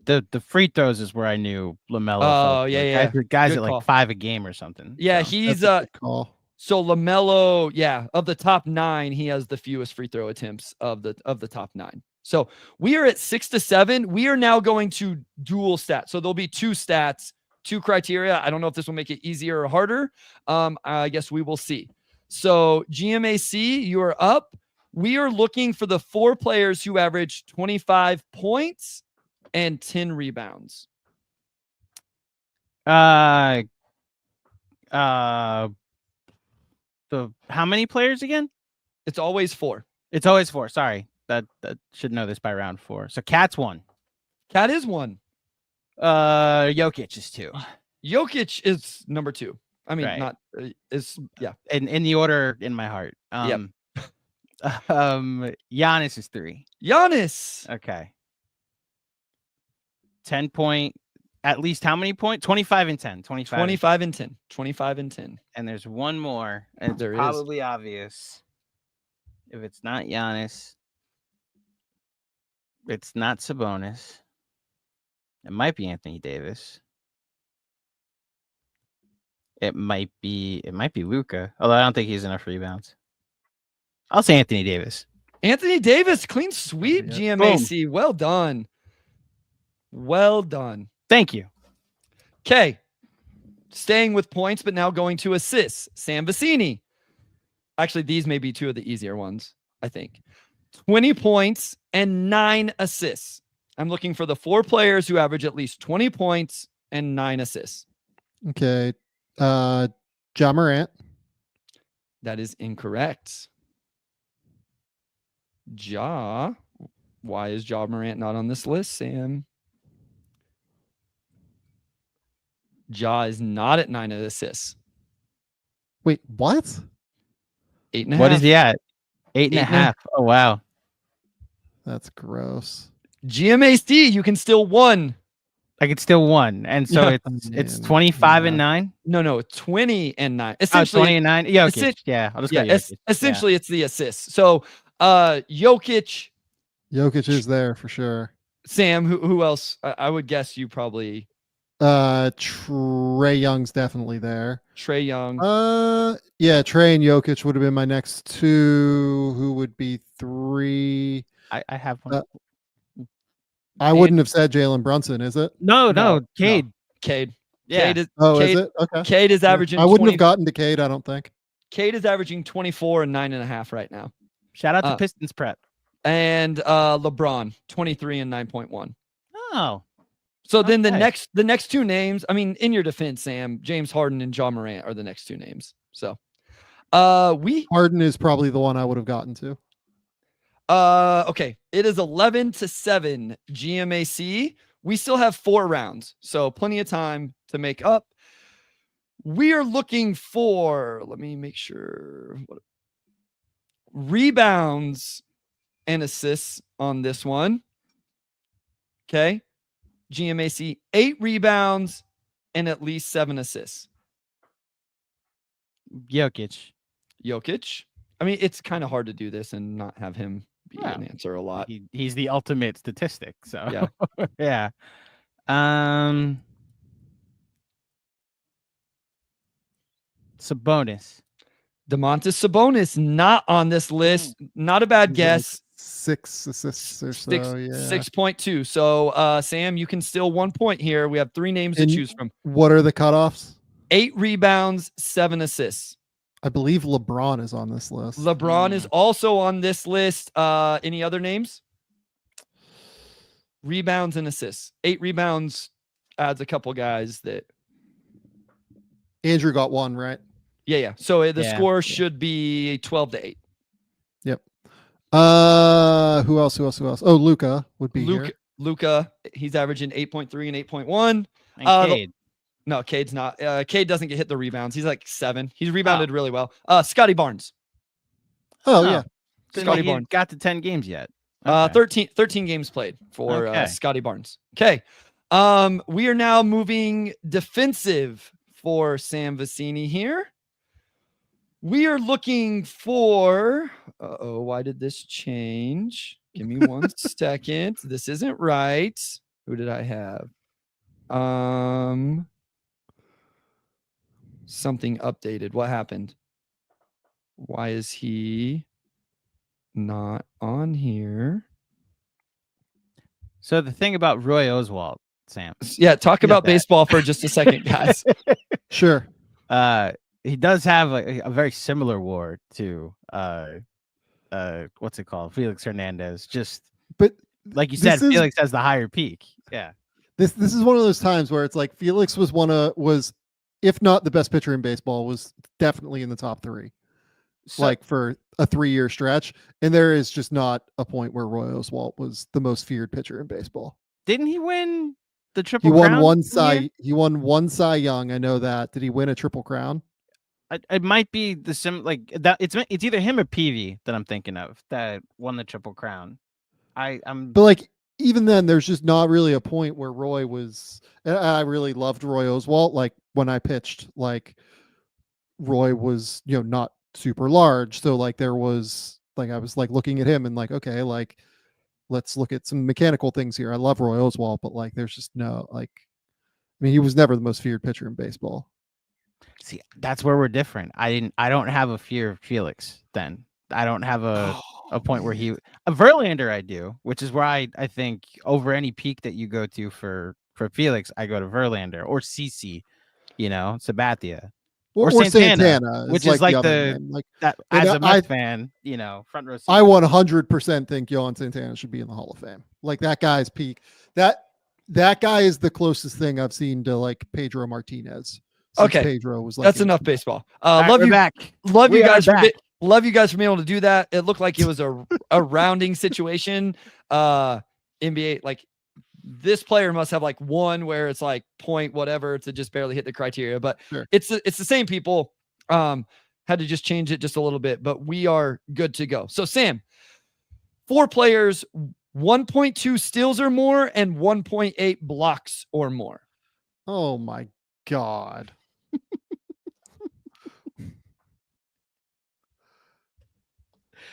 [SPEAKER 6] The free throws is where I knew LaMelo.
[SPEAKER 4] Oh, yeah.
[SPEAKER 6] Guys
[SPEAKER 4] Good
[SPEAKER 6] at like
[SPEAKER 4] call.
[SPEAKER 6] 5 a game or something.
[SPEAKER 4] Yeah,
[SPEAKER 6] so.
[SPEAKER 4] he's
[SPEAKER 1] call.
[SPEAKER 4] So LaMelo, yeah, of the top 9, he has the fewest free throw attempts of the top 9. So we are at 6 to 7. We are now going to dual stats. So there'll be 2 stats, 2 criteria. I don't know if this will make it easier or harder. I guess we will see. So GMAC, you are up. We are looking for the 4 players who average 25 points and 10 rebounds.
[SPEAKER 6] How many players again?
[SPEAKER 4] It's always 4.
[SPEAKER 6] It's always 4. Sorry. That should know this by round 4. So Cat's 1.
[SPEAKER 4] Cat is 1.
[SPEAKER 6] Jokic is 2.
[SPEAKER 4] Jokic is number 2. I mean,
[SPEAKER 6] right.
[SPEAKER 4] not is yeah.
[SPEAKER 6] In the order in my heart. Giannis is 3.
[SPEAKER 4] Giannis.
[SPEAKER 6] Okay. 10 point. At least how many points? 25 and 10.
[SPEAKER 4] 25 and 10. 25 and 10.
[SPEAKER 6] And there's one more. And it's probably obvious. If it's not Giannis, it's not Sabonis. It might be Anthony Davis. It might be Luka, although I don't think he's enough rebounds. I'll say Anthony Davis.
[SPEAKER 4] Anthony Davis, clean sweep,
[SPEAKER 1] Yeah.
[SPEAKER 4] GMAC. Boom. Well done. Well done.
[SPEAKER 6] Thank you.
[SPEAKER 4] Okay. Staying with points, but now going to assists. Sam Vecenie. Actually, these may be 2 of the easier ones, I think. 20 points and 9 assists. I'm looking for the 4 players who average at least 20 points and 9 assists.
[SPEAKER 1] Okay. Ja Morant.
[SPEAKER 4] That is incorrect. Ja. Why is Ja Morant not on this list, Sam? Ja is not at 9 assists.
[SPEAKER 1] Wait, what?
[SPEAKER 4] 8.5.
[SPEAKER 6] What is he at? 8.5. Oh, wow.
[SPEAKER 1] That's gross.
[SPEAKER 4] GMAC, you can still 1.
[SPEAKER 6] I could still 1. And so it's 25 and 9.
[SPEAKER 4] No, 20 and 9.
[SPEAKER 6] Essentially 20 and 9. Jokic. Yeah, I'll just go Jokic.
[SPEAKER 4] Essentially, it's the assists. So Jokic
[SPEAKER 1] is there for sure.
[SPEAKER 4] Sam, who else? I would guess you probably.
[SPEAKER 1] Trae Young's definitely there.
[SPEAKER 4] Trae Young.
[SPEAKER 1] Yeah, Trae and Jokic would have been my next 2. Who would be 3?
[SPEAKER 6] I have one.
[SPEAKER 1] I wouldn't have said Jalen Brunson, is it?
[SPEAKER 6] No, Cade.
[SPEAKER 4] Cade.
[SPEAKER 6] Yeah.
[SPEAKER 4] Cade
[SPEAKER 1] is it? Okay.
[SPEAKER 4] Cade is averaging.
[SPEAKER 1] I wouldn't have gotten to Cade, I don't think.
[SPEAKER 4] Cade is averaging 24 and 9.5 right now.
[SPEAKER 6] Shout out to Pistons Prep.
[SPEAKER 4] And LeBron, 23 and 9.1.
[SPEAKER 6] Oh.
[SPEAKER 4] So then the next 2 names, I mean, in your defense, Sam, James Harden and Ja Morant are the next 2 names. So
[SPEAKER 1] Harden is probably the one I would have gotten to.
[SPEAKER 4] Okay. It is 11 to 7 GMAC. We still have 4 rounds, so plenty of time to make up. We are looking for, let me make sure, rebounds and assists on this one. Okay. GMAC, 8 rebounds and at least 7 assists.
[SPEAKER 6] Jokic.
[SPEAKER 4] I mean, it's kind of hard to do this and not have him be
[SPEAKER 6] Well,
[SPEAKER 4] an answer a lot.
[SPEAKER 6] He's the ultimate statistic. So
[SPEAKER 4] Yeah.
[SPEAKER 6] yeah. Sabonis.
[SPEAKER 4] Domantas Sabonis not on this list. Not a bad
[SPEAKER 1] He's like
[SPEAKER 4] guess.
[SPEAKER 1] 6 assists or so. Yeah.
[SPEAKER 4] 6.2. So Sam, you can still 1 point here. We have 3 names to choose from.
[SPEAKER 1] What are the cutoffs?
[SPEAKER 4] 8 rebounds, 7 assists.
[SPEAKER 1] I believe LeBron is on this list.
[SPEAKER 4] LeBron is also on this list. Any other names? Rebounds and assists. 8 rebounds adds a couple guys that.
[SPEAKER 1] Andrew got 1, right?
[SPEAKER 4] Yeah. So the score should be 12-8.
[SPEAKER 1] Yep. Who else? Oh, Luka would be here.
[SPEAKER 4] Luka, he's averaging 8.3 and 8.1.
[SPEAKER 6] And Cade.
[SPEAKER 4] No, Cade's not. Cade doesn't get hit the rebounds. He's like 7. He's rebounded really well. Scotty Barnes.
[SPEAKER 1] Oh, yeah.
[SPEAKER 4] Scotty Barnes.
[SPEAKER 6] Got to 10 games yet.
[SPEAKER 4] 13 games played for Scotty Barnes. Okay. We are now moving defensive for Sam Vecenie here. We are looking for, why did this change? Give me 1 second. This isn't right. Who did I have? Something updated. What happened? Why is he not on here?
[SPEAKER 6] So the thing about Roy Oswalt, Sam.
[SPEAKER 4] Yeah, talk about baseball for just a second, guys.
[SPEAKER 1] Sure.
[SPEAKER 6] He does have a very similar WAR to what's it called? Felix Hernandez. But like you said, Felix has the higher peak. Yeah.
[SPEAKER 1] This is one of those times where it's like Felix was if not the best pitcher in baseball, was definitely in the top 3. Like for a 3-year stretch. And there is just not a point where Roy Oswalt was the most feared pitcher in baseball.
[SPEAKER 6] Didn't he win the Triple
[SPEAKER 1] Crown? He won one Cy Young. I know that. Did he win a Triple Crown?
[SPEAKER 6] It might be the like that. It's either him or Peavy that I'm thinking of that won the Triple Crown. But
[SPEAKER 1] like even then, there's just not really a point where Roy was. I really loved Roy Oswalt. Like when I pitched, like Roy was not super large, so like there was like I was like looking at him and like okay, like let's look at some mechanical things here. I love Roy Oswalt, but like there's just no like. I mean, he was never the most feared pitcher in baseball.
[SPEAKER 6] See, that's where we're different. I don't have a fear of Felix then. I don't have a point where a Verlander I do, which is where I think over any peak that you go to for Felix, I go to Verlander or CC, Sabathia. Or Santana, which is like the that as a Mets fan, front row seat.
[SPEAKER 1] I 100% think Yohan Santana should be in the Hall of Fame. Like that guy's peak. That guy is the closest thing I've seen to like Pedro Martinez.
[SPEAKER 4] Okay,
[SPEAKER 1] Pedro was like
[SPEAKER 4] that's enough baseball.
[SPEAKER 6] Love you
[SPEAKER 4] back. Love you guys love you guys for being able to do that. It looked like it was a rounding situation. NBA like this player must have like one where it's like point whatever to just barely hit the criteria, but
[SPEAKER 1] sure.
[SPEAKER 4] It's the same people. Had to just change it just a little bit, but we are good to go. So Sam, 4 players, 1.2 steals or more and 1.8 blocks or more.
[SPEAKER 1] Oh my God.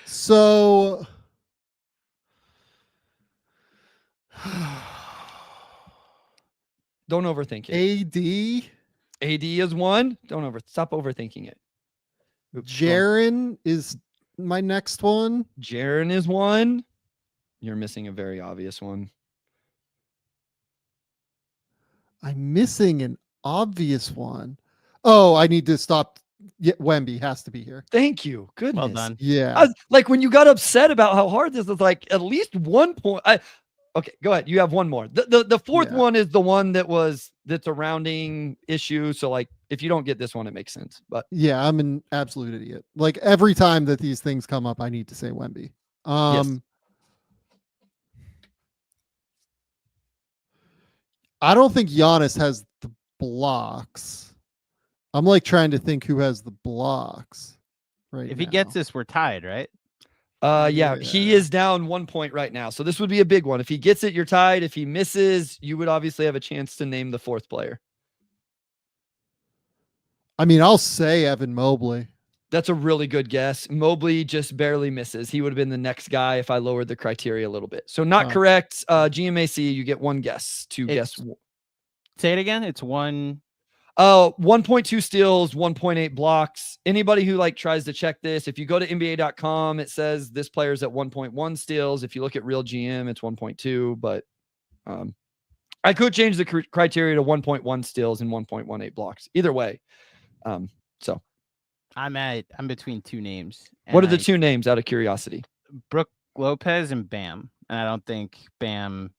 [SPEAKER 1] So
[SPEAKER 4] don't overthink it. AD is 1. Stop overthinking it.
[SPEAKER 1] Jaren is my next one.
[SPEAKER 4] Jaren is 1. You're missing a very obvious one.
[SPEAKER 1] I'm missing an obvious one. Oh, I need to stop. Yeah, Wemby has to be here.
[SPEAKER 4] Thank you. Goodness.
[SPEAKER 6] Well done.
[SPEAKER 1] Yeah.
[SPEAKER 4] Like when you got upset about how hard this is, like at least 1 point. Okay, go ahead. You have one more. The fourth one is the one that's a rounding issue. So like if you don't get this one, it makes sense. But
[SPEAKER 1] yeah, I'm an absolute idiot. Like every time that these things come up, I need to say Wemby.
[SPEAKER 4] Yes.
[SPEAKER 1] I don't think Giannis has the blocks. I'm like trying to think who has the blocks right
[SPEAKER 6] If
[SPEAKER 1] now.
[SPEAKER 6] he gets this, we're tied, right?
[SPEAKER 4] Yeah, he is down 1 point right now. So this would be a big one. If he gets it, you're tied. If he misses, you would obviously have a chance to name the 4th player.
[SPEAKER 1] I mean, I'll say Evan Mobley.
[SPEAKER 4] That's a really good guess. Mobley just barely misses. He would have been the next guy if I lowered the criteria a little bit. So not correct. GMAC, you get one guess to guess.
[SPEAKER 6] Say it again. It's
[SPEAKER 4] 1.2 steals, 1.8 blocks. Anybody who like tries to check this, if you go to NBA.com, it says this player's at 1.1 steals. If you look at Real GM, it's 1.2. But I could change the criteria to 1.1 steals and 1.18 blocks. Either way. So
[SPEAKER 6] I'm between two names.
[SPEAKER 4] What are the two names out of curiosity?
[SPEAKER 6] Brook Lopez and Bam. And I don't think Bam.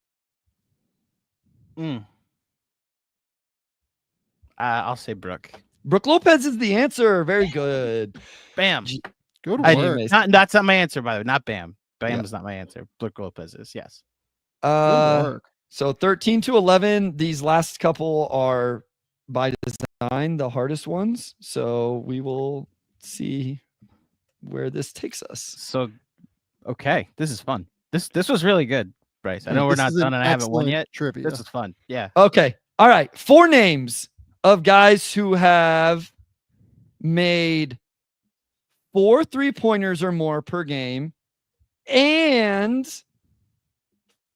[SPEAKER 6] I'll say Brook.
[SPEAKER 4] Brook Lopez is the answer. Very good.
[SPEAKER 6] Bam.
[SPEAKER 1] Good work.
[SPEAKER 6] That's not my answer, by the way. Not Bam. Bam is not my answer. Brook Lopez is. Yes.
[SPEAKER 1] Good work.
[SPEAKER 4] So 13 to 11. These last couple are by design the hardest ones. So we will see where this takes us.
[SPEAKER 6] So, okay, this is fun. This was really good, Bryce. I know we're not done and I haven't won yet.
[SPEAKER 1] Trivia.
[SPEAKER 6] This is fun. Yeah.
[SPEAKER 4] Okay. All right. 4 names of guys who have made 4 3-pointers or more per game and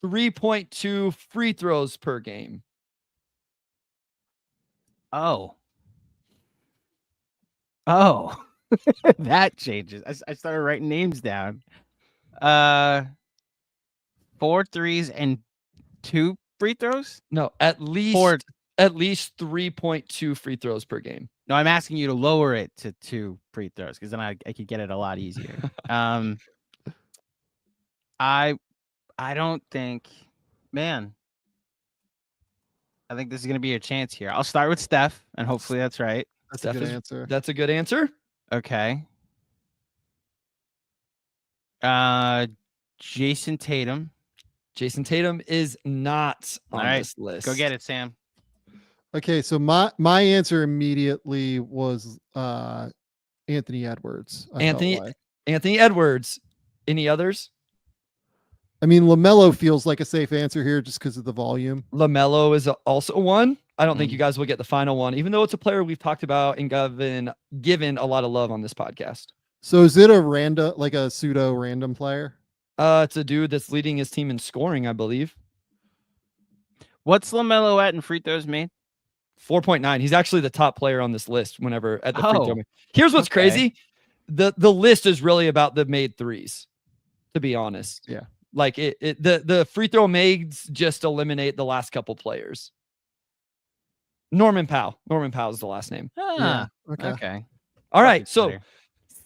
[SPEAKER 4] 3.2 free throws per game.
[SPEAKER 6] Oh, that changes. I started writing names down. 4 threes and 2 free throws?
[SPEAKER 4] No, at least 3.2 free throws per game.
[SPEAKER 6] No, I'm asking you to lower it to 2 free throws because then I could get it a lot easier. I don't think, man. I think this is going to be a chance here. I'll start with Steph, and hopefully that's right.
[SPEAKER 1] That's a good answer.
[SPEAKER 4] That's a good answer.
[SPEAKER 6] Okay. Jason Tatum.
[SPEAKER 4] Jason Tatum is not on this list.
[SPEAKER 6] Go get it, Sam.
[SPEAKER 1] Okay, so my answer immediately was Anthony Edwards.
[SPEAKER 4] Anthony Edwards. Any others?
[SPEAKER 1] I mean, LaMelo feels like a safe answer here just because of the volume.
[SPEAKER 4] LaMelo is also one. I don't think you guys will get the final one, even though it's a player we've talked about and given a lot of love on this podcast.
[SPEAKER 1] So is it a pseudo random player?
[SPEAKER 4] It's a dude that's leading his team in scoring, I believe.
[SPEAKER 6] What's LaMelo at in free throws made?
[SPEAKER 4] 4.9. He's actually the top player on this list whenever at the free throw. Here's what's crazy. The list is really about the made threes, to be honest.
[SPEAKER 1] Yeah.
[SPEAKER 4] Like the free throw mades just eliminate the last couple players. Norman Powell. Norman Powell is the last name.
[SPEAKER 6] Yeah. Okay.
[SPEAKER 4] All right. So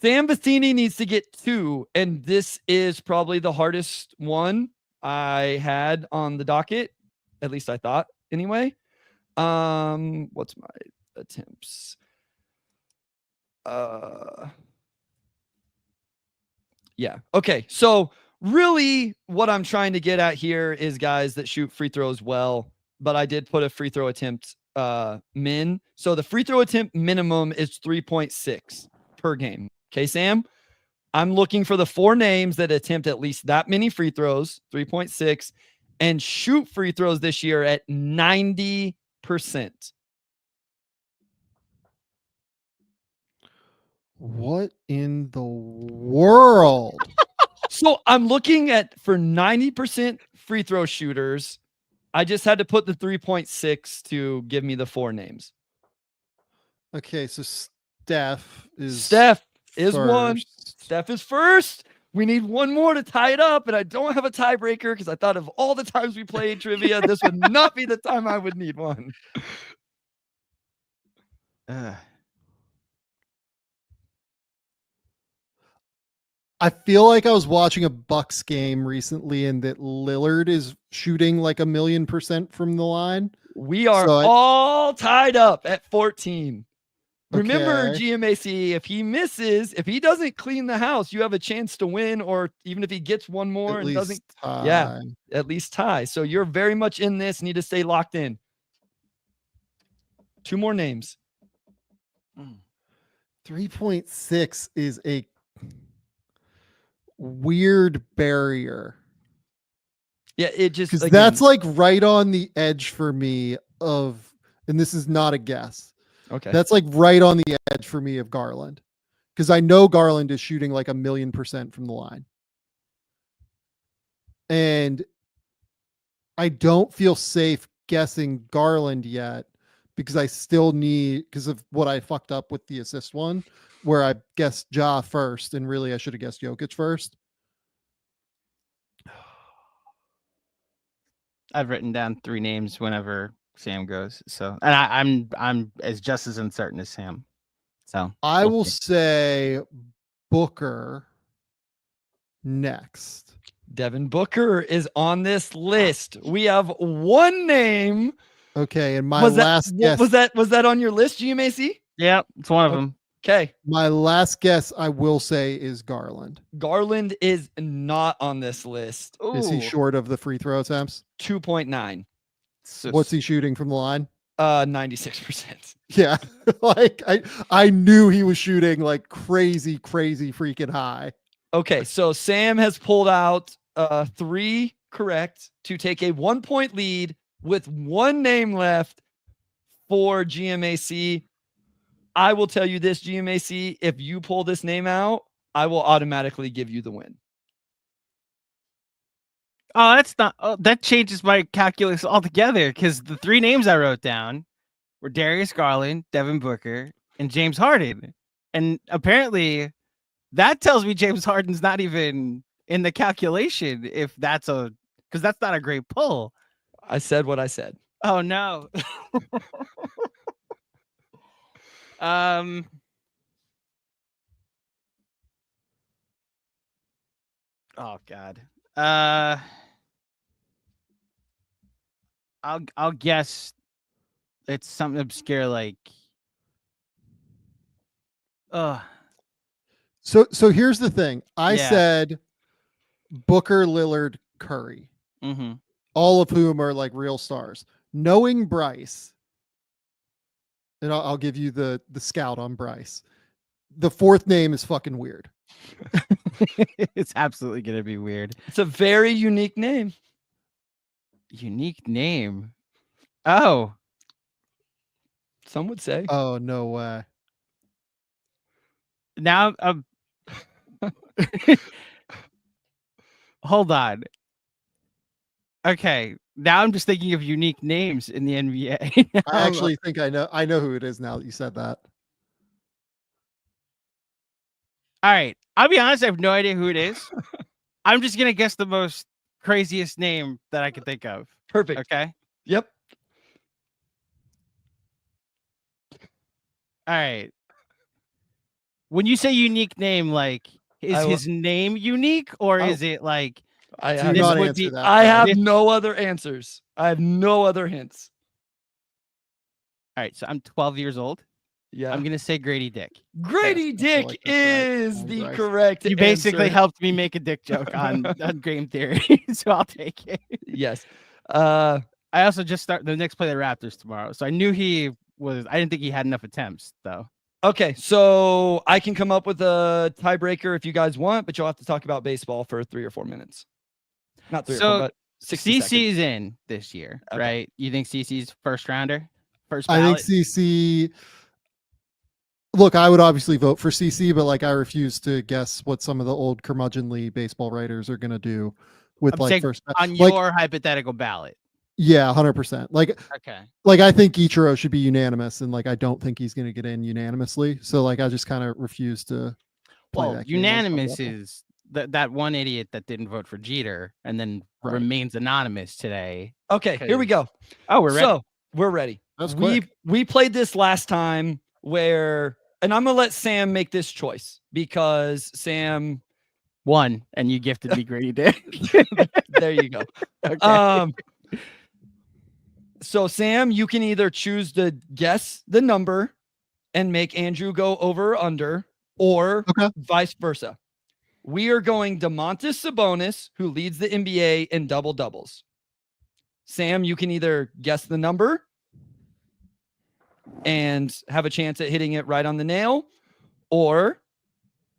[SPEAKER 4] Sam Vecenie needs to get 2, and this is probably the hardest one I had on the docket. At least I thought anyway. What's my attempts? Yeah. Okay. So really what I'm trying to get at here is guys that shoot free throws well, but I did put a free throw attempt min. So the free throw attempt minimum is 3.6 per game. Okay, Sam? I'm looking for the 4 names that attempt at least that many free throws, 3.6, and shoot free throws this year at 90%.
[SPEAKER 1] What in the world?
[SPEAKER 4] So I'm looking at for 90% free throw shooters. I just had to put the 3.6 to give me the 4 names.
[SPEAKER 1] Okay, so Steph is
[SPEAKER 4] one. Steph is first. We need one more to tie it up, and I don't have a tiebreaker because I thought of all the times we played trivia, this would not be the time I would need one.
[SPEAKER 1] I feel like I was watching a Bucks game recently and that Lillard is shooting like 1,000,000% from the line.
[SPEAKER 4] We are all tied up at 14. Remember,
[SPEAKER 1] Okay.
[SPEAKER 4] GMAC, if he misses, if he doesn't clean the house, you have a chance to win, or even if he gets one more
[SPEAKER 1] At
[SPEAKER 4] and
[SPEAKER 1] least
[SPEAKER 4] doesn't,
[SPEAKER 1] tie.
[SPEAKER 4] at least tie. So you're very much in this, need to stay locked in. 2 more names.
[SPEAKER 1] 3.6 is a weird barrier.
[SPEAKER 4] Yeah, it just,
[SPEAKER 1] Because that's like right on the edge for me of, and this is not a guess.
[SPEAKER 4] okay.
[SPEAKER 1] That's like right on the edge for me of Garland. because I know Garland is shooting like 1,000,000% from the line. And I don't feel safe guessing Garland yet because I still need, because of what I fucked up with the assist one, where I guessed Ja first, and really I should have guessed Jokic first.
[SPEAKER 6] I've written down 3 names whenever Sam goes. So, and I'm as just as uncertain as Sam. So
[SPEAKER 1] I
[SPEAKER 6] we'll
[SPEAKER 1] will
[SPEAKER 6] see.
[SPEAKER 1] say Booker next.
[SPEAKER 4] Devin Booker is on this list. We have one name.
[SPEAKER 1] Okay, and my
[SPEAKER 4] Was
[SPEAKER 1] last guess
[SPEAKER 4] was that on your list, GMAC?
[SPEAKER 6] Yeah, it's one of them.
[SPEAKER 4] Okay.
[SPEAKER 1] my last guess I will say is Garland.
[SPEAKER 4] Garland is not on this list.
[SPEAKER 1] Is he
[SPEAKER 6] Ooh.
[SPEAKER 1] short of the free throw attempts?
[SPEAKER 4] 2.9.
[SPEAKER 1] What's he shooting from the line?
[SPEAKER 4] 96%.
[SPEAKER 1] Yeah, like I knew he was shooting like crazy freaking high.
[SPEAKER 4] Okay, so Sam has pulled out 3 correct to take a 1-point lead with one name left for GMAC. I will tell you this, GMAC, if you pull this name out, I will automatically give you the win.
[SPEAKER 6] Oh, that's not. Oh, that changes my calculus altogether because the 3 names I wrote down were Darius Garland, Devin Booker, and James Harden. And apparently, that tells me James Harden's not even in the calculation. If that's because that's not a great pull.
[SPEAKER 4] I said what I said.
[SPEAKER 6] Oh no. Oh God. I'll guess it's something obscure like.
[SPEAKER 1] So here's the thing. I
[SPEAKER 6] Yeah.
[SPEAKER 1] said Booker, Lillard, Curry,
[SPEAKER 6] Mm-hmm.
[SPEAKER 1] all of whom are like real stars. Knowing Bryce, and I'll give you the scout on Bryce. The 4th name is fucking weird.
[SPEAKER 6] It's absolutely gonna be weird.
[SPEAKER 4] It's a very unique name.
[SPEAKER 6] Unique name. Oh,
[SPEAKER 4] Some would say.
[SPEAKER 1] Oh, no way.
[SPEAKER 6] now hold on. Okay, now I'm just thinking of unique names in the NBA.
[SPEAKER 1] I actually think I know who it is now that you said that.
[SPEAKER 6] All right, I'll be honest. I have no idea who it is. I'm just gonna guess the most craziest name that I can think of.
[SPEAKER 4] Perfect.
[SPEAKER 6] Okay.
[SPEAKER 4] Yep.
[SPEAKER 6] All right. When you say unique name, like is his name unique or is it like
[SPEAKER 4] I
[SPEAKER 1] Do
[SPEAKER 4] have,
[SPEAKER 6] this
[SPEAKER 1] not
[SPEAKER 6] would
[SPEAKER 1] answer
[SPEAKER 6] be-
[SPEAKER 1] that.
[SPEAKER 4] I have
[SPEAKER 6] This-
[SPEAKER 4] no other answers. I have no other hints.
[SPEAKER 6] all right? So I'm 12 years old.
[SPEAKER 4] Yeah.
[SPEAKER 6] I'm gonna say Grady Dick.
[SPEAKER 4] Grady
[SPEAKER 1] Yes, I feel
[SPEAKER 4] Dick
[SPEAKER 1] like that's right.
[SPEAKER 4] is
[SPEAKER 1] Oh,
[SPEAKER 4] the
[SPEAKER 1] Bryce.
[SPEAKER 4] correct
[SPEAKER 6] You basically
[SPEAKER 4] answer.
[SPEAKER 6] helped me make a dick joke on game theory, so I'll take it.
[SPEAKER 4] Yes.
[SPEAKER 6] I also just start the Knicks play the Raptors tomorrow, so I knew he was. I didn't think he had enough attempts though.
[SPEAKER 4] Okay, so I can come up with a tiebreaker if you guys want, but you'll have to talk about baseball for 3 or 4 minutes. Not 3 or 4,
[SPEAKER 6] So
[SPEAKER 4] but 60 seconds.
[SPEAKER 6] CC's in this year,
[SPEAKER 4] Okay.
[SPEAKER 6] right? You think CC's first rounder, first
[SPEAKER 1] I
[SPEAKER 6] ballot?
[SPEAKER 1] think CC. Look, I would obviously vote for CC, but like I refuse to guess what some of the old curmudgeonly baseball writers are going to do with
[SPEAKER 6] I'm
[SPEAKER 1] like
[SPEAKER 6] saying
[SPEAKER 1] first
[SPEAKER 6] on
[SPEAKER 1] like,
[SPEAKER 6] your hypothetical ballot.
[SPEAKER 1] Yeah, 100%. Like
[SPEAKER 6] Okay.
[SPEAKER 1] I think Ichiro should be unanimous, and like I don't think he's going to get in unanimously. So like I just kind of refuse to play
[SPEAKER 6] Well,
[SPEAKER 1] that game on some
[SPEAKER 6] unanimous
[SPEAKER 1] level.
[SPEAKER 6] is that one idiot that didn't vote for Jeter and then
[SPEAKER 1] Right.
[SPEAKER 6] remains anonymous today.
[SPEAKER 4] Okay, here we go.
[SPEAKER 6] Oh, we're ready.
[SPEAKER 4] So we're ready.
[SPEAKER 1] That's
[SPEAKER 4] we
[SPEAKER 1] quick.
[SPEAKER 4] we played this last time where, and I'm gonna let Sam make this choice because Sam.
[SPEAKER 6] One, and you gifted me Grady Dick.
[SPEAKER 4] There you go.
[SPEAKER 6] Okay.
[SPEAKER 4] So Sam, you can either choose to guess the number and make Andrew go over or under, or
[SPEAKER 1] Okay.
[SPEAKER 4] vice versa. We are going DeMontis Sabonis, who leads the NBA in double doubles. Sam, you can either guess the number and have a chance at hitting it right on the nail, or,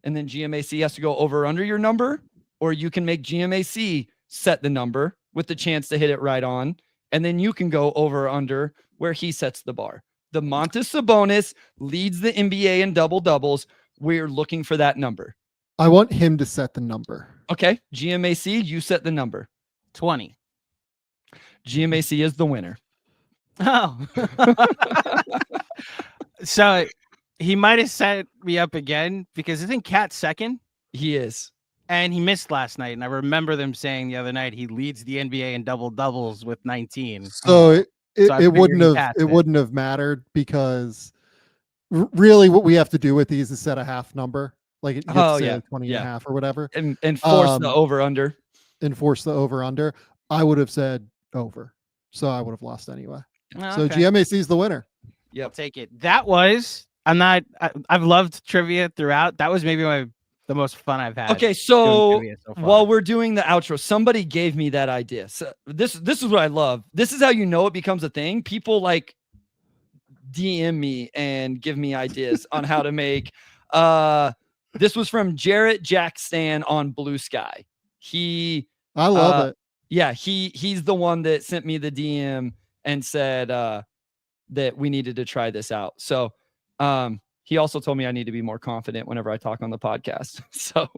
[SPEAKER 4] and then GMAC has to go over or under your number, or you can make GMAC set the number with the chance to hit it right on, and then you can go over or under where he sets the bar. DeMontis Sabonis leads the NBA in double doubles. we're looking for that number.
[SPEAKER 1] I want him to set the number.
[SPEAKER 4] Okay. GMAC, you set the number.
[SPEAKER 6] 20.
[SPEAKER 4] GMAC is the winner.
[SPEAKER 6] Oh. So he might have set me up again because I think Cat's second.
[SPEAKER 4] He is.
[SPEAKER 6] And he missed last night. And I remember them saying the other night he leads the NBA in double doubles with 19.
[SPEAKER 1] So it
[SPEAKER 6] figured
[SPEAKER 1] wouldn't have mattered because really what we have to do with these is set a half number. Like you have to say like 20 and a half or whatever.
[SPEAKER 4] And force the over under.
[SPEAKER 1] Enforce the over under. I would have said over. So I would have lost anyway.
[SPEAKER 6] Oh,
[SPEAKER 1] So
[SPEAKER 6] okay.
[SPEAKER 1] GMAC is the winner.
[SPEAKER 4] Yep.
[SPEAKER 6] I'll take it. That was I've loved trivia throughout. That was maybe the most fun I've had.
[SPEAKER 4] Okay, so while we're doing the outro, somebody gave me that idea. So this is what I love. This is how you know it becomes a thing. People like DM me and give me ideas on how to make. This was from Jarrett Jackstan on Blue Sky.
[SPEAKER 1] I love it.
[SPEAKER 4] Yeah, he's the one that sent me the DM and said that we needed to try this out. So he also told me I need to be more confident whenever I talk on the podcast. So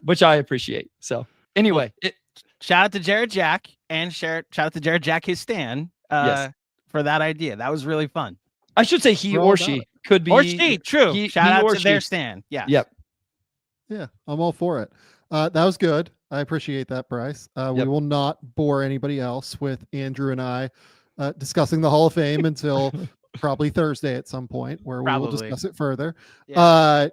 [SPEAKER 4] which I appreciate. So anyway,
[SPEAKER 6] shout out to Jared Jack and shout out to Jared Jack his Stan for that idea. That was really fun.
[SPEAKER 4] I should say he or she could be
[SPEAKER 6] or she. True. Shout out to their
[SPEAKER 4] she.
[SPEAKER 6] Stan. Yeah.
[SPEAKER 4] Yep.
[SPEAKER 1] Yeah, I'm all for it. That was good. I appreciate that, Bryce. We will not bore anybody else with Andrew and I discussing the Hall of Fame until probably Thursday at some point where we will discuss it further.
[SPEAKER 6] Yeah.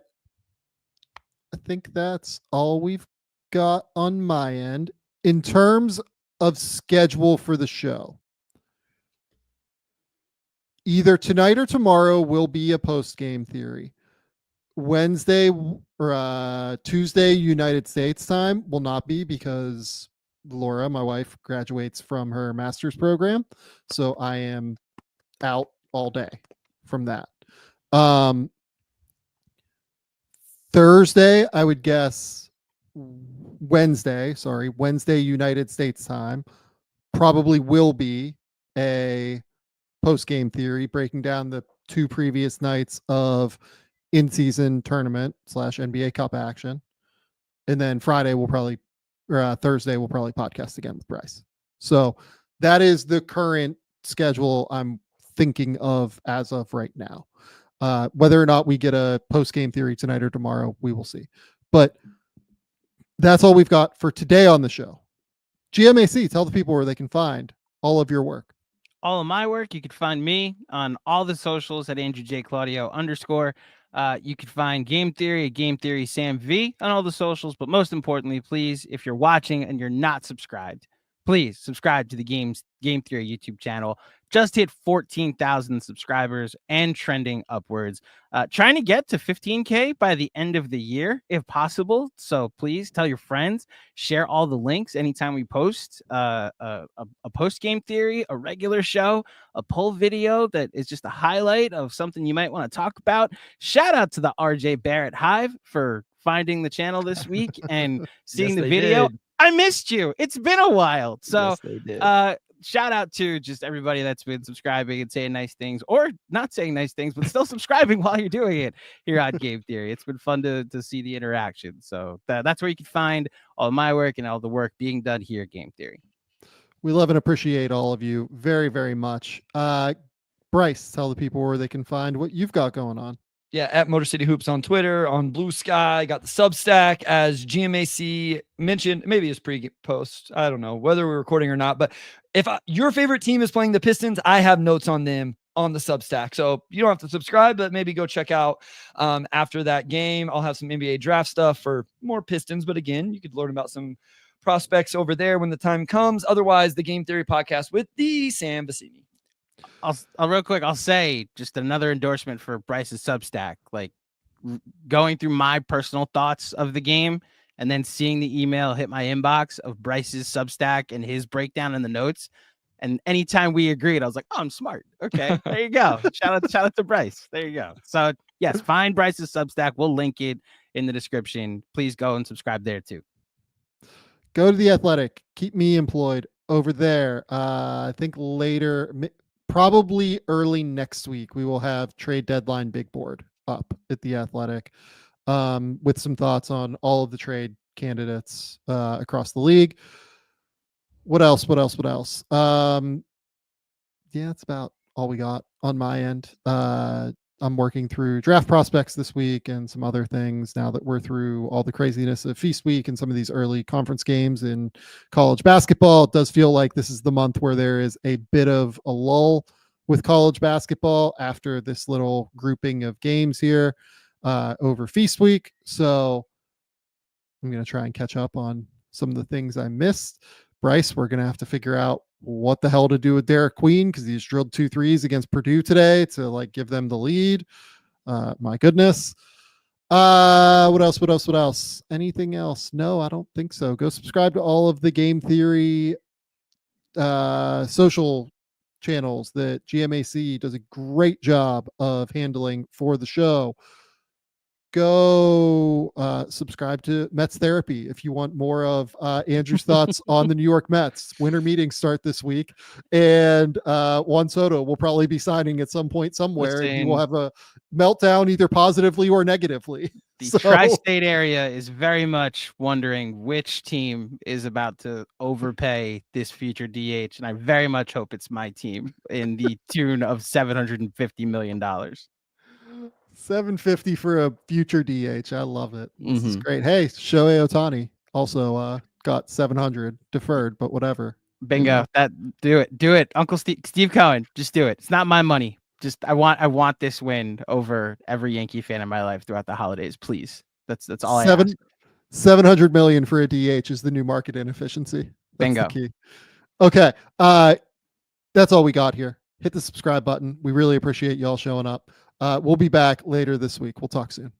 [SPEAKER 1] I think that's all we've got on my end. In terms of schedule for the show, either tonight or tomorrow will be a post-game theory. Wednesday or Tuesday United States time will not be because Laura, my wife, graduates from her master's program. So I am out all day from that. Thursday, I would guess Wednesday United States time probably will be a post-game theory breaking down the two previous nights of in-season tournament / NBA Cup action. And then Thursday we'll probably podcast again with Bryce. So that is the current schedule I'm thinking of as of right now. Whether or not we get a post-game theory tonight or tomorrow, we will see. But that's all we've got for today on the show. GMAC, tell the people where they can find all of your work.
[SPEAKER 6] All of my work, you can find me on all the socials at AndrewJClaudio_. You can find Game Theory at Game Theory Sam V on all the socials. But most importantly, please, if you're watching and you're not subscribed, please subscribe to the Game Theory YouTube channel. Just hit 14,000 subscribers and trending upwards. Trying to get to 15K by the end of the year, if possible. So please tell your friends, share all the links anytime we post a post-game theory, a regular show, a poll video that is just a highlight of something you might want to talk about. Shout out to the RJ Barrett Hive for finding the channel this week and seeing the video.
[SPEAKER 4] Did.
[SPEAKER 6] I missed you. It's been a while. So
[SPEAKER 4] yes,
[SPEAKER 6] shout out to just everybody that's been subscribing and saying nice things or not saying nice things, but still subscribing while you're doing it here on Game Theory. It's been fun to see the interaction. So that's where you can find all of my work and all the work being done here at Game Theory.
[SPEAKER 1] We love and appreciate all of you very, very much. Bryce, tell the people where they can find what you've got going on.
[SPEAKER 4] Yeah, at Motor City Hoops on Twitter, on Blue Sky, got the Substack as GMAC mentioned. Maybe it's pre-post. I don't know whether we're recording or not. But if your favorite team is playing the Pistons, I have notes on them on the Substack. So you don't have to subscribe, but maybe go check out after that game. I'll have some NBA draft stuff for more Pistons. But again, you could learn about some prospects over there when the time comes. Otherwise, the Game Theory podcast with the Sam Vecenie.
[SPEAKER 6] I'll real quick. I'll say just another endorsement for Bryce's Substack. Like going through my personal thoughts of the game and then seeing the email hit my inbox of Bryce's Substack and his breakdown in the notes. And anytime we agreed, I was like, "Oh, I'm smart." Okay, there you go. Shout out to Bryce. There you go. So yes, find Bryce's Substack. We'll link it in the description. Please go and subscribe there too.
[SPEAKER 1] Go to The Athletic. Keep me employed over there. I think later. Probably early next week, we will have trade deadline big board up at The Athletic, with some thoughts on all of the trade candidates across the league. What else? Yeah, that's about all we got on my end. I'm working through draft prospects this week and some other things now that we're through all the craziness of Feast Week and some of these early conference games in college basketball. It does feel like this is the month where there is a bit of a lull with college basketball after this little grouping of games here over Feast Week. So I'm going to try and catch up on some of the things I missed. Bryce, we're going to have to figure out what the hell to do with Derek Queen, because he's drilled 2 threes against Purdue today to like give them the lead. My goodness. What else? Anything else? No, I don't think so. Go subscribe to all of the Game Theory social channels that GMAC does a great job of handling for the show. Go subscribe to Mets Therapy if you want more of Andrew's thoughts on the New York Mets. Winter meetings start this week, and Juan Soto will probably be signing at some point somewhere. And he will have a meltdown either positively or negatively.
[SPEAKER 6] The tri-state area is very much wondering which team is about to overpay this future DH, and I very much hope it's my team in the tune of $750 million.
[SPEAKER 1] 750 for a future DH. I love it. This is great. Hey, Shohei Ohtani also got 700 deferred, but whatever.
[SPEAKER 6] Bingo. That do it. Uncle Steve Cohen, just do it. It's not my money. Just I want this win over every Yankee fan in my life throughout the holidays, please. That's all I ask.
[SPEAKER 1] 700 million for a DH is the new market inefficiency. That's
[SPEAKER 6] Bingo.
[SPEAKER 1] The key. Okay. That's all we got here. Hit the subscribe button. We really appreciate y'all showing up. We'll be back later this week. We'll talk soon.